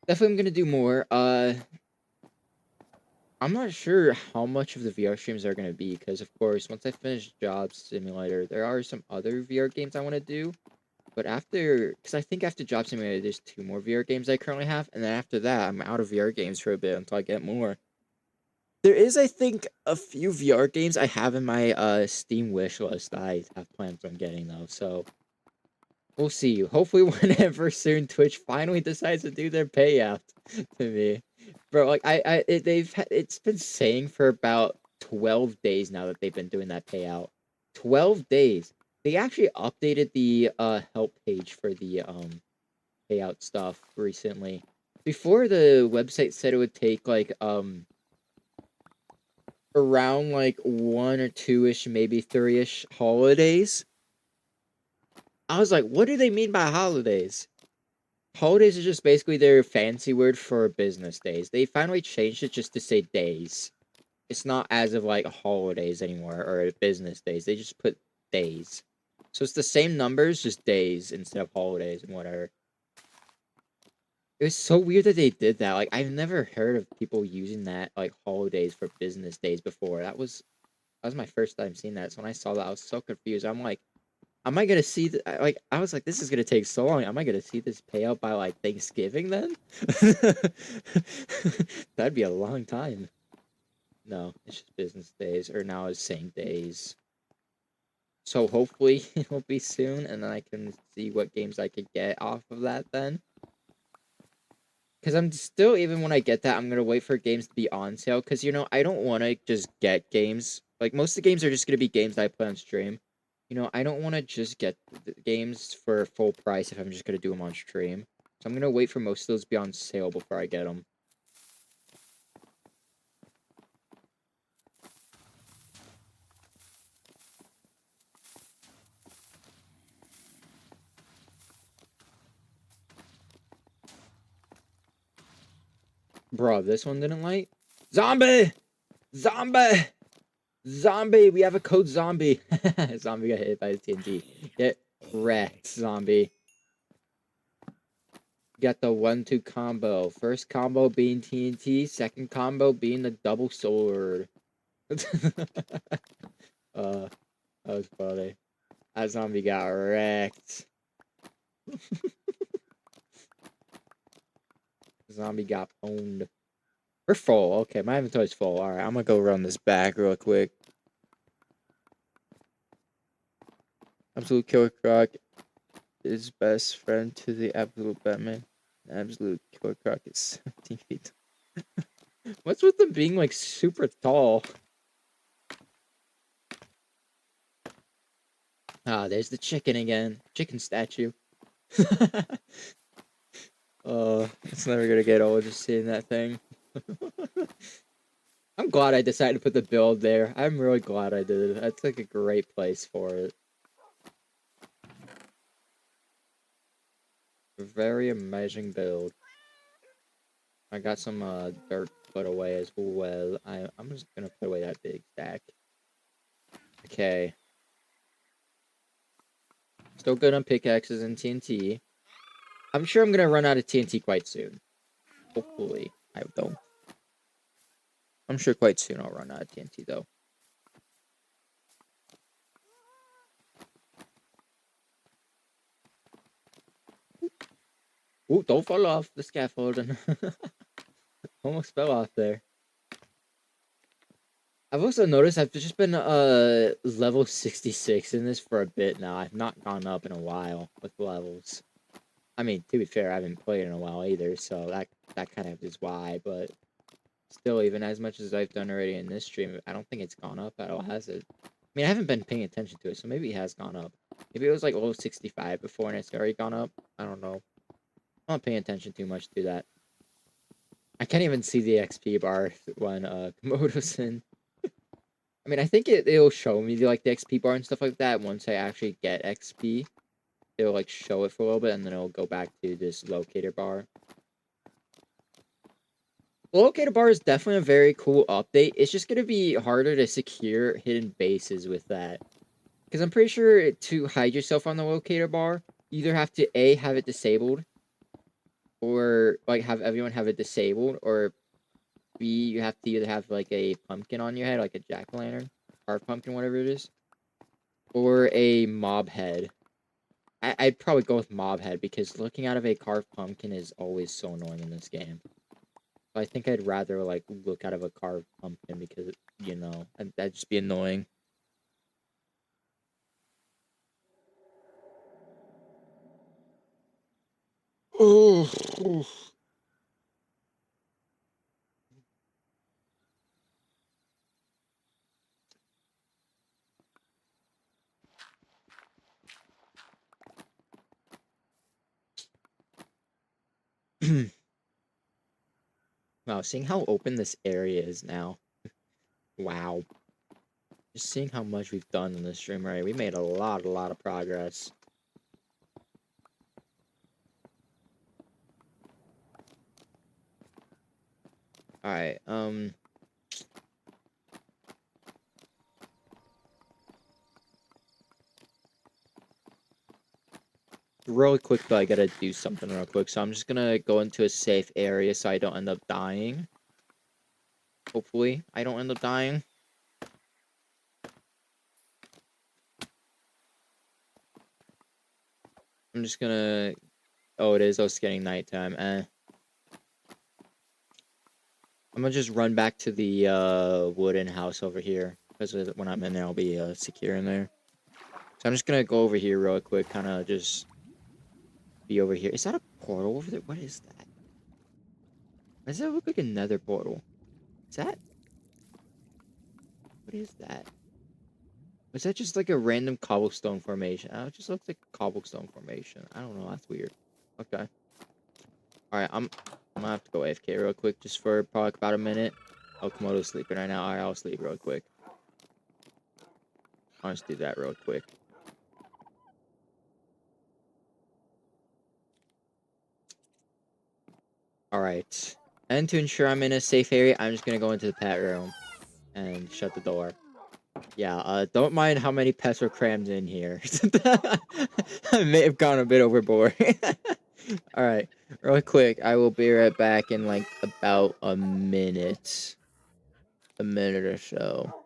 Definitely I'm gonna do more. I'm not sure how much of the VR streams are going to be because, of course, once I finish Job Simulator, there are some other VR games I want to do. But because I think after Job Simulator, there's 2 more VR games I currently have. And then after that, I'm out of VR games for a bit until I get more. There is, I think, a few VR games I have in my Steam wish list that I have plans on getting, though. So, we'll see. Hopefully, whenever soon Twitch finally decides to do their payout to me. Bro, like it's been saying for about 12 days now that they've been doing that payout. 12 days. They actually updated the help page for the payout stuff recently. Before, the website said it would take like around like 1 or 2-ish, maybe 3-ish holidays. I was like, what do they mean by holidays? Holidays is just basically their fancy word for business days. They finally changed it just to say days. It's not as of like holidays anymore or business days. They just put days. So it's the same numbers, just days instead of holidays and whatever. It was so weird that they did that. Like, I've never heard of people using that, like, holidays for business days before. That was my first time seeing that. So when I saw that, I was so confused. I'm like, am I gonna see like I was like, this is gonna take so long. Am I gonna see this payout by like Thanksgiving then? That'd be a long time. No, it's just business days, or now it's same days. So hopefully it'll be soon, and then I can see what games I could get off of that then. Because I'm still, even when I get that, I'm gonna wait for games to be on sale. Because, you know, I don't want to just get games. Like, most of the games are just gonna be games that I play on stream. You know, I don't want to just get the games for full price if I'm just going to do them on stream. So I'm going to wait for most of those to be on sale before I get them. Bro, this one didn't light? Zombie! Zombie! Zombie! We have a code zombie. Zombie got hit by the TNT. Get wrecked, zombie. Got the 1-2 combo. First combo being TNT, second combo being the double sword. That was funny. That zombie got wrecked. Zombie got owned. We're full. Okay, my inventory's full. Alright, I'm gonna go run this back real quick. Absolute Killer Croc is best friend to the Absolute Batman. Absolute Killer Croc is 17 feet. What's with them being like super tall? Ah, there's the chicken again. Chicken statue. Oh, it's never gonna get old just seeing that thing. I'm glad I decided to put the build there. I'm really glad I did. That's like a great place for it. Very amazing build. I got some dirt put away as well. I'm just gonna put away that big stack. Okay. Still good on pickaxes and TNT. I'm sure I'm gonna run out of TNT quite soon. Hopefully, I don't. I'm sure quite soon I'll run out of TNT though. Ooh, don't fall off the scaffolding. Almost fell off there. I've also noticed I've just been level 66 in this for a bit now. I've not gone up in a while with levels. I mean, to be fair, I haven't played in a while either, so that kind of is why, but still, even as much as I've done already in this stream, I don't think it's gone up at all, has it? I mean, I haven't been paying attention to it, so maybe it has gone up. Maybe it was like level 65 before and it's already gone up. I don't know. I'm not paying attention too much to that. I can't even see the XP bar when Komodo's in. I mean, I think it'll show me like the XP bar and stuff like that once I actually get XP. It'll like show it for a little bit and then it'll go back to this locator bar. The locator bar is definitely a very cool update. It's just going to be harder to secure hidden bases with that. Because I'm pretty sure to hide yourself on the locator bar, you either have to A, have it disabled, or like have everyone have it disabled, or B, you have to either have like a pumpkin on your head, like a jack-o'-lantern, carved pumpkin, whatever it is, or a mob head. I'd probably go with mob head because looking out of a carved pumpkin is always so annoying in this game. I think I'd rather like look out of a carved pumpkin because that'd just be annoying. Oh. Wow, seeing how open this area is now. Wow. Just seeing how much we've done in this stream, right? We made a lot of progress. Alright, really quick though, I gotta do something real quick. So I'm just gonna go into a safe area so I don't end up dying. Hopefully, I don't end up dying. I'm just gonna... Oh, it is. Oh, it's getting nighttime. I'm gonna just run back to the wooden house over here. Because when I'm in there, I'll be secure in there. So I'm just gonna go over here real quick. Kind of just be over here. Is that a portal over there? What is that? Does that look like another portal? Is that... What is that? Was that just like a random cobblestone formation? Oh, it just looks like a cobblestone formation. I don't know. That's weird. Okay. Alright, I'm gonna have to go AFK real quick just for probably about a minute. Oh, Komodo's sleeping right now. Alright, I'll sleep real quick. I'll just do that real quick. Alright. And to ensure I'm in a safe area, I'm just gonna go into the pet room and shut the door. Yeah, don't mind how many pets were crammed in here. I may have gone a bit overboard. Alright, real quick, I will be right back in like about a minute. A minute or so.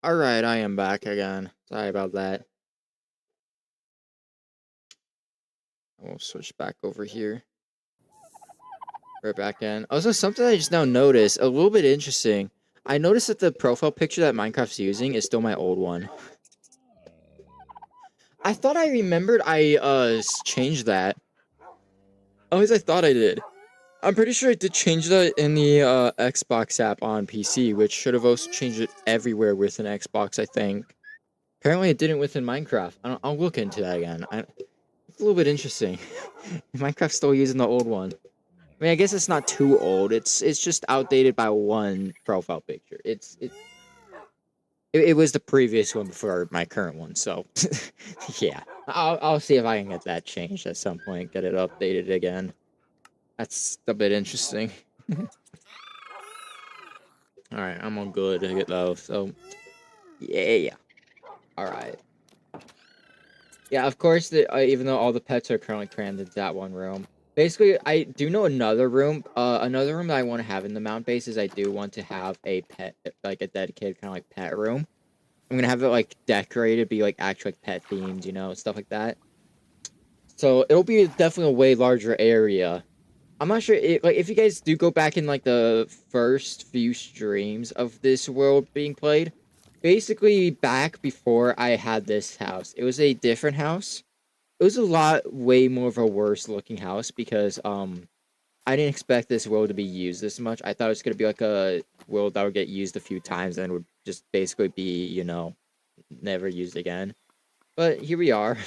Alright, I am back again. Sorry about that. I will switch back over here. Right back in. Also, something I just now noticed, a little bit interesting. I noticed that the profile picture that Minecraft's using is still my old one. I thought I remembered I changed that. At least I thought I did. I'm pretty sure I did change that in the Xbox app on PC, which should have also changed it everywhere within Xbox, I think. Apparently it didn't within Minecraft. I'll look into that again. It's a little bit interesting. Minecraft's still using the old one. I mean, I guess it's not too old. It's just outdated by one profile picture. It was the previous one before my current one, so yeah. I'll see if I can get that changed at some point, get it updated again. That's a bit interesting. Alright, I'm all good to get those, so yeah. Alright. Yeah, of course, even though all the pets are currently crammed into that one room. Basically, I do know another room. Another room that I want to have in the mount base is I do want to have a pet, like a dedicated kind of like pet room. I'm gonna have it like decorated, be like actual like pet themed, stuff like that. So it'll be definitely a way larger area. I'm not sure like if you guys do go back in like the first few streams of this world being played, basically back before I had this house, it was a different house. It was a lot way more of a worse looking house because I didn't expect this world to be used this much. I thought it was gonna be like a world that would get used a few times and would just basically be, never used again. But here we are.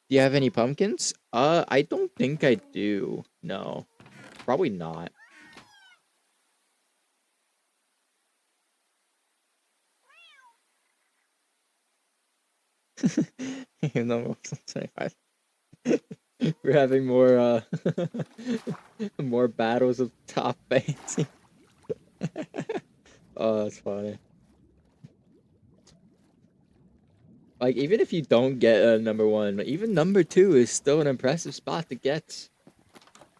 Do you have any pumpkins? I don't think I do. No. Probably not. No, 25. We're having more more battles of top fancy. Oh, that's funny. Like, even if you don't get a number one, even number two is still an impressive spot to get.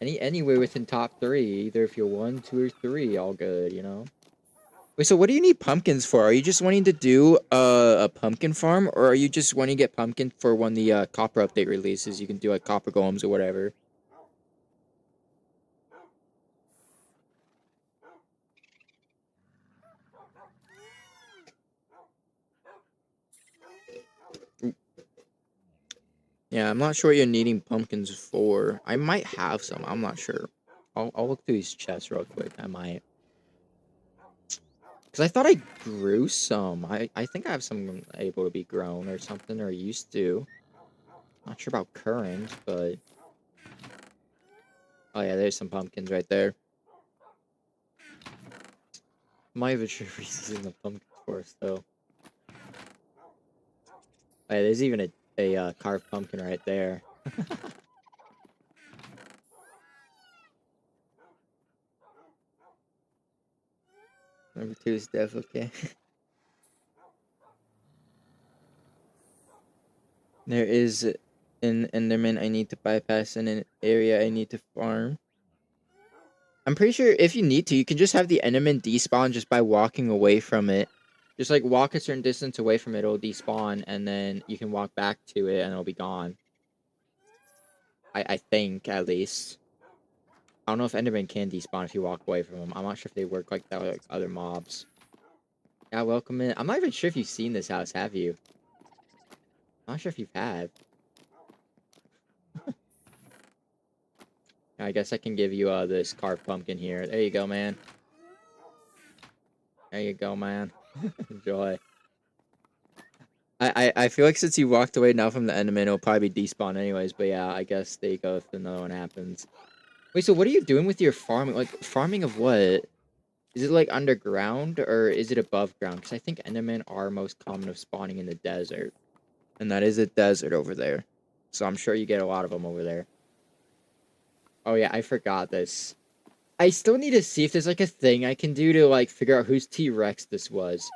Anywhere within top three, either if you're one, two, or three, all good. Wait, so what do you need pumpkins for? Are you just wanting to do a pumpkin farm, or are you just wanting to get pumpkin for when the copper update releases? You can do like copper golems or whatever. Yeah, I'm not sure what you're needing pumpkins for. I might have some. I'm not sure. I'll look through these chests real quick. I might. Because I thought I grew some. I think I have some able to be grown or something, or used to. Not sure about current, but... Oh yeah, there's some pumpkins right there. I'm not even sure if he's using the pumpkin forest, though. Oh yeah, there's even a carved pumpkin right there. Number two is Dev, okay. There is an Enderman I need to bypass in an area I need to farm. I'm pretty sure if you need to, you can just have the Enderman despawn just by walking away from it. Just like walk a certain distance away from it, it'll despawn, and then you can walk back to it and it'll be gone. I think, at least. I don't know if Enderman can despawn if you walk away from them. I'm not sure if they work like that with like other mobs. Yeah, welcome in. I'm not even sure if you've seen this house, have you? I'm not sure if you have. I guess I can give you this carved pumpkin here. There you go, man. There you go, man. Enjoy. I feel like since you walked away now from the Enderman, it'll probably be despawn anyways. But yeah, I guess there you go if another one happens. Wait, so what are you doing with your farming? Like, farming of what? Is it like underground or is it above ground? Because I think Endermen are most common of spawning in the desert. And that is a desert over there. So I'm sure you get a lot of them over there. Oh yeah, I forgot this. I still need to see if there's like a thing I can do to like figure out whose T-Rex this was.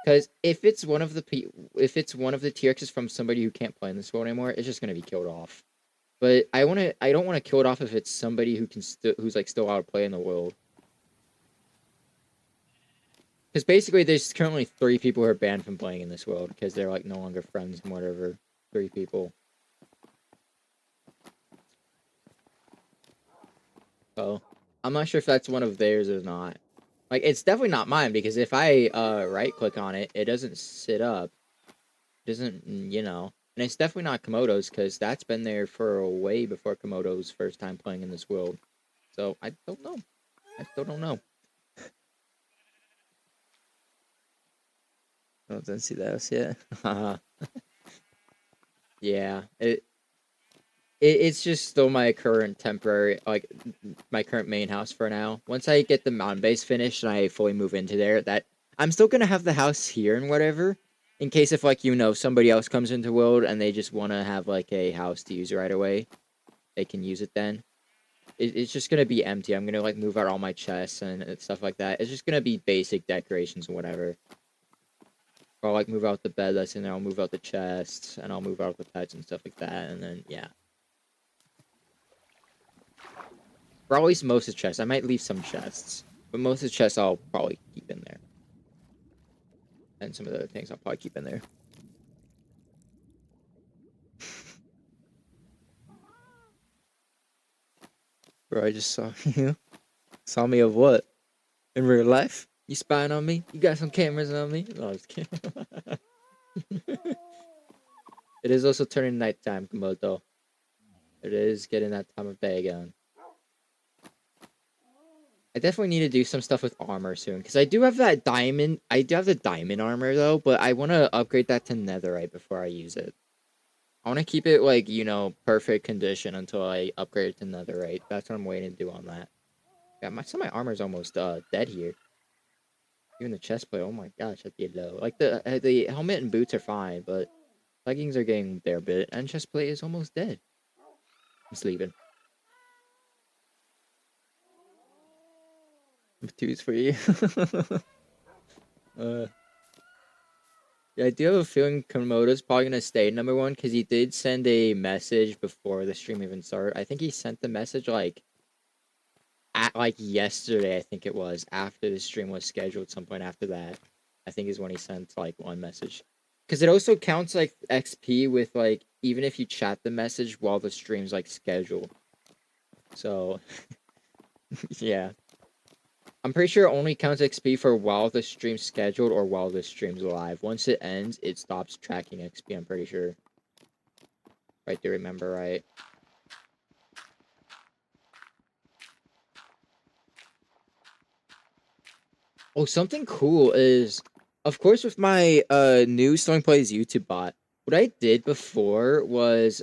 Because if it's one of the T-Rexes from somebody who can't play in this world anymore, it's just gonna be killed off. But I don't want to kill it off if it's somebody who can who's like still out of play in the world. Because basically, there's currently 3 people who are banned from playing in this world because they're like no longer friends and whatever. 3 people. So I'm not sure if that's one of theirs or not. Like, it's definitely not mine because if I right click on it, it doesn't sit up. It doesn't, and it's definitely not Komodo's because that's been there for way before Komodo's first time playing in this world. So I don't know. I still don't know. I don't see those yet. Yeah, it's just still my current temporary, like, my current main house for now. Once I get the mountain base finished and I fully move into there, that I'm still gonna have the house here and whatever, in case if, like, somebody else comes into world and they just want to have, like, a house to use right away, they can use it then. It's just gonna be empty. I'm gonna, like, move out all my chests and stuff like that. It's just gonna be basic decorations and whatever. Or I'll, like, move out the bed that's in there, I'll move out the chests, and I'll move out the pets and stuff like that, and then, yeah. Probably most of the chests. I might leave some chests. But most of the chests I'll probably keep in there. And some of the other things I'll probably keep in there. Bro, I just saw you. Saw me of what? In real life? You spying on me? You got some cameras on me? No, I was kidding. It is also turning nighttime, Komodo. It is getting that time of day again. I definitely need to do some stuff with armor soon. Because I do have that diamond. I do have the diamond armor, though. But I want to upgrade that to netherite before I use it. I want to keep it, like, perfect condition until I upgrade it to netherite. That's what I'm waiting to do on that. Yeah, some of my armor's almost dead here. Even the chest plate, oh my gosh, that's low. Like, the helmet and boots are fine, but leggings are getting there a bit, and chest plate is almost dead. I'm sleeping. Twos for you. Yeah, I do have a feeling Komodo's probably gonna stay #1 because he did send a message before the stream even started. I think he sent the message like yesterday. I think it was after the stream was scheduled. Some point after that, I think is when he sent like one message. Because it also counts like XP with like even if you chat the message while the stream's like scheduled. So yeah. I'm pretty sure it only counts XP for while the stream's scheduled or while the stream's live. Once it ends, it stops tracking XP, I'm pretty sure. Right, do remember right. Oh, something cool is, of course, with my new Stone Plays YouTube bot, what I did before was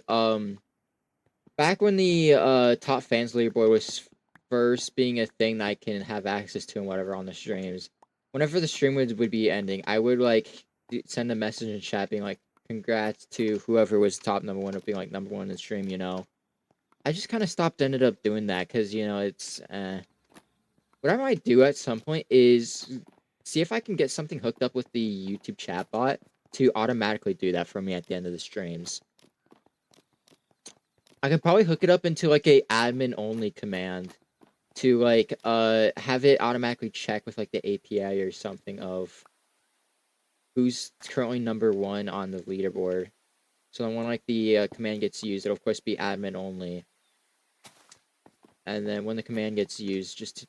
back when the top fans leaderboard was first being a thing that I can have access to and whatever on the streams. Whenever the stream would be ending, I would like send a message in chat being like, "Congrats to whoever was top #1 of being like #1 in the stream." I just kind of ended up doing that because it's what I might do at some point is see if I can get something hooked up with the YouTube chat bot to automatically do that for me at the end of the streams. I could probably hook it up into like a admin only command to like have it automatically check with like the API or something of who's currently #1 on the leaderboard. So then when like the command gets used, it'll of course be admin only. And then when the command gets used, just to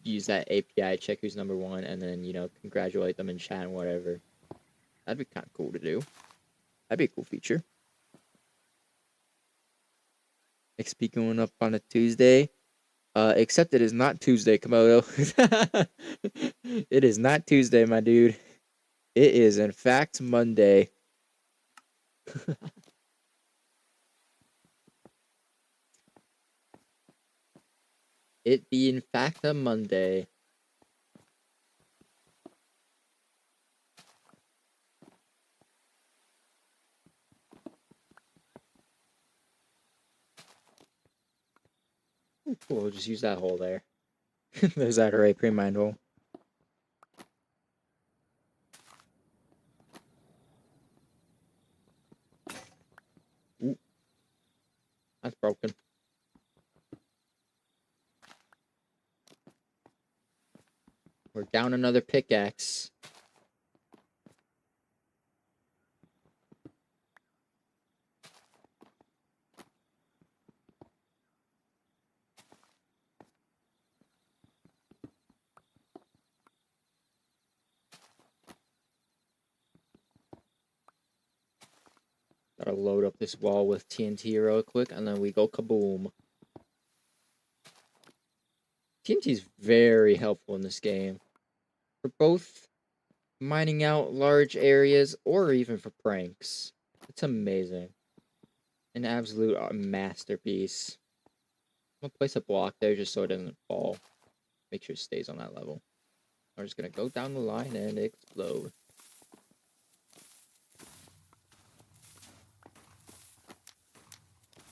use that API, check who's #1, and then congratulate them in chat and whatever. That'd be kind of cool to do. That'd be a cool feature. XP going up on a Tuesday. Except it is not Tuesday, Komodo. It is not Tuesday, my dude. It is, in fact, Monday. It be, in fact, a Monday. Cool, we'll just use that hole there. There's that array pre-mined hole. Ooh. That's broken. We're Down another pickaxe. Gotta load up this wall with TNT real quick, and then we go kaboom. TNT is very helpful in this game. For both mining out large areas or even for pranks. It's amazing. An absolute masterpiece. I'm gonna place a block there just so it doesn't fall. Make sure it stays on that level. I'm just gonna go down the line and explode.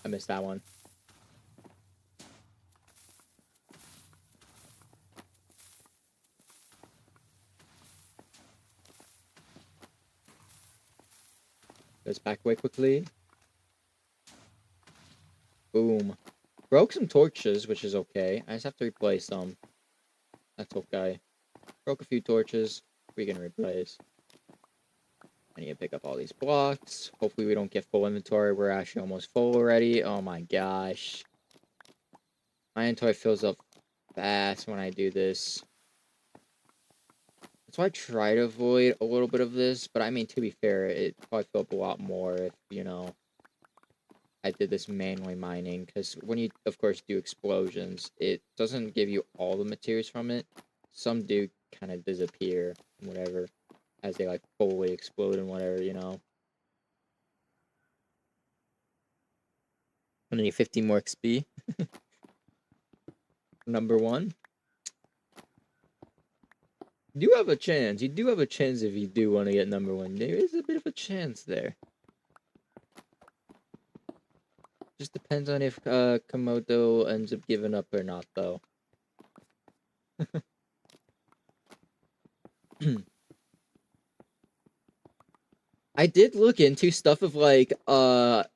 I missed that one. Goes back away quickly. Boom. Broke some torches, which is okay. I just have to replace them. That's okay. Broke a few torches. We can replace. I need to pick up all these blocks. Hopefully we don't get full inventory. We're actually almost full already. Oh my gosh. My inventory fills up fast when I do this. That's why I try to avoid a little bit of this. But I mean, to be fair, it probably fill up a lot more if, you know, I did this manually mining. Because when you, of course, do explosions, it doesn't give you all the materials from it. Some do kind of disappear and whatever. As they, like, fully explode and whatever, you know. I need 15 more XP. Number 1. You do have a chance. You do have a chance if you do want to get number 1. There is a bit of a chance there. Just depends on if Komodo ends up giving up or not, though. I did look into stuff of, like,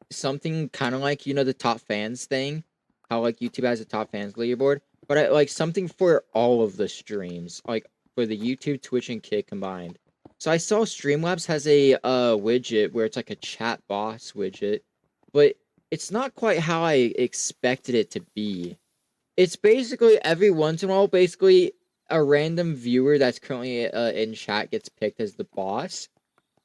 something kind of like, you know, the top fans thing. How, like, YouTube has a top fans leaderboard. But, like, something for all of the streams. Like, for the YouTube, Twitch, and Kick combined. So I saw Streamlabs has a widget where it's like a chat box widget. But it's not quite how I expected it to be. It's basically every once in a while, basically, a random viewer that's currently in chat gets picked as the boss.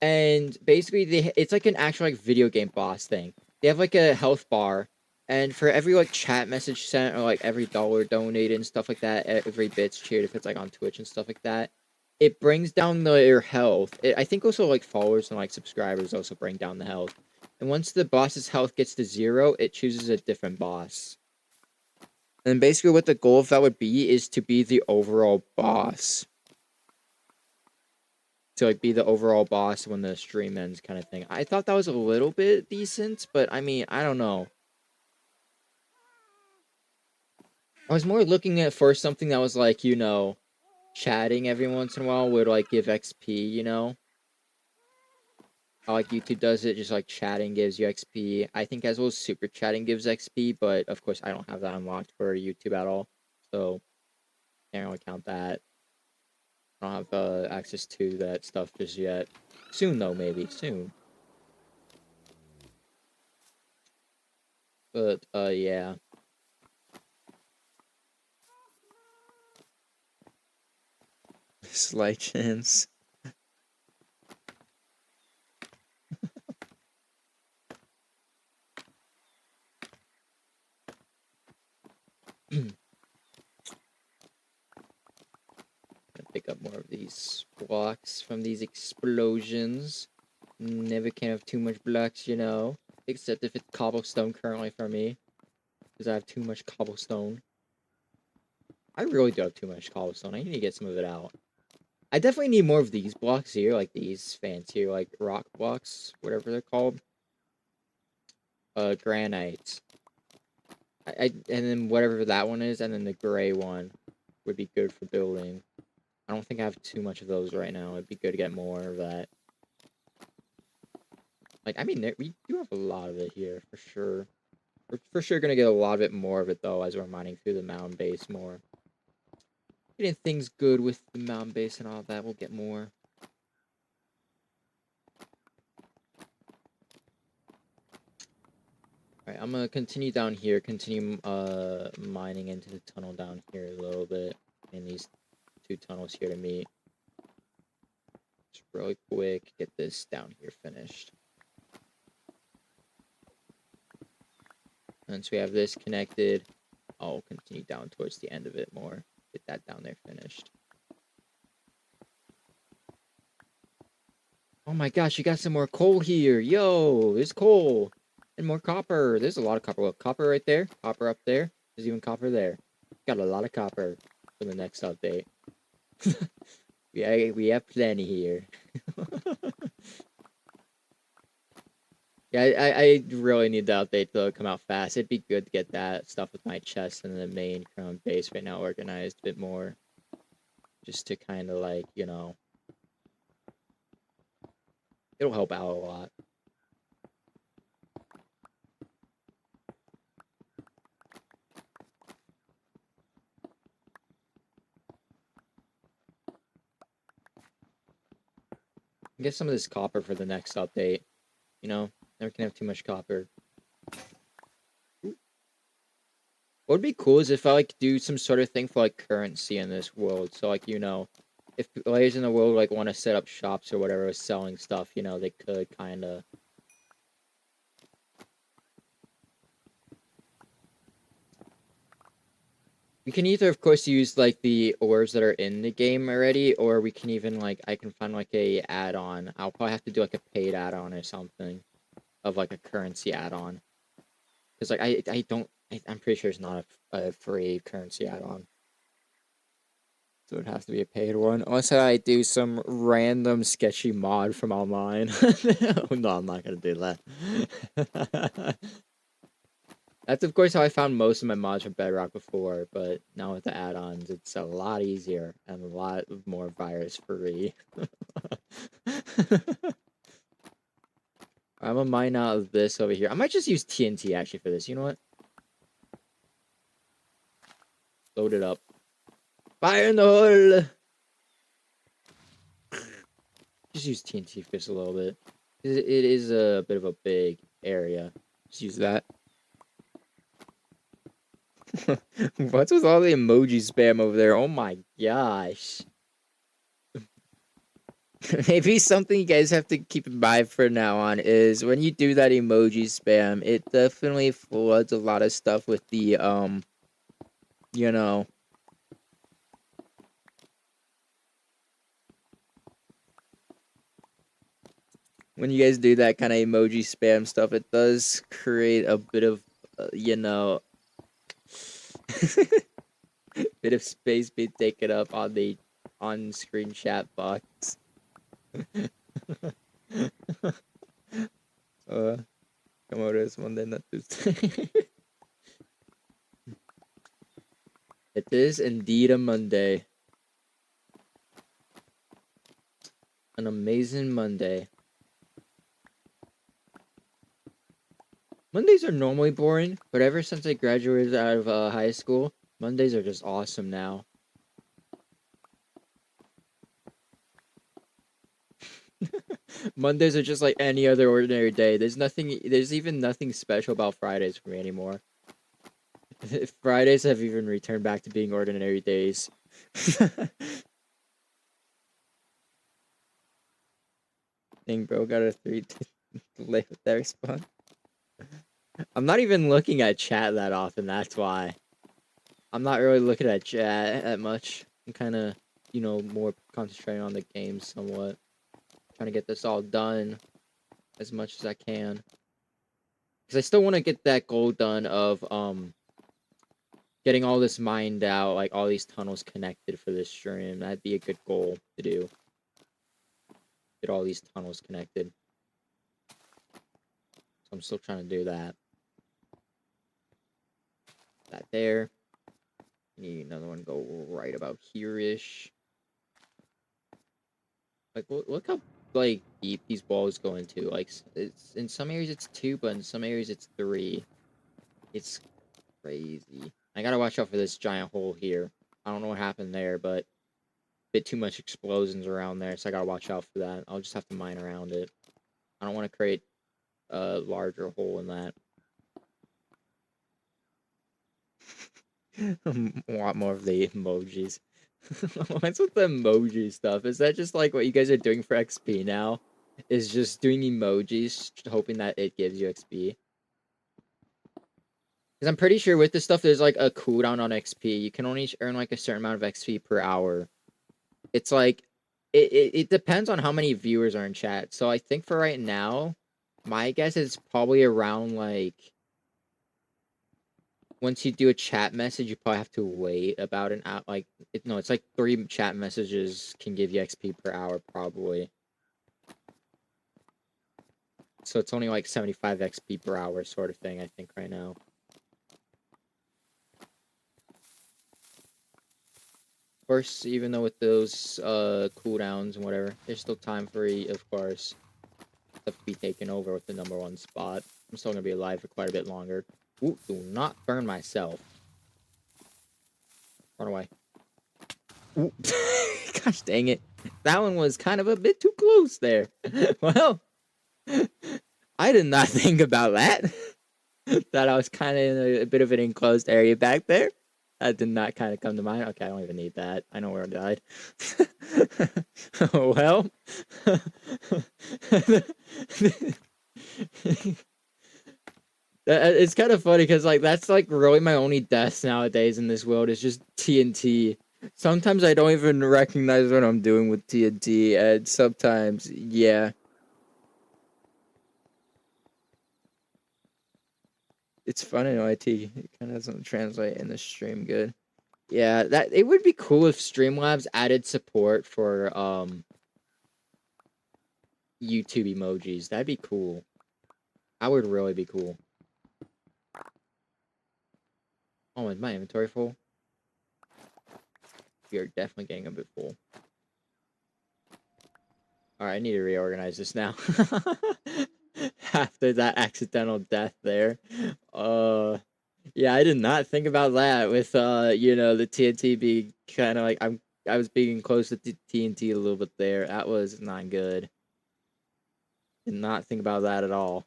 And basically, it's like an actual like video game boss thing. They have like a health bar, and for every like chat message sent or like every dollar donated and stuff like that, every bit's cheered if it's like on Twitch and stuff like that, it brings down their health. I think also like followers and like subscribers also bring down the health. And once the boss's health gets to 0, it chooses a different boss. And basically, what the goal of that would be is to be the overall boss. To like be the overall boss when the stream ends kind of thing. I thought that was a little bit decent, but I mean, I don't know. I was more looking at for something that was like, you know, chatting every once in a while would like give XP, you know? How like YouTube does it, just like chatting gives you XP. I think as well as super chatting gives XP, but of course I don't have that unlocked for YouTube at all. So can't really count that. I don't have access to that stuff just yet. Soon though, maybe. Soon. But yeah. Slight chance. Pick up more of these blocks from these explosions. Never can have too much blocks, you know. Except if it's cobblestone currently for me. Because I have too much cobblestone. I really do have too much cobblestone. I need to get some of it out. I definitely need more of these blocks here. Like these fancy, like, rock blocks. Whatever they're called. Granite. And then whatever that one is. And then the gray one would be good for building. I don't think I have too much of those right now. It'd be good to get more of that. Like, I mean, we do have a lot of it here, for sure. We're for sure gonna get a lot of it, more of it, though, as we're mining through the mountain base more. getting things good with the mountain base and all that. We'll get more. Alright, I'm gonna continue down here, continue mining into the tunnel down here a little bit. And these two tunnels here to meet. Just really quick, get this down here finished. Once we have this connected, I'll continue down towards the end of it more. Get that down there finished. Oh my gosh, you got some more coal here. Yo, there's coal. And more copper. There's a lot of copper. Look, copper right there. Copper up there. There's even copper there. Got a lot of copper for the next update. we have plenty here. Yeah, I really need the update to come out fast. It'd be good to get that stuff with my chest and the main crown base right now organized a bit more. Just to kind of like, you know, it'll help out a lot. Get some of this copper for the next update. You know, never can have too much copper. What would be cool is if I like do some sort of thing for like currency in this world. So like, you know, if players in the world like want to set up shops or whatever selling stuff, you know, they could kind of. We can either, of course, use like the ores that are in the game already, or we can even like I can find like a add-on. I'll probably have to do like a paid add-on or something of like a currency add-on. Because like I'm pretty sure it's not a free currency add-on. So it has to be a paid one. Unless I do some random sketchy mod from online. No, I'm not gonna do that. That's of course how I found most of my mods for Bedrock before, but now with the add-ons, it's a lot easier and a lot more virus-free. I'm gonna mine out of this over here. I might just use TNT actually for this. You know what? Load it up. Fire in the hole! Just use TNT for this a little bit. It is a bit of a big area. Just use that. What's with all the emoji spam over there? Oh my gosh. Maybe something you guys have to keep in mind for now on is when you do that emoji spam, it definitely floods a lot of stuff with the, you know. When you guys do that kind of emoji spam stuff, it does create a bit of, you know, bit of space being taken up on the on-screen chat box. Come over this Monday, not Tuesday. It is indeed a Monday. An amazing Monday. Mondays are normally boring, but ever since I graduated out of high school, Mondays are just awesome now. Mondays are just like any other ordinary day. There's even nothing special about Fridays for me anymore. Fridays have even returned back to being ordinary days. Dang, bro, got a 3 delay with that response. I'm not even looking at chat that often, that's why. I'm not really looking at chat that much. I'm kind of, you know, more concentrating on the game somewhat. Trying to get this all done as much as I can. Because I still want to get that goal done of, getting all this mined out, like all these tunnels connected for this stream. That'd be a good goal to do. Get all these tunnels connected. So I'm still trying to do that. That there. Need another one go right about here-ish. Like, look how, like, deep these walls go into. Like, it's in some areas it's 2, but in some areas it's 3. It's crazy. I gotta watch out for this giant hole here. I don't know what happened there, but a bit too much explosions around there, so I gotta watch out for that. I'll just have to mine around it. I don't want to create a larger hole in that. I want more of the emojis. What's with the emoji stuff? Is that just like what you guys are doing for XP now? Is just doing emojis, hoping that it gives you XP? Because I'm pretty sure with this stuff, there's like a cooldown on XP. You can only earn like a certain amount of XP per hour. It's like, it depends on how many viewers are in chat. So I think for right now, my guess is probably around like, once you do a chat message, you probably have to wait about an hour. Like, no, it's like 3 chat messages can give you XP per hour, probably. So it's only like 75 XP per hour sort of thing, I think, right now. Of course, even though with those cooldowns and whatever, there's still time for, of course, stuff to be taken over with the #1 spot. I'm still going to be alive for quite a bit longer. Ooh, do not burn myself. Run away. Ooh. Gosh dang it. That one was kind of a bit too close there. Well, I did not think about that. That I was kind of in a bit of an enclosed area back there. That did not kind of come to mind. Okay, I don't even need that. I know where I died. Well. It's kind of funny because like that's like really my only deaths nowadays in this world is just TNT. Sometimes I don't even recognize what I'm doing with TNT, and sometimes, yeah. It's fun in IT. It kind of doesn't translate in the stream good. Yeah, that it would be cool if Streamlabs added support for YouTube emojis. That'd be cool. That would really be cool. Oh, is my inventory full? We are definitely getting a bit full. Alright, I need to reorganize this now. After that accidental death there. Yeah, I did not think about that with you know, the TNT being kind of like I was being close to the TNT a little bit there. That was not good. Did not think about that at all.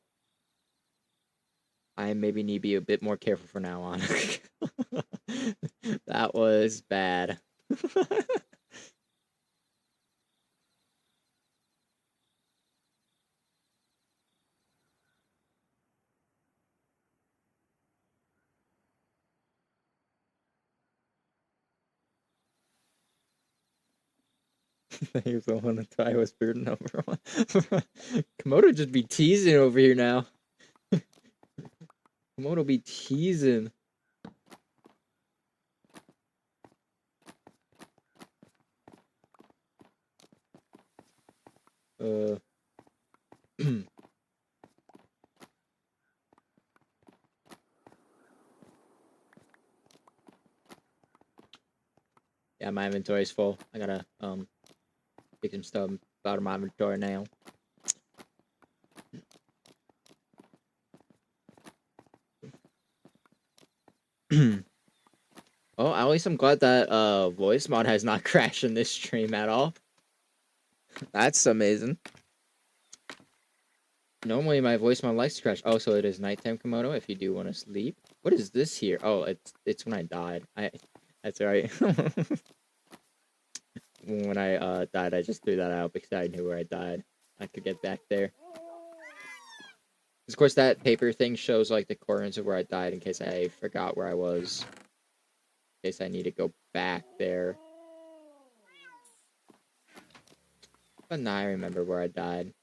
I maybe need to be a bit more careful from now on. That was bad. He was the one that I was beard number 1. Komodo just be teasing over here now. Komodo be teasing. Yeah, my inventory's full. I gotta take some stuff out of my inventory now. Oh, at least I'm glad that voice mod has not crashed in this stream at all. That's amazing. Normally my voice mod likes to crash. Oh, so it is nighttime, Komodo, if you do want to sleep. What is this here? Oh, it's when I died. That's right. When I died, I just threw that out because I knew where I died. I could get back there. Of course, that paper thing shows like the coordinates of where I died in case I forgot where I was. In case I need to go back there. But now I remember where I died.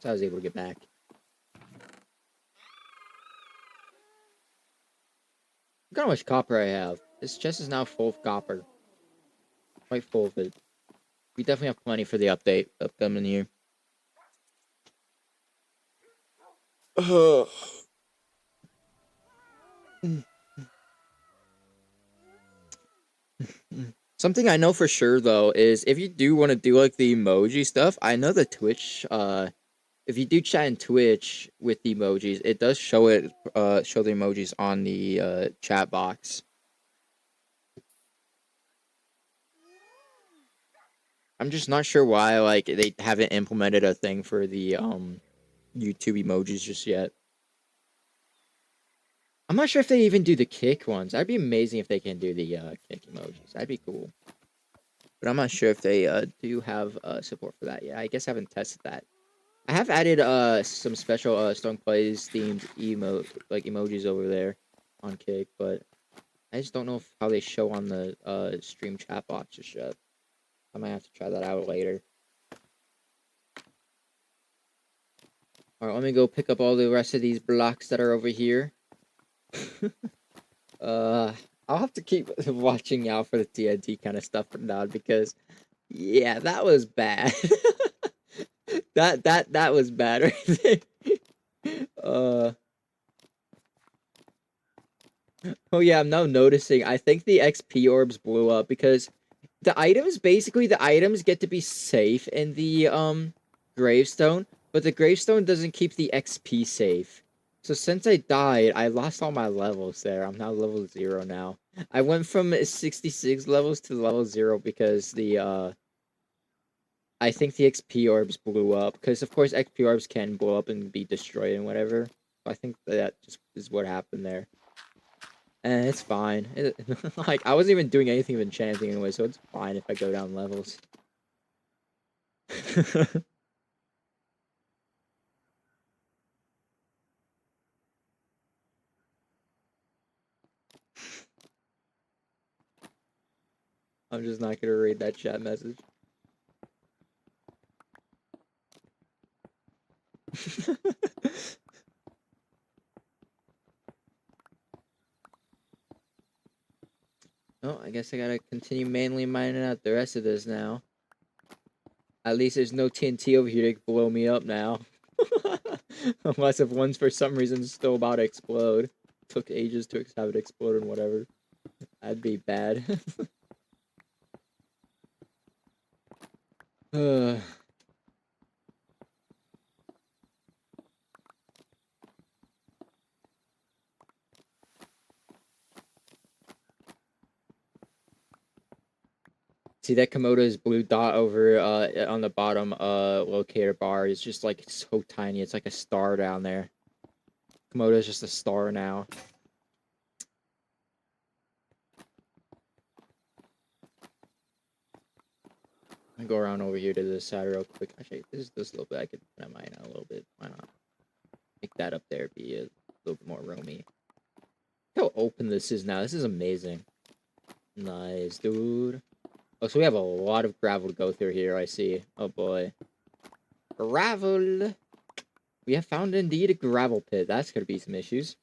So I was able to get back. Look how much copper I have. This chest is now full of copper. Quite full of it. We definitely have plenty for the update upcoming year. Something I know for sure though is if you do want to do like the emoji stuff, I know the Twitch if you do chat in Twitch with the emojis, it does show the emojis on the chat box. I'm just not sure why like they haven't implemented a thing for the YouTube emojis just yet. I'm not sure if they even do the kick ones. That'd be amazing if they can do the kick emojis. That'd be cool. But I'm not sure if they do have support for that yet. I guess I haven't tested that. I have added some special Strong Plays themed emojis over there on Kick, but I just don't know how they show on the stream chat box just yet. I might have to try that out later. Alright, let me go pick up all the rest of these blocks that are over here. I'll have to keep watching out for the TNT kind of stuff from now because, yeah, that was bad. that was bad right there. Oh yeah, I'm now noticing. I think the XP orbs blew up because the items get to be safe in the gravestone, but the gravestone doesn't keep the XP safe. So since I died, I lost all my levels there. I'm now level 0 now. I went from 66 levels to level 0 because the I think the XP orbs blew up because of course XP orbs can blow up and be destroyed and whatever. So I think that just is what happened there. And it's fine. Like I wasn't even doing anything of enchanting anyway, so it's fine if I go down levels. I'm just not gonna read that chat message. Oh, I guess I gotta continue manually mining out the rest of this now. At least there's no TNT over here to blow me up now. Unless if one's for some reason still about to explode. Took ages to have it explode and whatever. That'd be bad. See that Komodo's blue dot over on the bottom locator bar is just like so tiny. It's like a star down there. Komodo's just a star now. I go around over here to this side real quick. Actually, this a little bit. I could mine out a little bit. Why not? Make that up there be a little bit more roomy. Look how open this is now. This is amazing. Nice, dude. Oh, so we have a lot of gravel to go through here, I see. Oh, boy. Gravel! We have found, indeed, a gravel pit. That's gonna be some issues.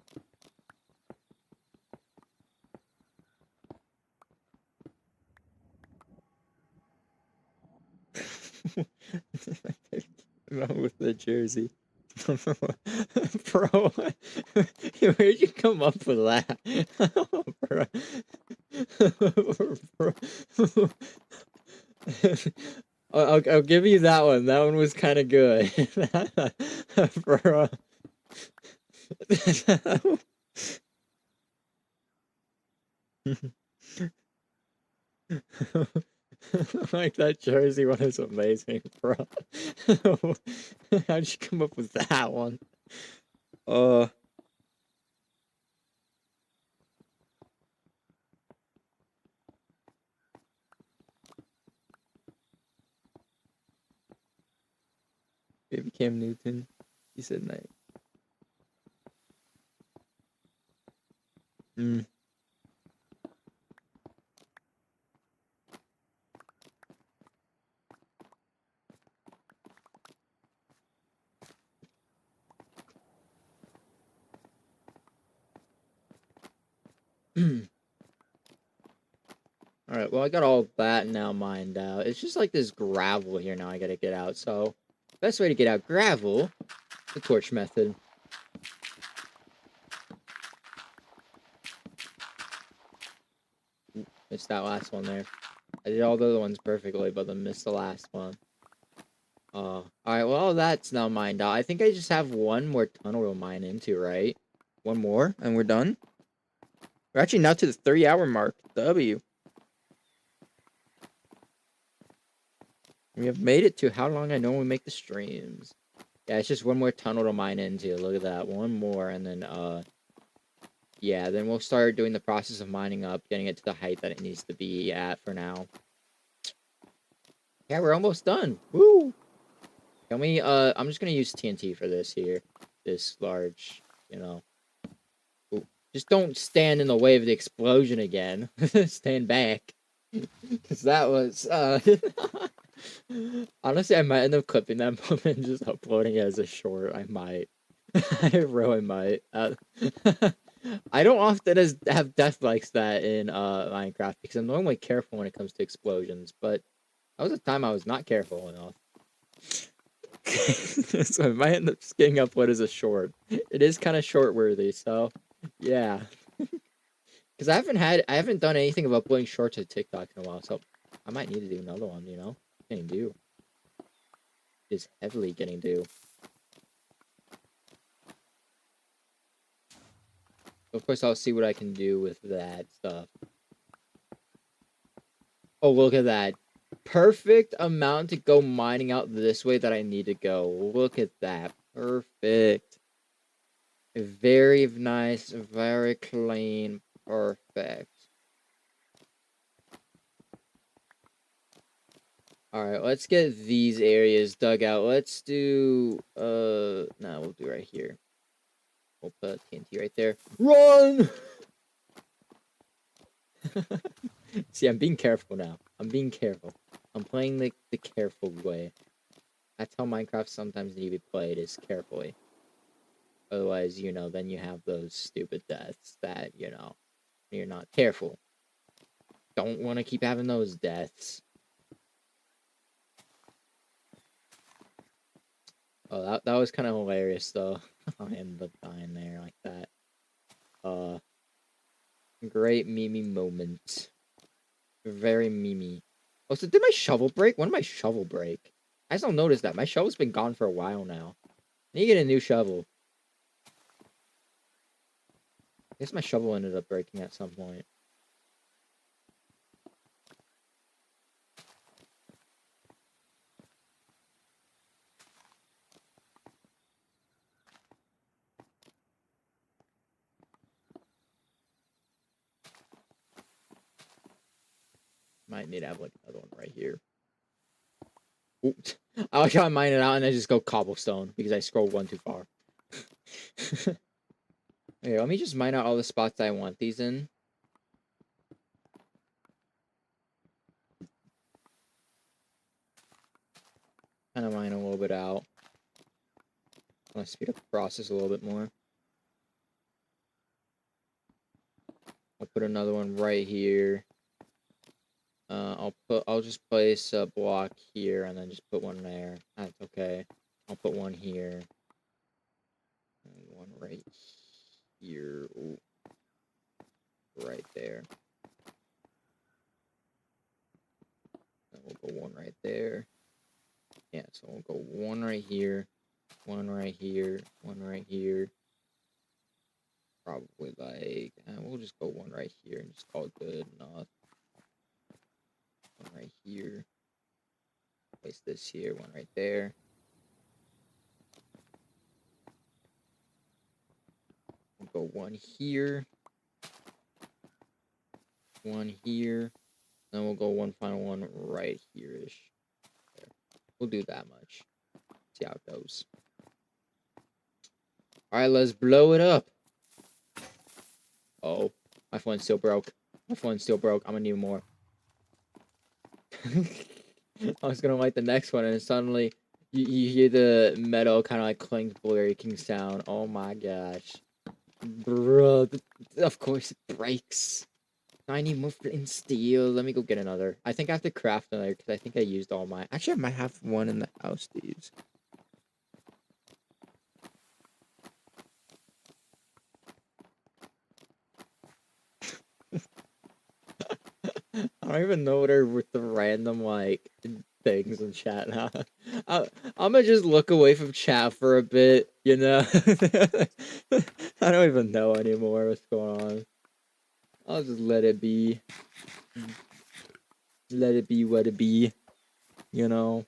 Wrong with the jersey. Bro, where'd you come up with that? Bro. I'll give you that one. That one was kind of good. Bro. Like that jersey one is amazing, bro. How'd you come up with that one? Baby Cam Newton. He said night. Alright, well I got all that now mined out. It's just like this gravel here now I gotta get out. So, best way to get out gravel, the torch method. Missed that last one there. I did all the other ones perfectly, but then missed the last one. Alright, well that's now mined out. I think I just have one more tunnel to mine into, right? One more, and we're done? We're actually now to the 3-hour mark. W. We have made it to how long I normally make the streams. Yeah, it's just one more tunnel to mine into. Look at that. One more, and then, yeah, then we'll start doing the process of mining up, getting it to the height that it needs to be at for now. Yeah, we're almost done. Woo! Can we, I'm just gonna use TNT for this here. This large, you know. Ooh. Just don't stand in the way of the explosion again. Stand back. Because that was, honestly, I might end up clipping that moment and just uploading it as a short. I might. I really might. I don't often have death likes that in Minecraft because I'm normally careful when it comes to explosions, but that was a time I was not careful enough. So I might end up just getting uploaded as a short. It is kind of short worthy, so yeah. Because I haven't done anything of uploading shorts to TikTok in a while, so I might need to do another one, you know? Getting due. It's heavily getting due. Of course, I'll see what I can do with that stuff. Oh, look at that. Perfect amount to go mining out this way that I need to go. Look at that. Perfect. Very nice, very clean, perfect. Alright, let's get these areas dug out. Let's do, no, we'll do right here. We'll put TNT right there. Run! See, I'm being careful now. I'm being careful. I'm playing the careful way. That's how Minecraft sometimes need to be played, is carefully. Otherwise, you know, then you have those stupid deaths that, you know, you're not careful. Don't want to keep having those deaths. Oh, that was kind of hilarious, though. I ended up dying there like that. Great meme moment. Very meme. Oh, so did my shovel break? When did my shovel break? I just don't notice that. My shovel's been gone for a while now. I need to get a new shovel. I guess my shovel ended up breaking at some point. Might need to have like another one right here. Oops. I like how I mine it out and I just go cobblestone because I scrolled one too far. Okay, let me just mine out all the spots I want these in. Kind of mine a little bit out. Let's speed up the process a little bit more. I'll put another one right here. I'll just place a block here and then just put one there. That's okay. I'll put one here. And one right here. Ooh. Right there. And we'll go one right there. Yeah, so we'll go one right here, one right here, one right here. Probably like, we'll just go one right here and just call it good enough. One right here. Place this here, one right there. We'll go one here. One here. Then we'll go one final one right here-ish. There. We'll do that much. See how it goes. Alright, let's blow it up. Oh, my phone still broke. My phone still broke. I'm gonna need more. I was gonna light the next one, and suddenly you hear the metal kind of like clink breaking sound. Oh my gosh, bro! Of course it breaks. Now I need more flint steel. Let me go get another. I think I have to craft another because I think I used all mine. Actually, I might have one in the house to use. I don't even know what are with the random like things in chat now. I'm gonna just look away from chat for a bit, you know. I don't even know anymore what's going on. I'll just let it be. Let it be what it be, you know.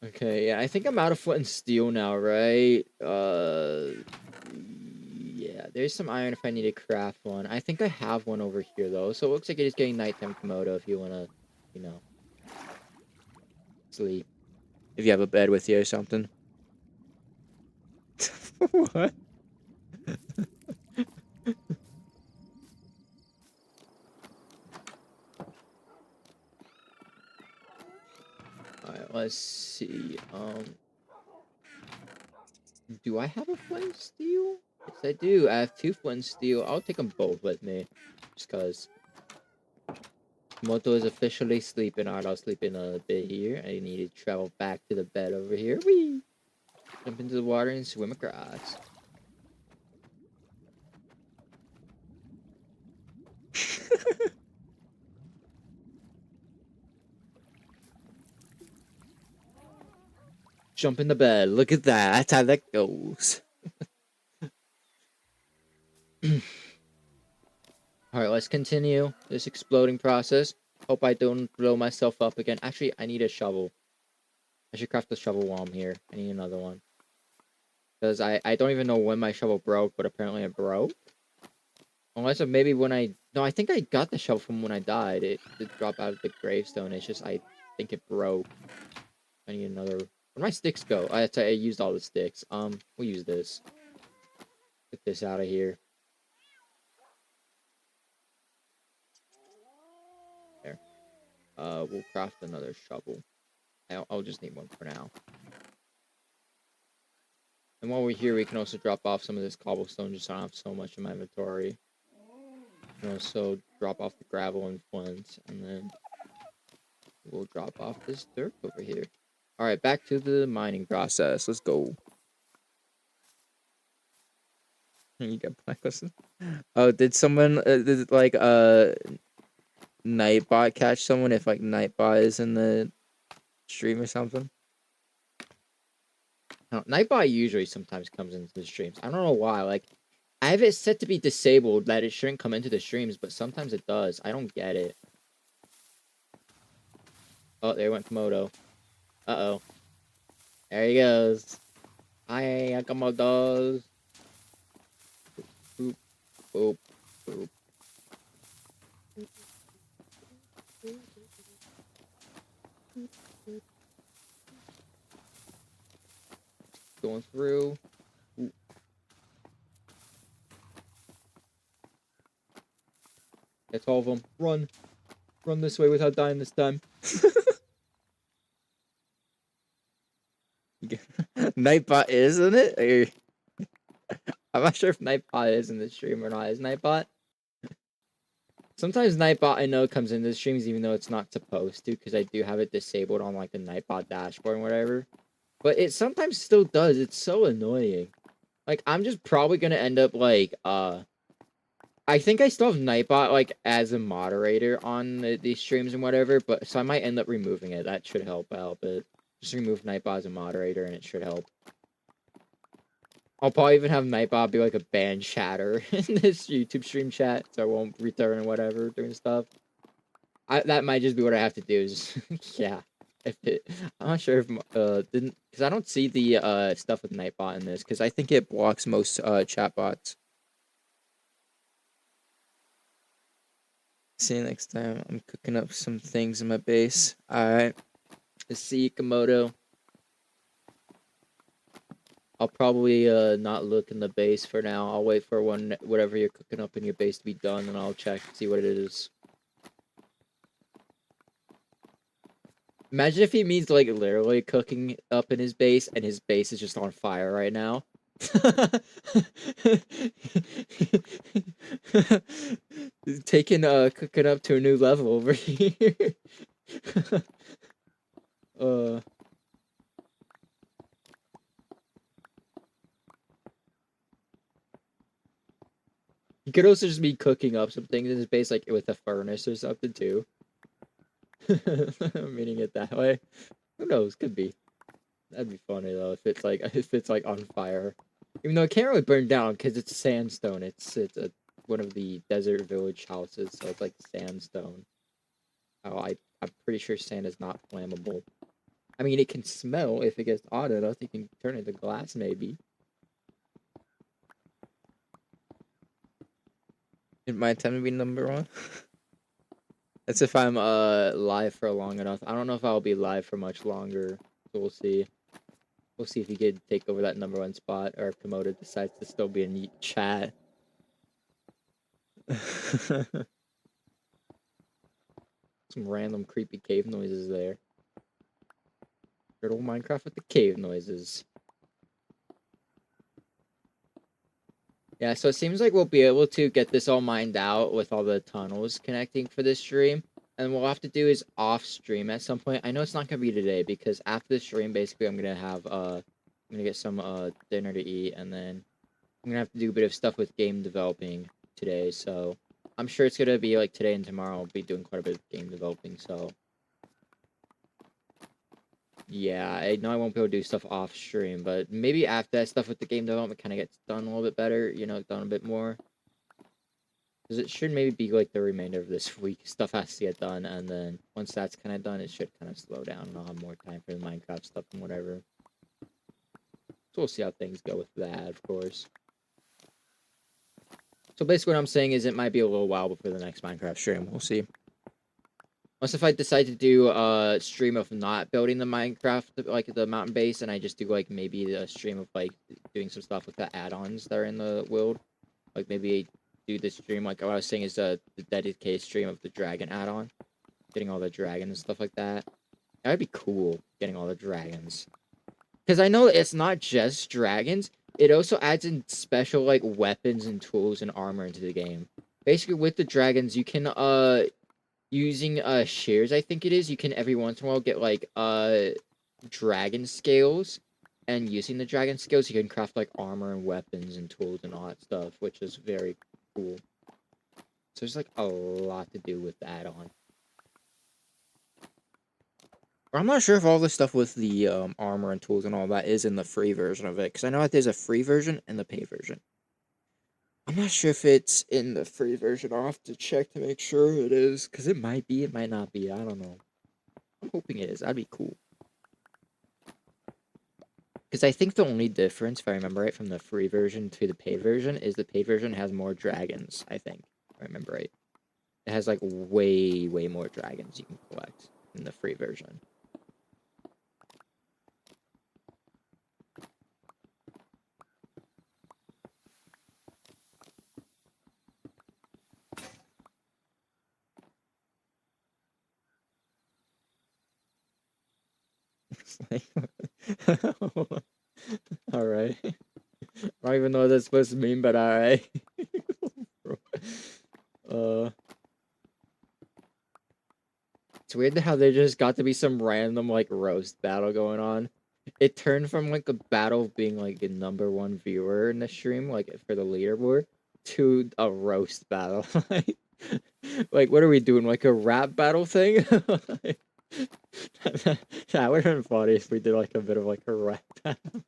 Okay, yeah, I think I'm out of flint and steel now, right? Yeah, there's some iron if I need to craft one. I think I have one over here, though. So it looks like it is getting nighttime, Komodo, if you want to, you know, sleep. If you have a bed with you or something. What? Alright, let's see. Do I have a flint and steel? Yes, I do. I have 2 flint and steel. I'll take them both with me. Just because Moto is officially sleeping. Alright, I'll sleep in a bit here. I need to travel back to the bed over here. Whee! Jump into the water and swim across. Jump in the bed. Look at that. That's how that goes. Alright, let's continue this exploding process. Hope I don't blow myself up again. Actually, I need a shovel. I should craft a shovel while I'm here. I need another one. Because I don't even know when my shovel broke, but apparently it broke. Unless maybe when I... No, I think I got the shovel from when I died. It did drop out of the gravestone. It's just I think it broke. I need another... Where'd my sticks go? I used all the sticks. We'll use this. Get this out of here. There. We'll craft another shovel. I'll just need one for now. And while we're here, we can also drop off some of this cobblestone just so I don't have so much in my inventory. And also drop off the gravel and flint, and then we'll drop off this dirt over here. Alright, back to the mining process. Let's go. You got blacklisted? Oh, did someone, did like, Nightbot catch someone if, like, Nightbot is in the stream or something? No, Nightbot usually sometimes comes into the streams. I don't know why. Like, I have it set to be disabled that it shouldn't come into the streams, but sometimes it does. I don't get it. Oh, there went Komodo. Uh-oh. There he goes. Hi, Komodos. Boop, boop, boop. Going through. Ooh. That's all of them. Run. Run this way without dying this time. Nightbot is, isn't it? I'm not sure if Nightbot is in the stream or not. Is Nightbot? Sometimes Nightbot I know comes into the streams even though it's not supposed to, because I do have it disabled on like the Nightbot dashboard and whatever. But it sometimes still does. It's so annoying. Like, I'm just probably gonna end up like I think I still have Nightbot like as a moderator on these streams and whatever, but so I might end up removing it. That should help out, but just remove Nightbot as a moderator and it should help. I'll probably even have Nightbot be like a band chatter in this YouTube stream chat, so I won't return and whatever doing stuff. That might just be what I have to do. Is yeah. If it, I'm not sure if didn't because I don't see the stuff with Nightbot in this because I think it blocks most chatbots. See you next time. I'm cooking up some things in my base. Alright. See you, Komodo. I'll probably not look in the base for now. I'll wait for whatever you're cooking up in your base to be done, and I'll check see what it is. Imagine if he means like literally cooking up in his base, and his base is just on fire right now. Taking cooking up to a new level over here. He could also just be cooking up some things in his base, like with a furnace or something too. Meaning it that way. Who knows? Could be. That'd be funny though if it's like on fire. Even though it can't really burn down because it's sandstone. It's one of the desert village houses, so it's like sandstone. Oh, I'm pretty sure sand is not flammable. I mean, it can smell if it gets hot enough. You can turn it to glass, maybe. It might tend to be number one. That's if I'm live for long enough. I don't know if I'll be live for much longer. So we'll see. We'll see if he could take over that number one spot, or if Komodo decides to still be in chat. Some random creepy cave noises there. Good old Minecraft with the cave noises. Yeah, so it seems like we'll be able to get this all mined out with all the tunnels connecting for this stream. And what we'll have to do is off stream at some point. I know it's not gonna be today because after the stream, basically I'm gonna have I'm gonna get some dinner to eat, and then I'm gonna have to do a bit of stuff with game developing today. So I'm sure it's gonna be like today and tomorrow I'll be doing quite a bit of game developing, so yeah, I know I won't be able to do stuff off stream, but maybe after that stuff with the game development kind of gets done a little bit better, you know, done a bit more. Because it should maybe be like the remainder of this week. Stuff has to get done, and then once that's kind of done, it should kind of slow down, and I'll have more time for the Minecraft stuff and whatever. So we'll see how things go with that, of course. So basically what I'm saying is it might be a little while before the next Minecraft stream. We'll see. Unless if I decide to do a stream of not building the Minecraft, like the mountain base, and I just do like maybe a stream of like doing some stuff with the add-ons that are in the world. Like maybe do the stream, like what I was saying is the dedicated stream of the dragon add-on. Getting all the dragons and stuff like that. That'd be cool, getting all the dragons. Because I know it's not just dragons, it also adds in special like weapons and tools and armor into the game. Basically with the dragons you can using shears, I think it is, you can every once in a while get like dragon scales, and using the dragon scales you can craft like armor and weapons and tools and all that stuff, which is very cool. So there's like a lot to do with the add-on. I'm not sure if all the stuff with the armor and tools and all that is in the free version of it, because I know that there's a free version and the pay version. I'm not sure if it's in the free version. I'll have to check to make sure it is, because it might be, it might not be. I don't know. I'm hoping it is. That'd be cool. Because I think the only difference, if I remember right, from the free version to the paid version is the paid version has more dragons, I think. If I remember right. It has like way, way more dragons you can collect in the free version. Alright. I don't even know what that's supposed to mean, but alright. It's weird how there just got to be some random like roast battle going on. It turned from like a battle of being like a number one viewer in the stream, like for the leaderboard, to a roast battle. Like what are we doing? Like a rap battle thing? That would have been funny if we did like a bit of like a rap battle.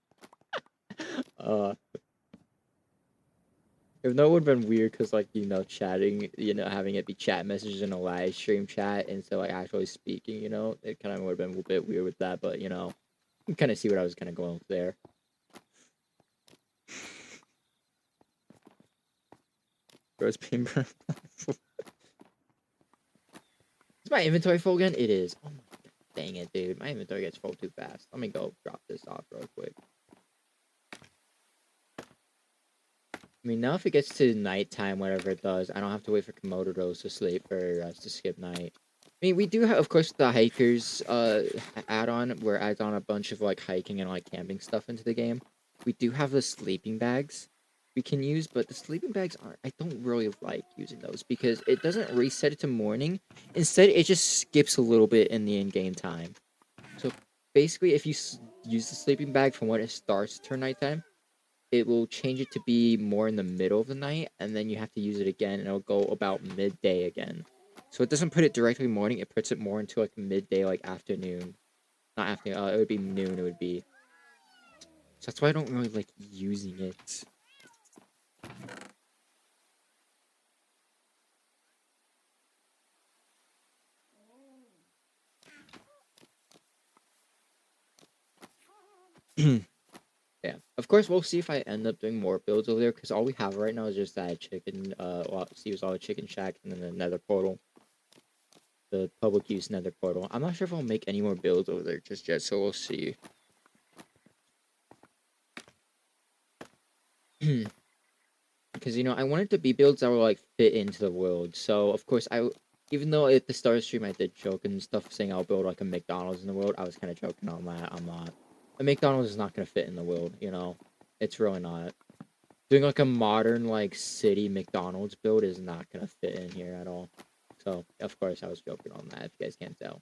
If no, it would have been weird because, like, you know, chatting, you know, having it be chat messages in a live stream chat instead of, like, actually speaking, you know, it kind of would have been a little bit weird with that, but, you know, you kind of see what I was kind of going with there. Gross being Is my inventory full again? It is. Oh my god, dang it, dude. My inventory gets full too fast. Let me go drop this off real quick. I mean, now if it gets to nighttime, whatever it does, I don't have to wait for Komodo to sleep for us to skip night. I mean, we do have, of course, the hikers add-on, where it adds on a bunch of like hiking and like camping stuff into the game. We do have the sleeping bags we can use, but the sleeping bags aren't. I don't really like using those because it doesn't reset it to morning. Instead, it just skips a little bit in the in-game time. So basically, if you use the sleeping bag from when it starts to turn nighttime, it will change it to be more in the middle of the night, and then you have to use it again, and it'll go about midday again. So it doesn't put it directly morning, it puts it more into like midday, like afternoon. Not afternoon, it would be noon, it would be. So that's why I don't really like using it. Yeah, of course, we'll see if I end up doing more builds over there, because all we have right now is just that chicken, well, Steve's all chicken shack, and then the nether portal, the public use nether portal. I'm not sure if I'll make any more builds over there just yet, so we'll see. Because, I wanted to be builds that will, like, fit into the world, so, of course, even though at the start of the stream I did joke and stuff, saying I'll build, like, a McDonald's in the world, I was kind of joking on that. I'm not. A McDonald's is not going to fit in the world, It's really not. Doing like a modern like city McDonald's build is not gonna fit in here at all. So of course I was joking on that if you guys can't tell.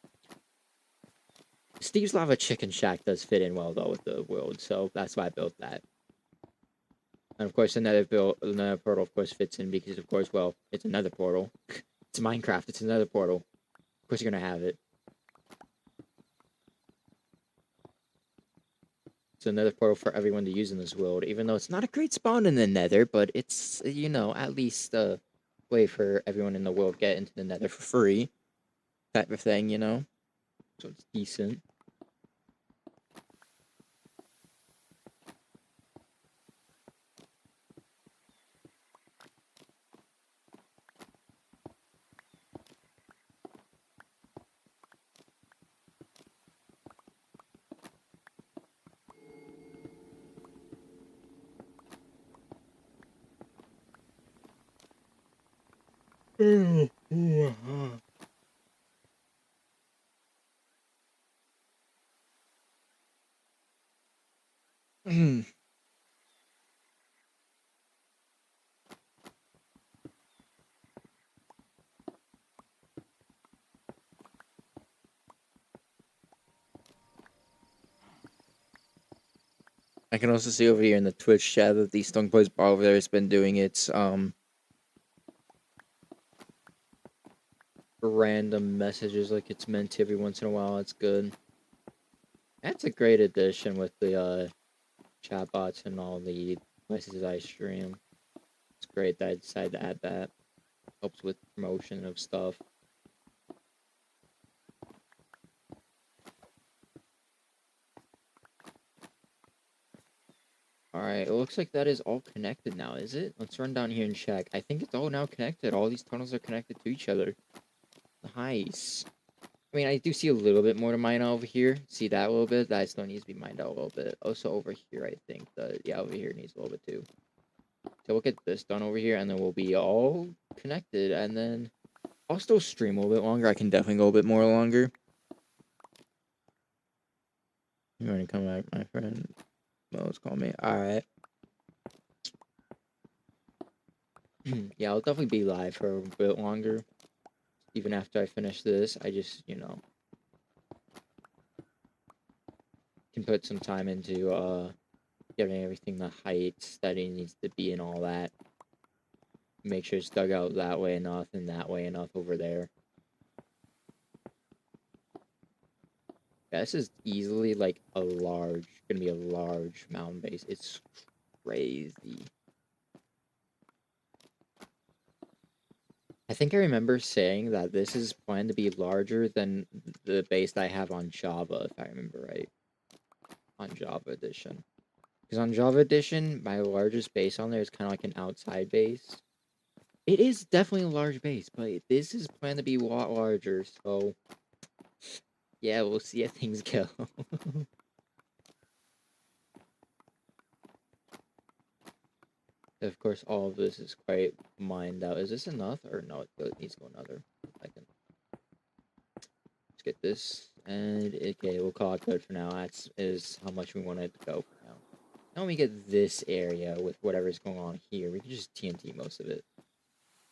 Steve's Lava Chicken Shack does fit in well though with the world, so that's why I built that. And of course another portal of course fits in because of course it's another portal. It's Minecraft, it's another portal. Of course you're gonna have it. It's another portal for everyone to use in this world, even though it's not a great spawn in the nether, but it's, at least a way for everyone in the world to get into the nether for free. Type of thing. So it's decent. I can also see over here in the Twitch chat that the Stunk Boys bar over there has been doing its random messages like it's meant to every once in a while. It's good. That's a great addition with the chatbots and all the places I stream. It's great that I decided to add that. Helps with promotion of stuff. Alright, it looks like that is all connected now, is it? Let's run down here and check. I think it's all now connected. All these tunnels are connected to each other. Nice. I mean, I do see a little bit more to mine over here. See that a little bit? That still needs to be mined out a little bit. Also over here, I think. Yeah, over here needs a little bit too. So we'll get this done over here, and then we'll be all connected. And then I'll still stream a little bit longer. I can definitely go a bit more longer. You want to come back, my friend? Let's call me. Alright. Yeah, I'll definitely be live for a bit longer. Even after I finish this, I just, can put some time into, getting everything the heights that it needs to be and all that. Make sure it's dug out that way enough and that way enough over there. Yeah, this is easily like gonna be a large mountain base. It's crazy. I think I remember saying that this is planned to be larger than the base that I have on Java, if I remember right. On Java Edition. Because on Java Edition, my largest base on there is kind of like an outside base. It is definitely a large base, but this is planned to be a lot larger, so yeah, we'll see how things go. Of course, all of this is quite mined out. Is this enough? Or no, it needs to go another. Let's get this. And okay, we'll call it good for now. That is how much we want it to go for now. Now we get this area with whatever's going on here. We can just TNT most of it.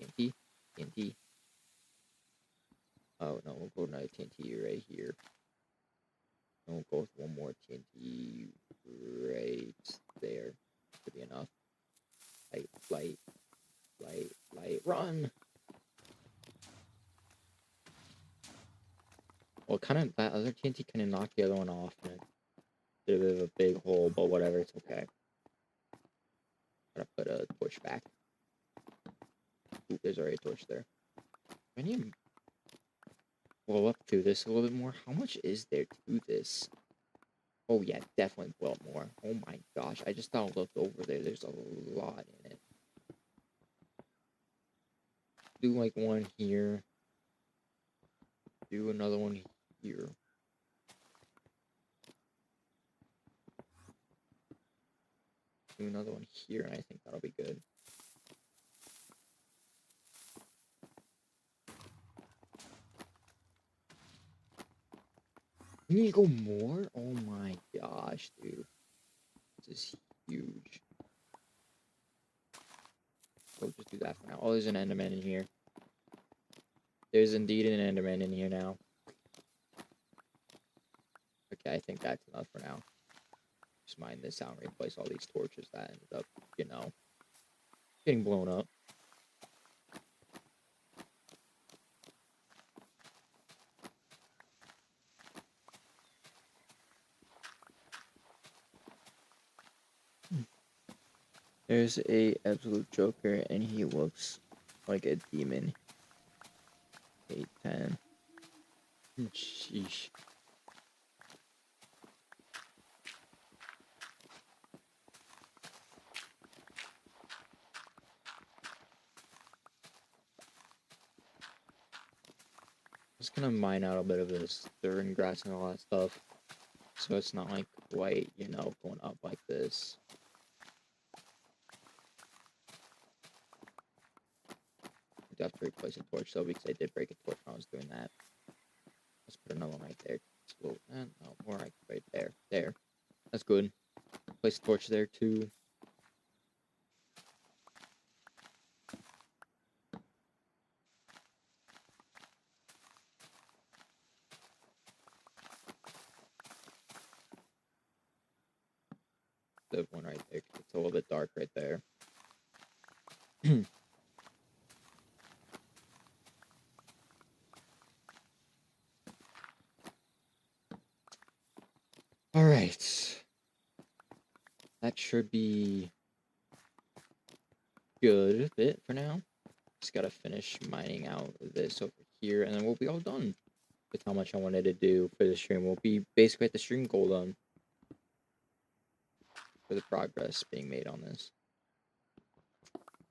TNT? TNT? Oh, no, we'll go another TNT right here. And we'll go with one more TNT right there. Should be enough. Light, run! Well, that other TNT kind of knocked the other one off, and it did a bit of a big hole, but whatever, it's okay. Gotta put a torch back. Ooh, there's already a torch there. I need to blow up through this a little bit more. How much is there to this? Oh yeah, definitely boil more. Oh my gosh, I just thought I looked over there. There's a lot in it. Do like one here. Do another one here. Do another one here, and I think that'll be good. You need to go more? Oh my gosh, dude. This is huge. We'll just do that for now. Oh, there's an Enderman in here. There's indeed an Enderman in here now. Okay, I think that's enough for now. Just mine this out and replace all these torches that ended up, you know, getting blown up. There's a absolute joker, and he looks like a demon. 810. Sheesh. Just gonna mine out a bit of this thorn grass and all that stuff, so it's not like quite, you know, going up like this. I do have to replace a torch though, because I did break a torch when I was doing that. Let's put another one right there. No, more right there. There. That's good. Place a torch there too. The one right there, 'cause it's a little bit dark right there. Alright. That should be good bit for now. Just gotta finish mining out this over here, and then we'll be all done with how much I wanted to do for the stream. We'll be basically at the stream goal done for the progress being made on this.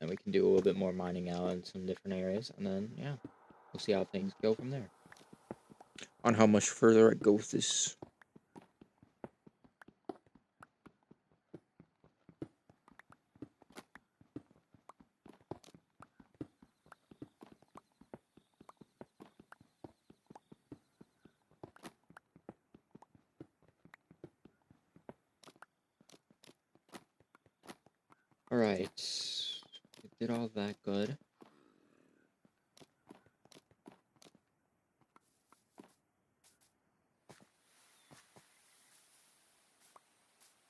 And we can do a little bit more mining out in some different areas, and then, yeah, we'll see how things go from there. On how much further I go with this. Alright, we did all that good.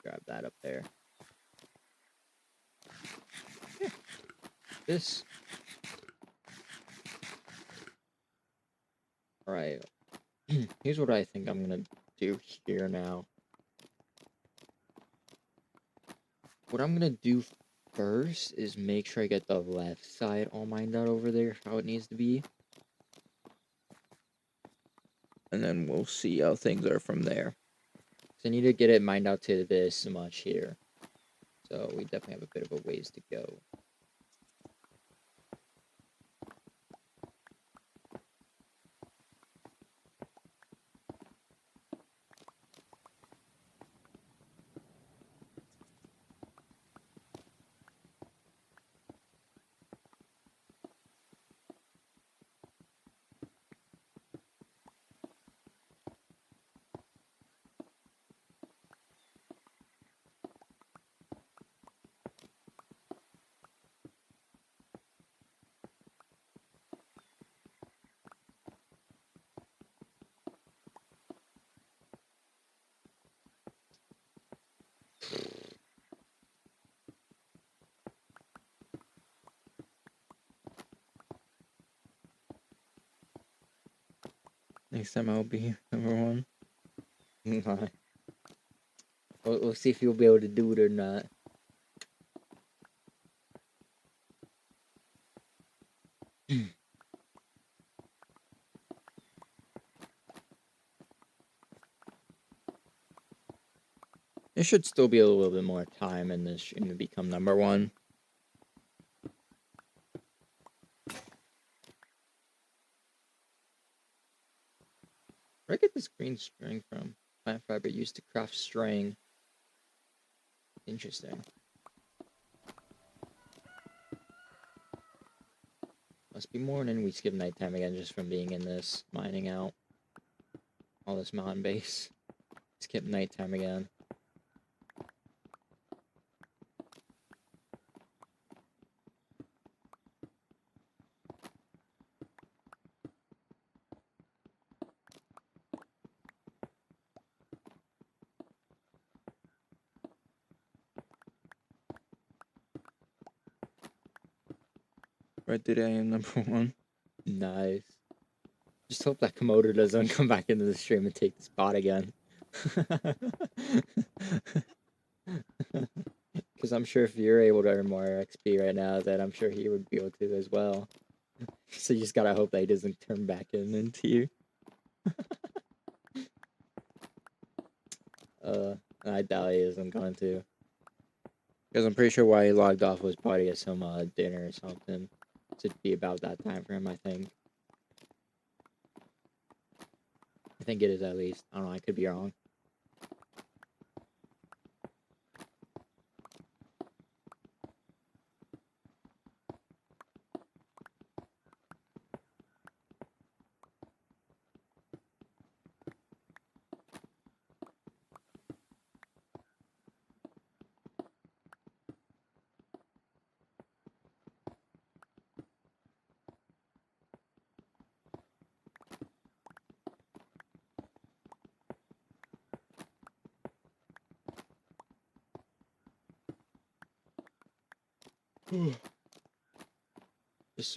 Grab that up there. Yeah. This. Alright, here's what I think I'm gonna do here now. What I'm gonna do first is make sure I get the left side all mined out over there, how it needs to be. And then we'll see how things are from there. So I need to get it mined out to this much here. So we definitely have a bit of a ways to go. Next time I'll be number one. We'll see if you'll be able to do it or not. There should still be a little bit more time in this stream to become number one. Where did I get this green string from? Plant fiber used to craft string. Interesting. Must be morning. We skip nighttime again just from being in this, mining out all this mountain base. Skip nighttime again. Right today I am number one. Nice. Just hope that Komodo doesn't come back into the stream and take the spot again. Because I'm sure if you're able to earn more XP right now, then I'm sure he would be able to as well. So you just gotta hope that he doesn't turn back into you. I doubt he isn't going to. Because I'm pretty sure why he logged off was probably at some dinner or something. To be about that time for him, I think. I think it is at least. I don't know, I could be wrong.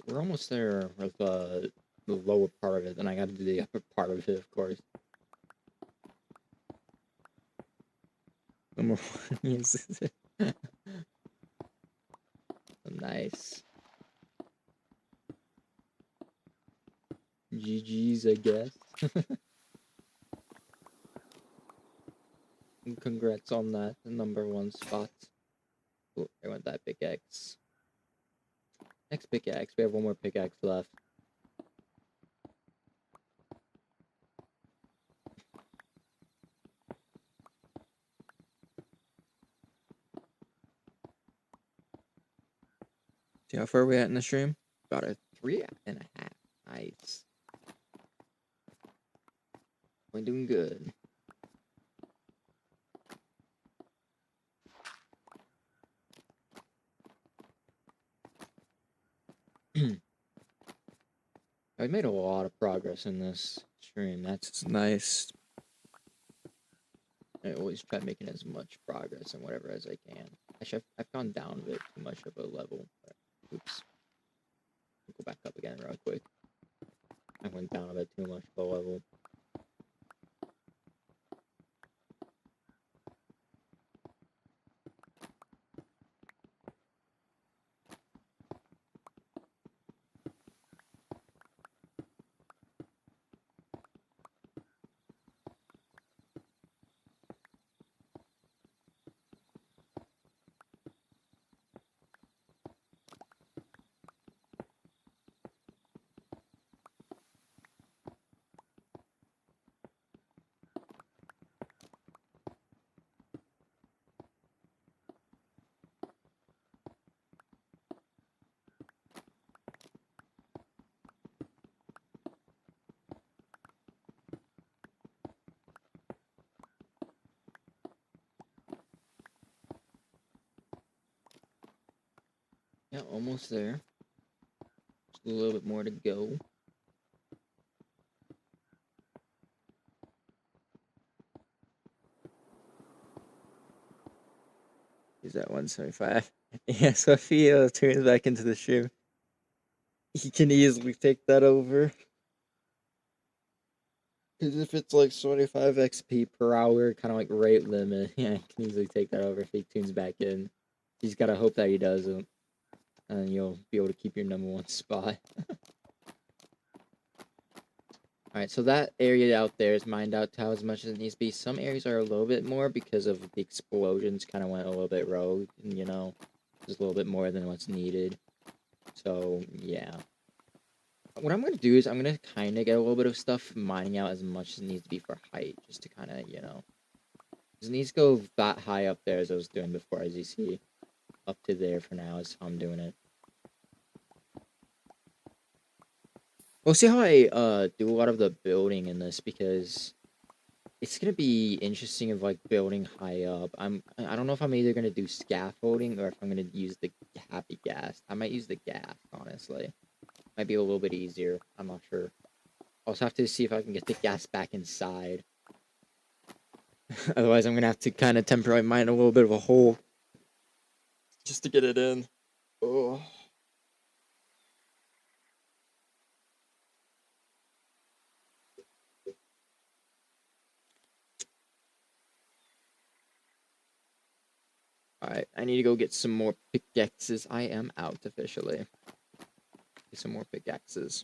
We're almost there with the lower part of it, and I gotta do the upper part of it, of course. Number one, yes. Nice. GG's, I guess. Congrats on that, the number one spot. Oh, I want that pickaxe. Next pickaxe, we have one more pickaxe left. See how far we at in the stream? About a 3.5. Nice. We're doing good. I made a lot of progress in this stream. That's nice. I always try making as much progress and whatever as I can. Actually, I've gone down a bit too much of a level. But, oops. I'll go back up again real quick. I went down a bit too much of a level. Yeah, almost there. Just a little bit more to go. He's at 175. Yeah, so if he turns back into the stream, he can easily take that over. Because if it's like 25 XP per hour, kind of like rate limit, yeah, he can easily take that over if he tunes back in. You just gotta hope that he doesn't. And you'll be able to keep your number one spot. Alright, so that area out there is mined out to as much as it needs to be. Some areas are a little bit more because of the explosions kind of went a little bit rogue, and, you know, just a little bit more than what's needed. So, yeah. What I'm going to do is I'm going to kind of get a little bit of stuff mining out as much as it needs to be for height, just to kind of, you know, it needs to go that high up there as I was doing before, as you see. Up to there for now is how I'm doing it. We'll see how I do a lot of the building in this, because it's gonna be interesting of like building high up. I don't know if I'm either gonna do scaffolding or if I'm gonna use the happy gas. I might use the gas, honestly. Might be a little bit easier. I'm not sure. I'll also have to see if I can get the gas back inside. Otherwise, I'm gonna have to kind of temporarily mine a little bit of a hole just to get it in. Oh. Alright, I need to go get some more pickaxes. I am out officially. Get some more pickaxes.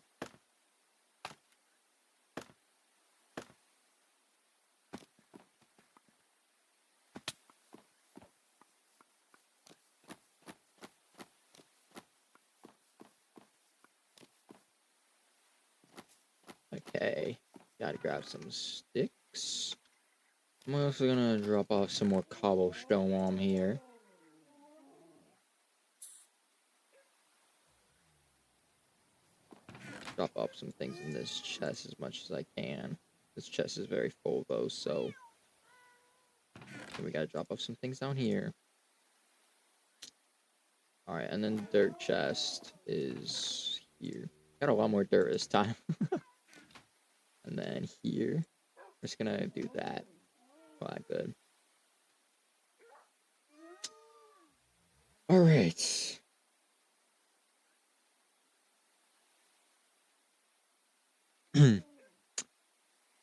Okay, gotta grab some sticks. I'm also gonna drop off some more cobblestone while I'm here. Drop off some things in this chest as much as I can. This chest is very full though, so we gotta drop off some things down here. Alright, and then the dirt chest is here. Got a lot more dirt this time. And then here, we're just gonna do that. Alright, good. Alright.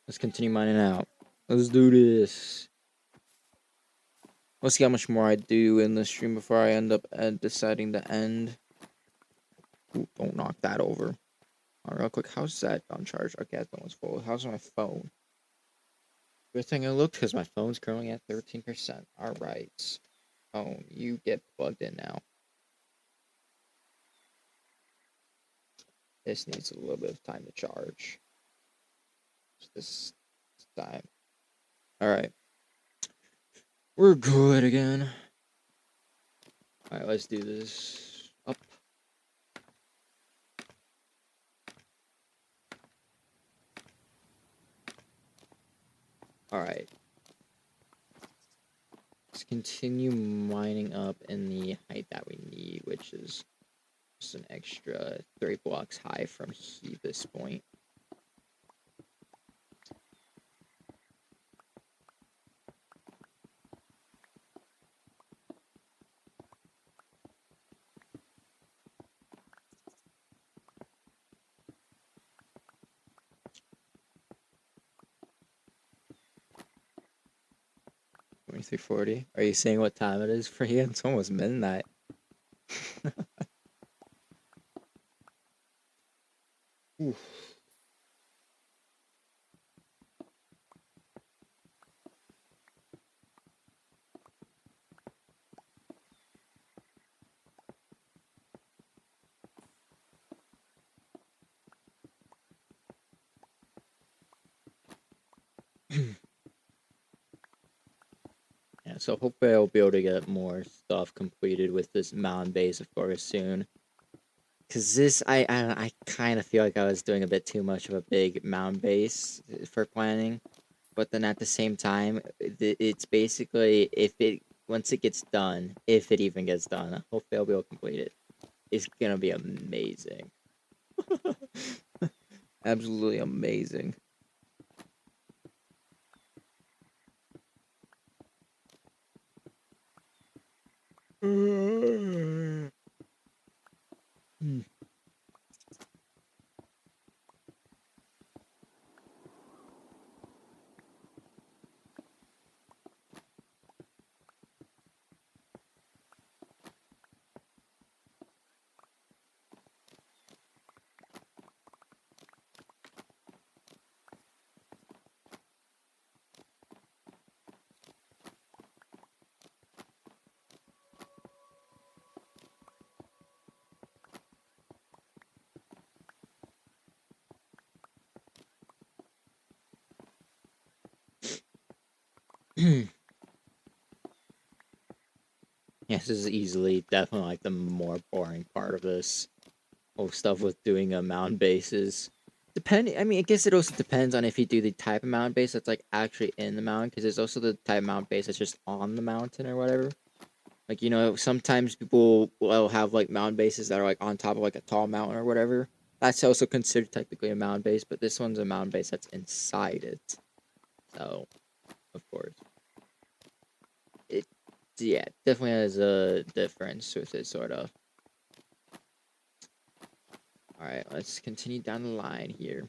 Let's continue mining out. Let's do this. Let's see how much more I do in the stream before I end up deciding to end. Ooh, don't knock that over. Alright, real quick, how's that on charge? Okay, that one's full. How's my phone? Good thing I looked, because my phone's currently at 13%. Alright. Phone, you get plugged in now. This needs a little bit of time to charge. This time. Alright. We're good again. Alright, let's do this. Up. Alright. Let's continue mining up in the height that we need, which is just an extra 3 blocks high from this point. $23.40. Are you saying what time it is for you? It's almost midnight. Oof. Yeah, so hopefully I'll be able to get more stuff completed with this mountain base, of course, soon. Because this, I kind of feel like I was doing a bit too much of a big mound base for planning. But then at the same time, it's basically, once it gets done, if it even gets done, hopefully I'll be able to complete it. It's gonna be amazing. Absolutely amazing. Hmm. Yes, this is easily definitely like the more boring part of this whole stuff with doing a mountain bases. Depending, I mean, I guess it also depends on if you do the type of mountain base that's like actually in the mountain, because there's also the type of mountain base that's just on the mountain or whatever. Like, you know, sometimes people will have like mountain bases that are like on top of like a tall mountain or whatever. That's also considered technically a mountain base, but this one's a mountain base that's inside it. So, of course, it yeah, definitely has a difference with it, sort of. All right, let's continue down the line here.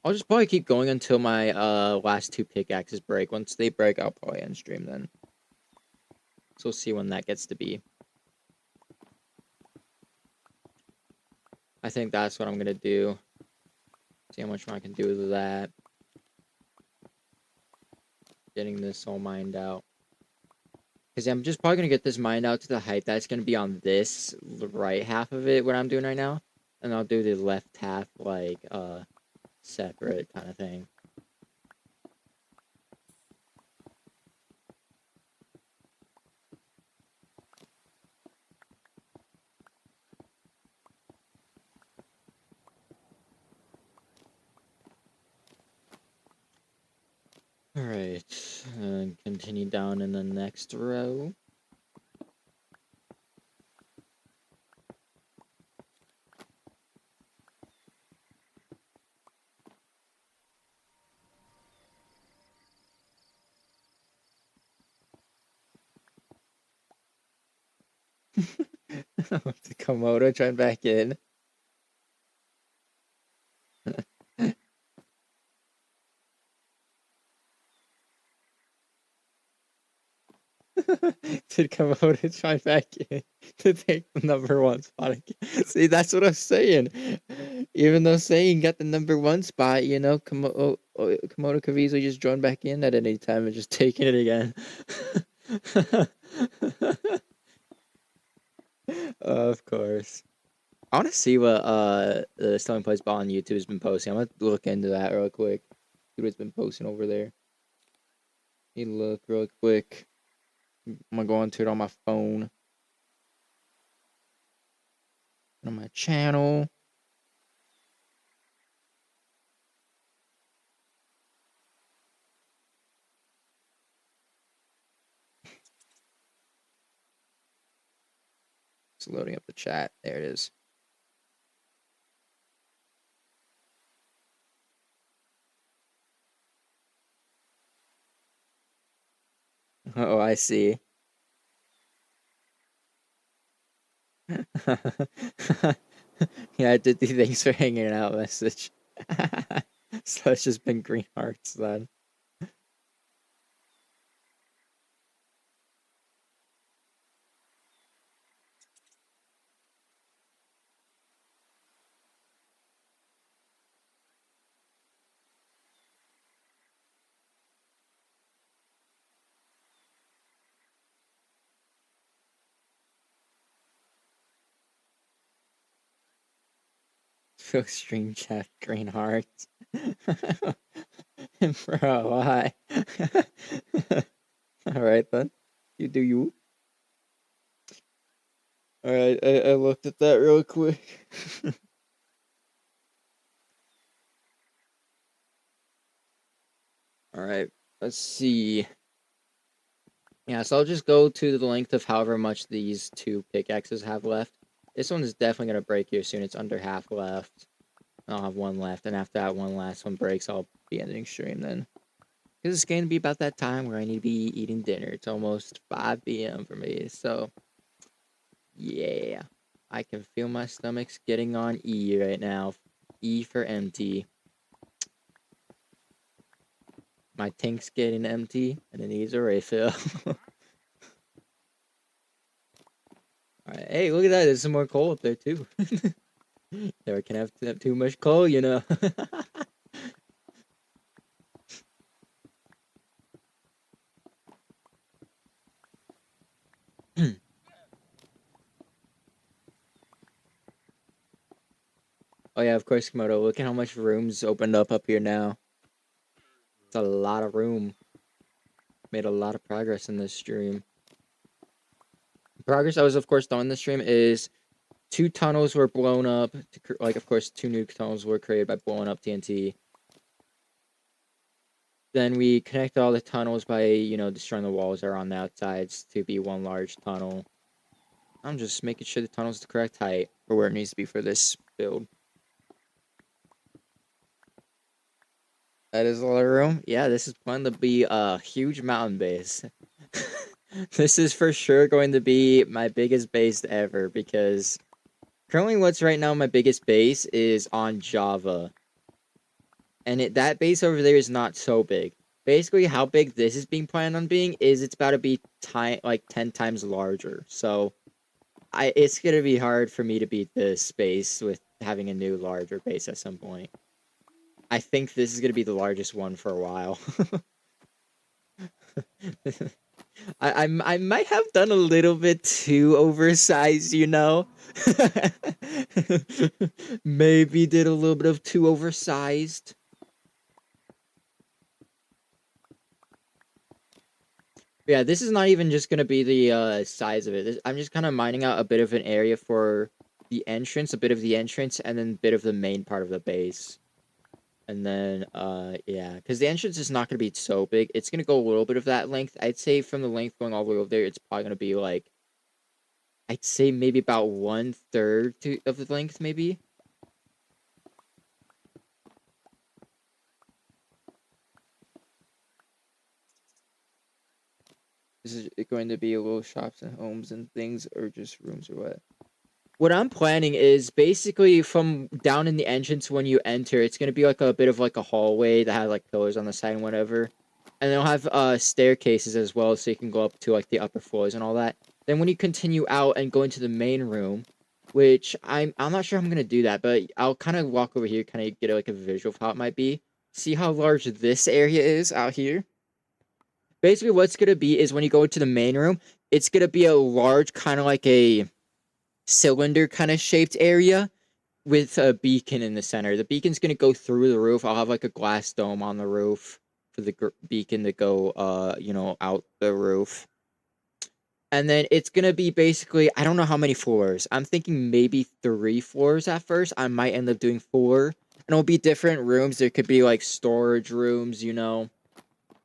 I'll just probably keep going until my last two pickaxes break. Once they break, I'll probably end stream then. So we'll see when that gets to be. I think that's what I'm gonna do. See how much more I can do with that. Getting this all mined out. Because I'm just probably gonna get this mined out to the height that's gonna be on this right half of it, what I'm doing right now. And I'll do the left half like separate kind of thing. Alright, and continue down in the next row. To Komodo, trying back in. To Komodo, try back in to take the #1 spot again. See, that's what I'm saying. Even though saying got the #1 spot, you know, Komodo could easily just join back in at any time and just taking it again. Of course. I want to see what the Stone Place Ball on YouTube has been posting. I'm gonna look into that real quick. See what it's been posting over there. You look real quick. I'm gonna go into it on my phone. On my channel. It's loading up the chat. There it is. Oh, I see. Yeah, I did the thanks for hanging out message. So it's just been green hearts then. Stream chat green hearts. Bro, why? Alright then. You do you. Alright, I looked at that real quick. Alright, let's see. Yeah, so I'll just go to the length of however much these two pickaxes have left. This one is definitely going to break here soon. It's under half left. I'll have one left, and after that one last one breaks, I'll be ending stream then. Because it's going to be about that time where I need to be eating dinner. It's almost 5 p.m. for me, so yeah. I can feel my stomach's getting on E right now. E for empty. My tank's getting empty, and it needs a refill. Alright, hey, look at that. There's some more coal up there, too. Never can have too much coal, you know. Oh yeah, of course, Komodo. Look at how much room's opened up here now. It's a lot of room. Made a lot of progress in this stream. Progress I was, of course, doing this stream is 2 tunnels were blown up. Like, of course, 2 new tunnels were created by blowing up TNT. Then we connect all the tunnels by, destroying the walls that are on the outsides to be one large tunnel. I'm just making sure the tunnel's the correct height for where it needs to be for this build. That is a lot of room. Yeah, this is planned to be a huge mountain base. This is for sure going to be my biggest base ever because currently what's right now my biggest base is on Java. And that base over there is not so big. Basically, how big this is being planned on being is it's about to be like 10 times larger. So it's going to be hard for me to beat this space with having a new larger base at some point. I think this is going to be the largest one for a while. I might have done a little bit too oversized, Maybe did a little bit of too oversized. Yeah, this is not even just going to be the size of it. I'm just kind of mining out a bit of an area for the entrance, a bit of the entrance, and then a bit of the main part of the base. And then, yeah, because the entrance is not going to be so big. It's going to go a little bit of that length. I'd say from the length going all the way over there, it's probably going to be like, I'd say maybe about 1/3 of the length, maybe. This is going to be little shops and homes and things, or just rooms or what? What I'm planning is basically from down in the entrance when you enter, it's going to be like a bit of like a hallway that has like pillars on the side and whatever. And they'll have staircases as well, so you can go up to like the upper floors and all that. Then when you continue out and go into the main room, which I'm not sure I'm going to do that, but I'll kind of walk over here, kind of get like a visual of how it might be. See how large this area is out here? Basically, what's going to be is when you go into the main room, it's going to be a large kind of like a cylinder kind of shaped area with a beacon in the center. The beacon's going to go through the roof. I'll have like a glass dome on the roof for the beacon to go, out the roof. And then it's going to be basically, I don't know how many floors. I'm thinking maybe 3 floors at first. I might end up doing 4. And it'll be different rooms. There could be like storage rooms,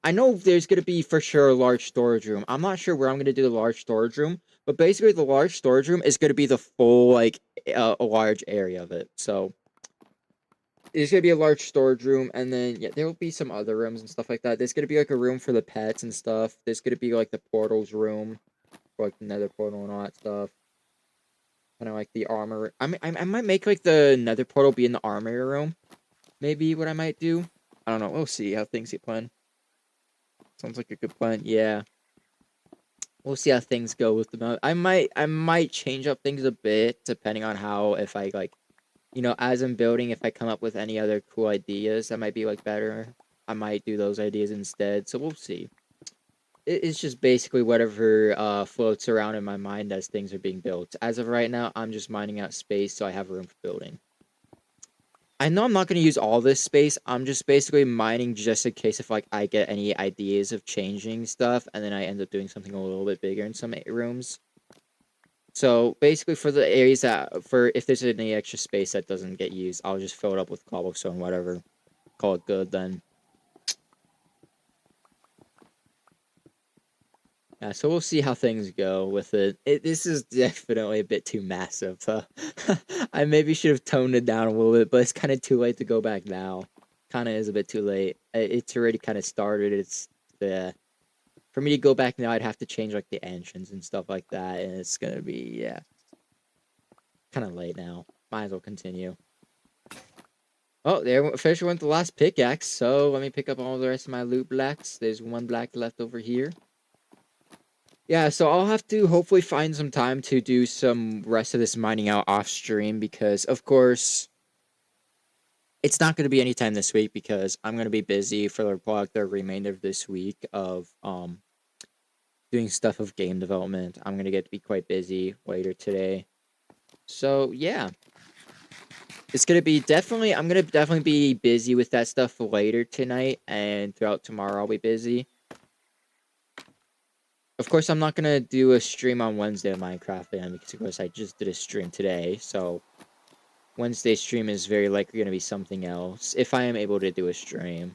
I know there's going to be for sure a large storage room. I'm not sure where I'm going to do the large storage room. But basically, the large storage room is going to be the full, like, a large area of it. So, there's going to be a large storage room, and then, yeah, there will be some other rooms and stuff like that. There's going to be, like, a room for the pets and stuff. There's going to be, like, the portals room for, like, the nether portal and all that stuff. Kind of like the armor. I might make, like, the nether portal be in the armor room. Maybe what I might do. I don't know. We'll see how things get planned. Sounds like a good plan. Yeah. We'll see how things go with the mount. I might change up things a bit depending on how, if I like, as I'm building, if I come up with any other cool ideas that might be like better, I might do those ideas instead. So we'll see. It's just basically whatever floats around in my mind as things are being built. As of right now, I'm just mining out space so I have room for building. I know I'm not going to use all this space. I'm just basically mining just in case if like I get any ideas of changing stuff and then I end up doing something a little bit bigger in some rooms. So basically for the areas if there's any extra space that doesn't get used, I'll just fill it up with cobblestone, whatever. Call it good then. Yeah, so we'll see how things go with it. This is definitely a bit too massive. I maybe should have toned it down a little bit, but it's kind of too late to go back now. Kind of is a bit too late. It's already kind of started. For me to go back now, I'd have to change like the entrance and stuff like that, and it's gonna be kind of late now. Might as well continue. Oh, there officially went the last pickaxe. So let me pick up all the rest of my loot blacks. There's 1 black left over here. Yeah, so I'll have to hopefully find some time to do some rest of this mining out off stream because, of course, it's not going to be anytime this week because I'm going to be busy for the remainder of this week of doing stuff of game development. I'm going to get to be quite busy later today. So, yeah. It's gonna be definitely. I'm gonna definitely be busy with that stuff later tonight and throughout tomorrow. I'll be busy. Of course, I'm not gonna do a stream on Wednesday of Minecraft again because, of course, I just did a stream today. So Wednesday's stream is very likely gonna be something else if I am able to do a stream.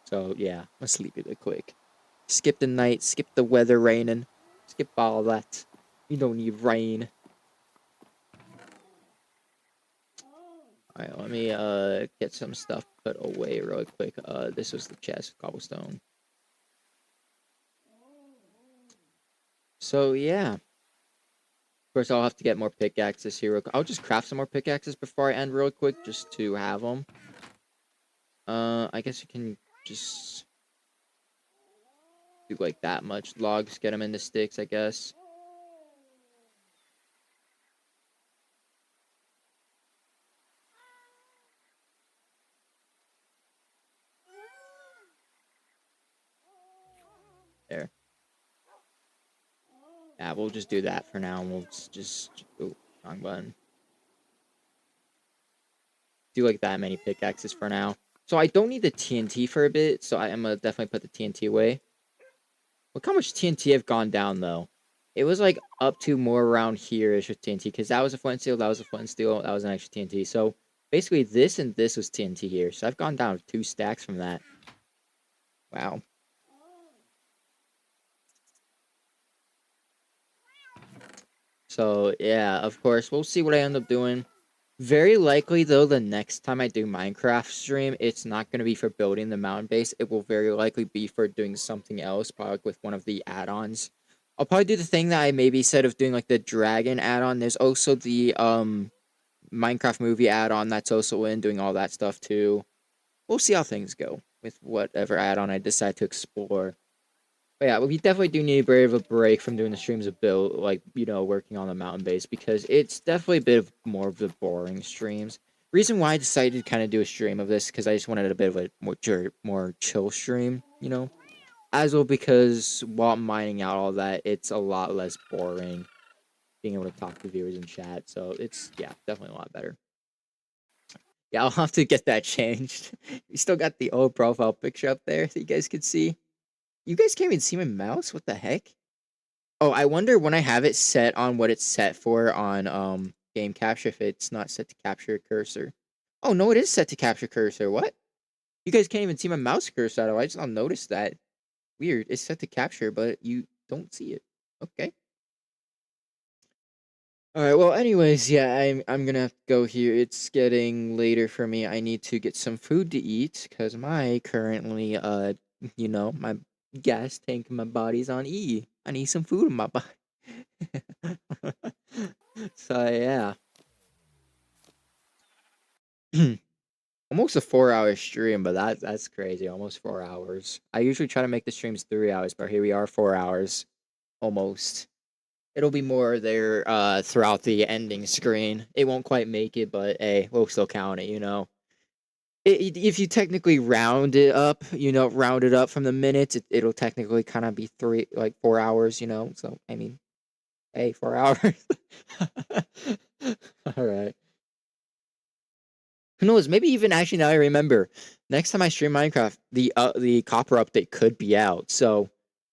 So yeah, I'm gonna sleep really quick. Skip the night. Skip the weather raining. Skip all that. You don't need rain. Alright, let me get some stuff put away really quick. This was the chest of cobblestone. So yeah. Of course, I'll have to get more pickaxes here. I'll just craft some more pickaxes before I end real quick, just to have them. I guess you can just do like that much logs, get them into sticks, I guess. There. Yeah, we'll just do that for now, and we'll just oh, wrong button. Do like that many pickaxes for now. So I don't need the TNT for a bit, so I am gonna definitely put the TNT away. Look how much TNT I've gone down, though. It was, like, up to more around here-ish with TNT, because that was a flint steel, that was a flint steel, that was an extra TNT. So, basically, this and this was TNT here. So I've gone down 2 stacks from that. Wow. So, yeah, of course, we'll see what I end up doing. Very likely, though, the next time I do Minecraft stream, it's not going to be for building the mountain base. It will very likely be for doing something else, probably with one of the add-ons. I'll probably do the thing that I maybe said of doing, like, the dragon add-on. There's also the, Minecraft movie add-on that's also in, doing all that stuff, too. We'll see how things go with whatever add-on I decide to explore. But yeah, we definitely do need a bit of a break from doing the streams of build, like, working on the mountain base, because it's definitely a bit of more of the boring streams. Reason why I decided to kind of do a stream of this, because I just wanted a bit of a more chill stream, as well, because while I'm mining out all that, it's a lot less boring being able to talk to viewers in chat. So it's, yeah, definitely a lot better. Yeah, I'll have to get that changed. We still got the old profile picture up there that you guys can see. You guys can't even see my mouse? What the heck? Oh, I wonder when I have it set on what it's set for on game capture if it's not set to capture cursor. Oh no, it is set to capture cursor. What? You guys can't even see my mouse cursor at all. I just not noticed that. Weird. It's set to capture, but you don't see it. Okay. All right. Well, anyways, yeah, I'm gonna have to go here. It's getting later for me. I need to get some food to eat because my currently my gas tank in my body's on E. I need some food in my body. So yeah. Almost a 4-hour stream, but that's crazy. Almost 4 hours. I usually try to make the streams 3 hours, but here we are, 4 hours. Almost. It'll be more there throughout the ending screen. It won't quite make it, but hey, we'll still count it. If you technically round it up from the minutes, it'll technically kind of be 4 hours. So I mean, hey, 4 hours. All right. Who knows? Maybe even actually now I remember. Next time I stream Minecraft, the copper update could be out. So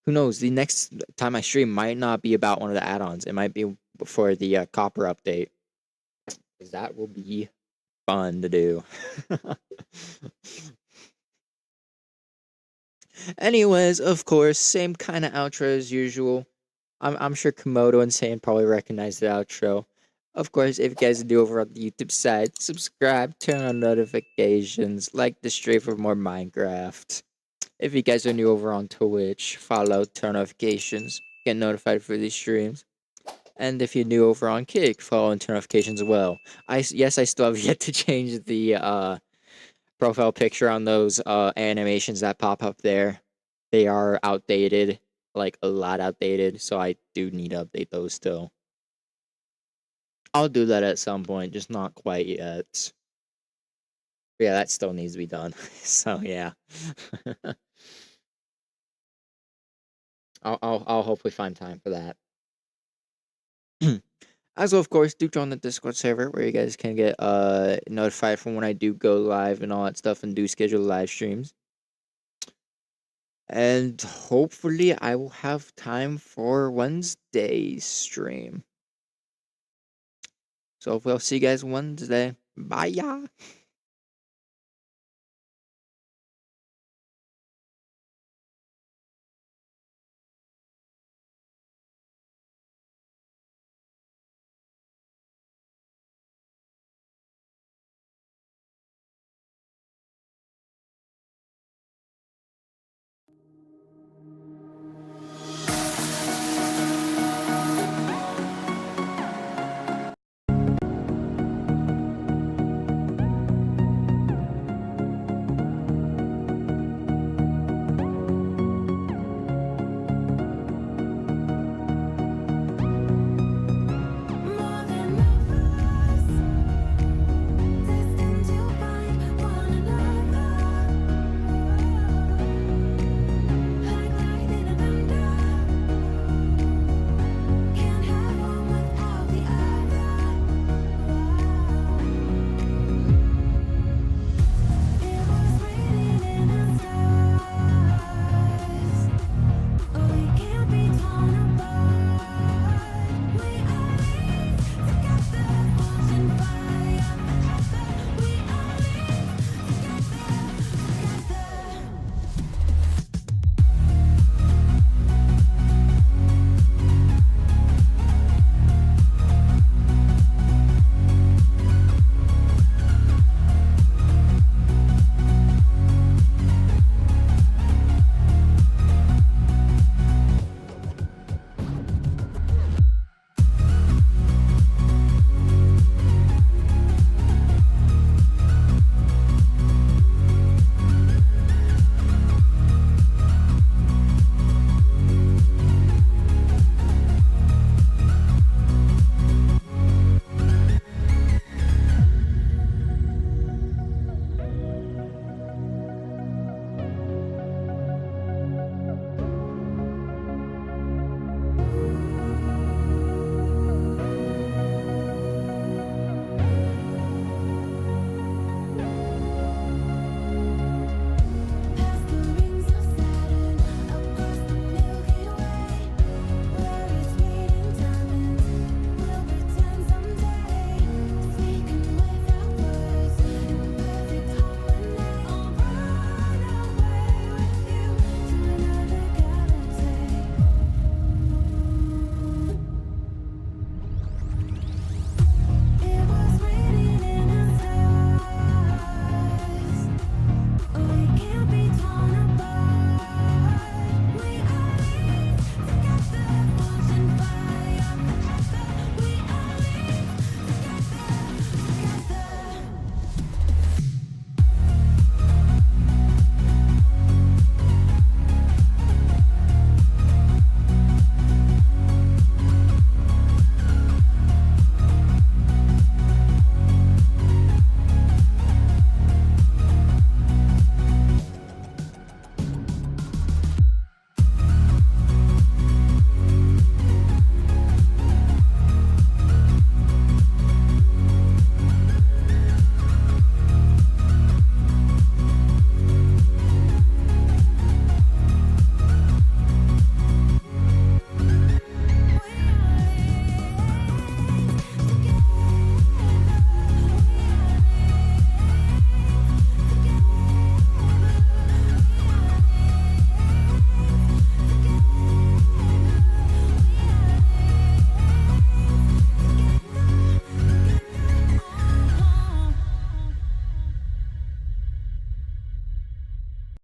who knows? The next time I stream might not be about one of the add-ons. It might be for the copper update. Because that will be fun to do. Anyways, of course, same kind of outro as usual. I'm sure Komodo and Sane probably recognize the outro. Of course, if you guys are new over on the YouTube side, subscribe, turn on notifications, like the stream for more Minecraft. If you guys are new over on Twitch, follow, turn notifications, get notified for these streams. And if you're new over on Kick, follow and turn notifications as well. Yes, I still have yet to change the profile picture on those animations that pop up there. They are outdated, like a lot outdated, so I do need to update those still. I'll do that at some point, just not quite yet. But yeah, that still needs to be done. So yeah. I'll hopefully find time for that. Also, of course, do join the Discord server where you guys can get notified from when I do go live and all that stuff and do schedule live streams. And hopefully I will have time for Wednesday's stream. So we'll see you guys Wednesday. Bye, ya.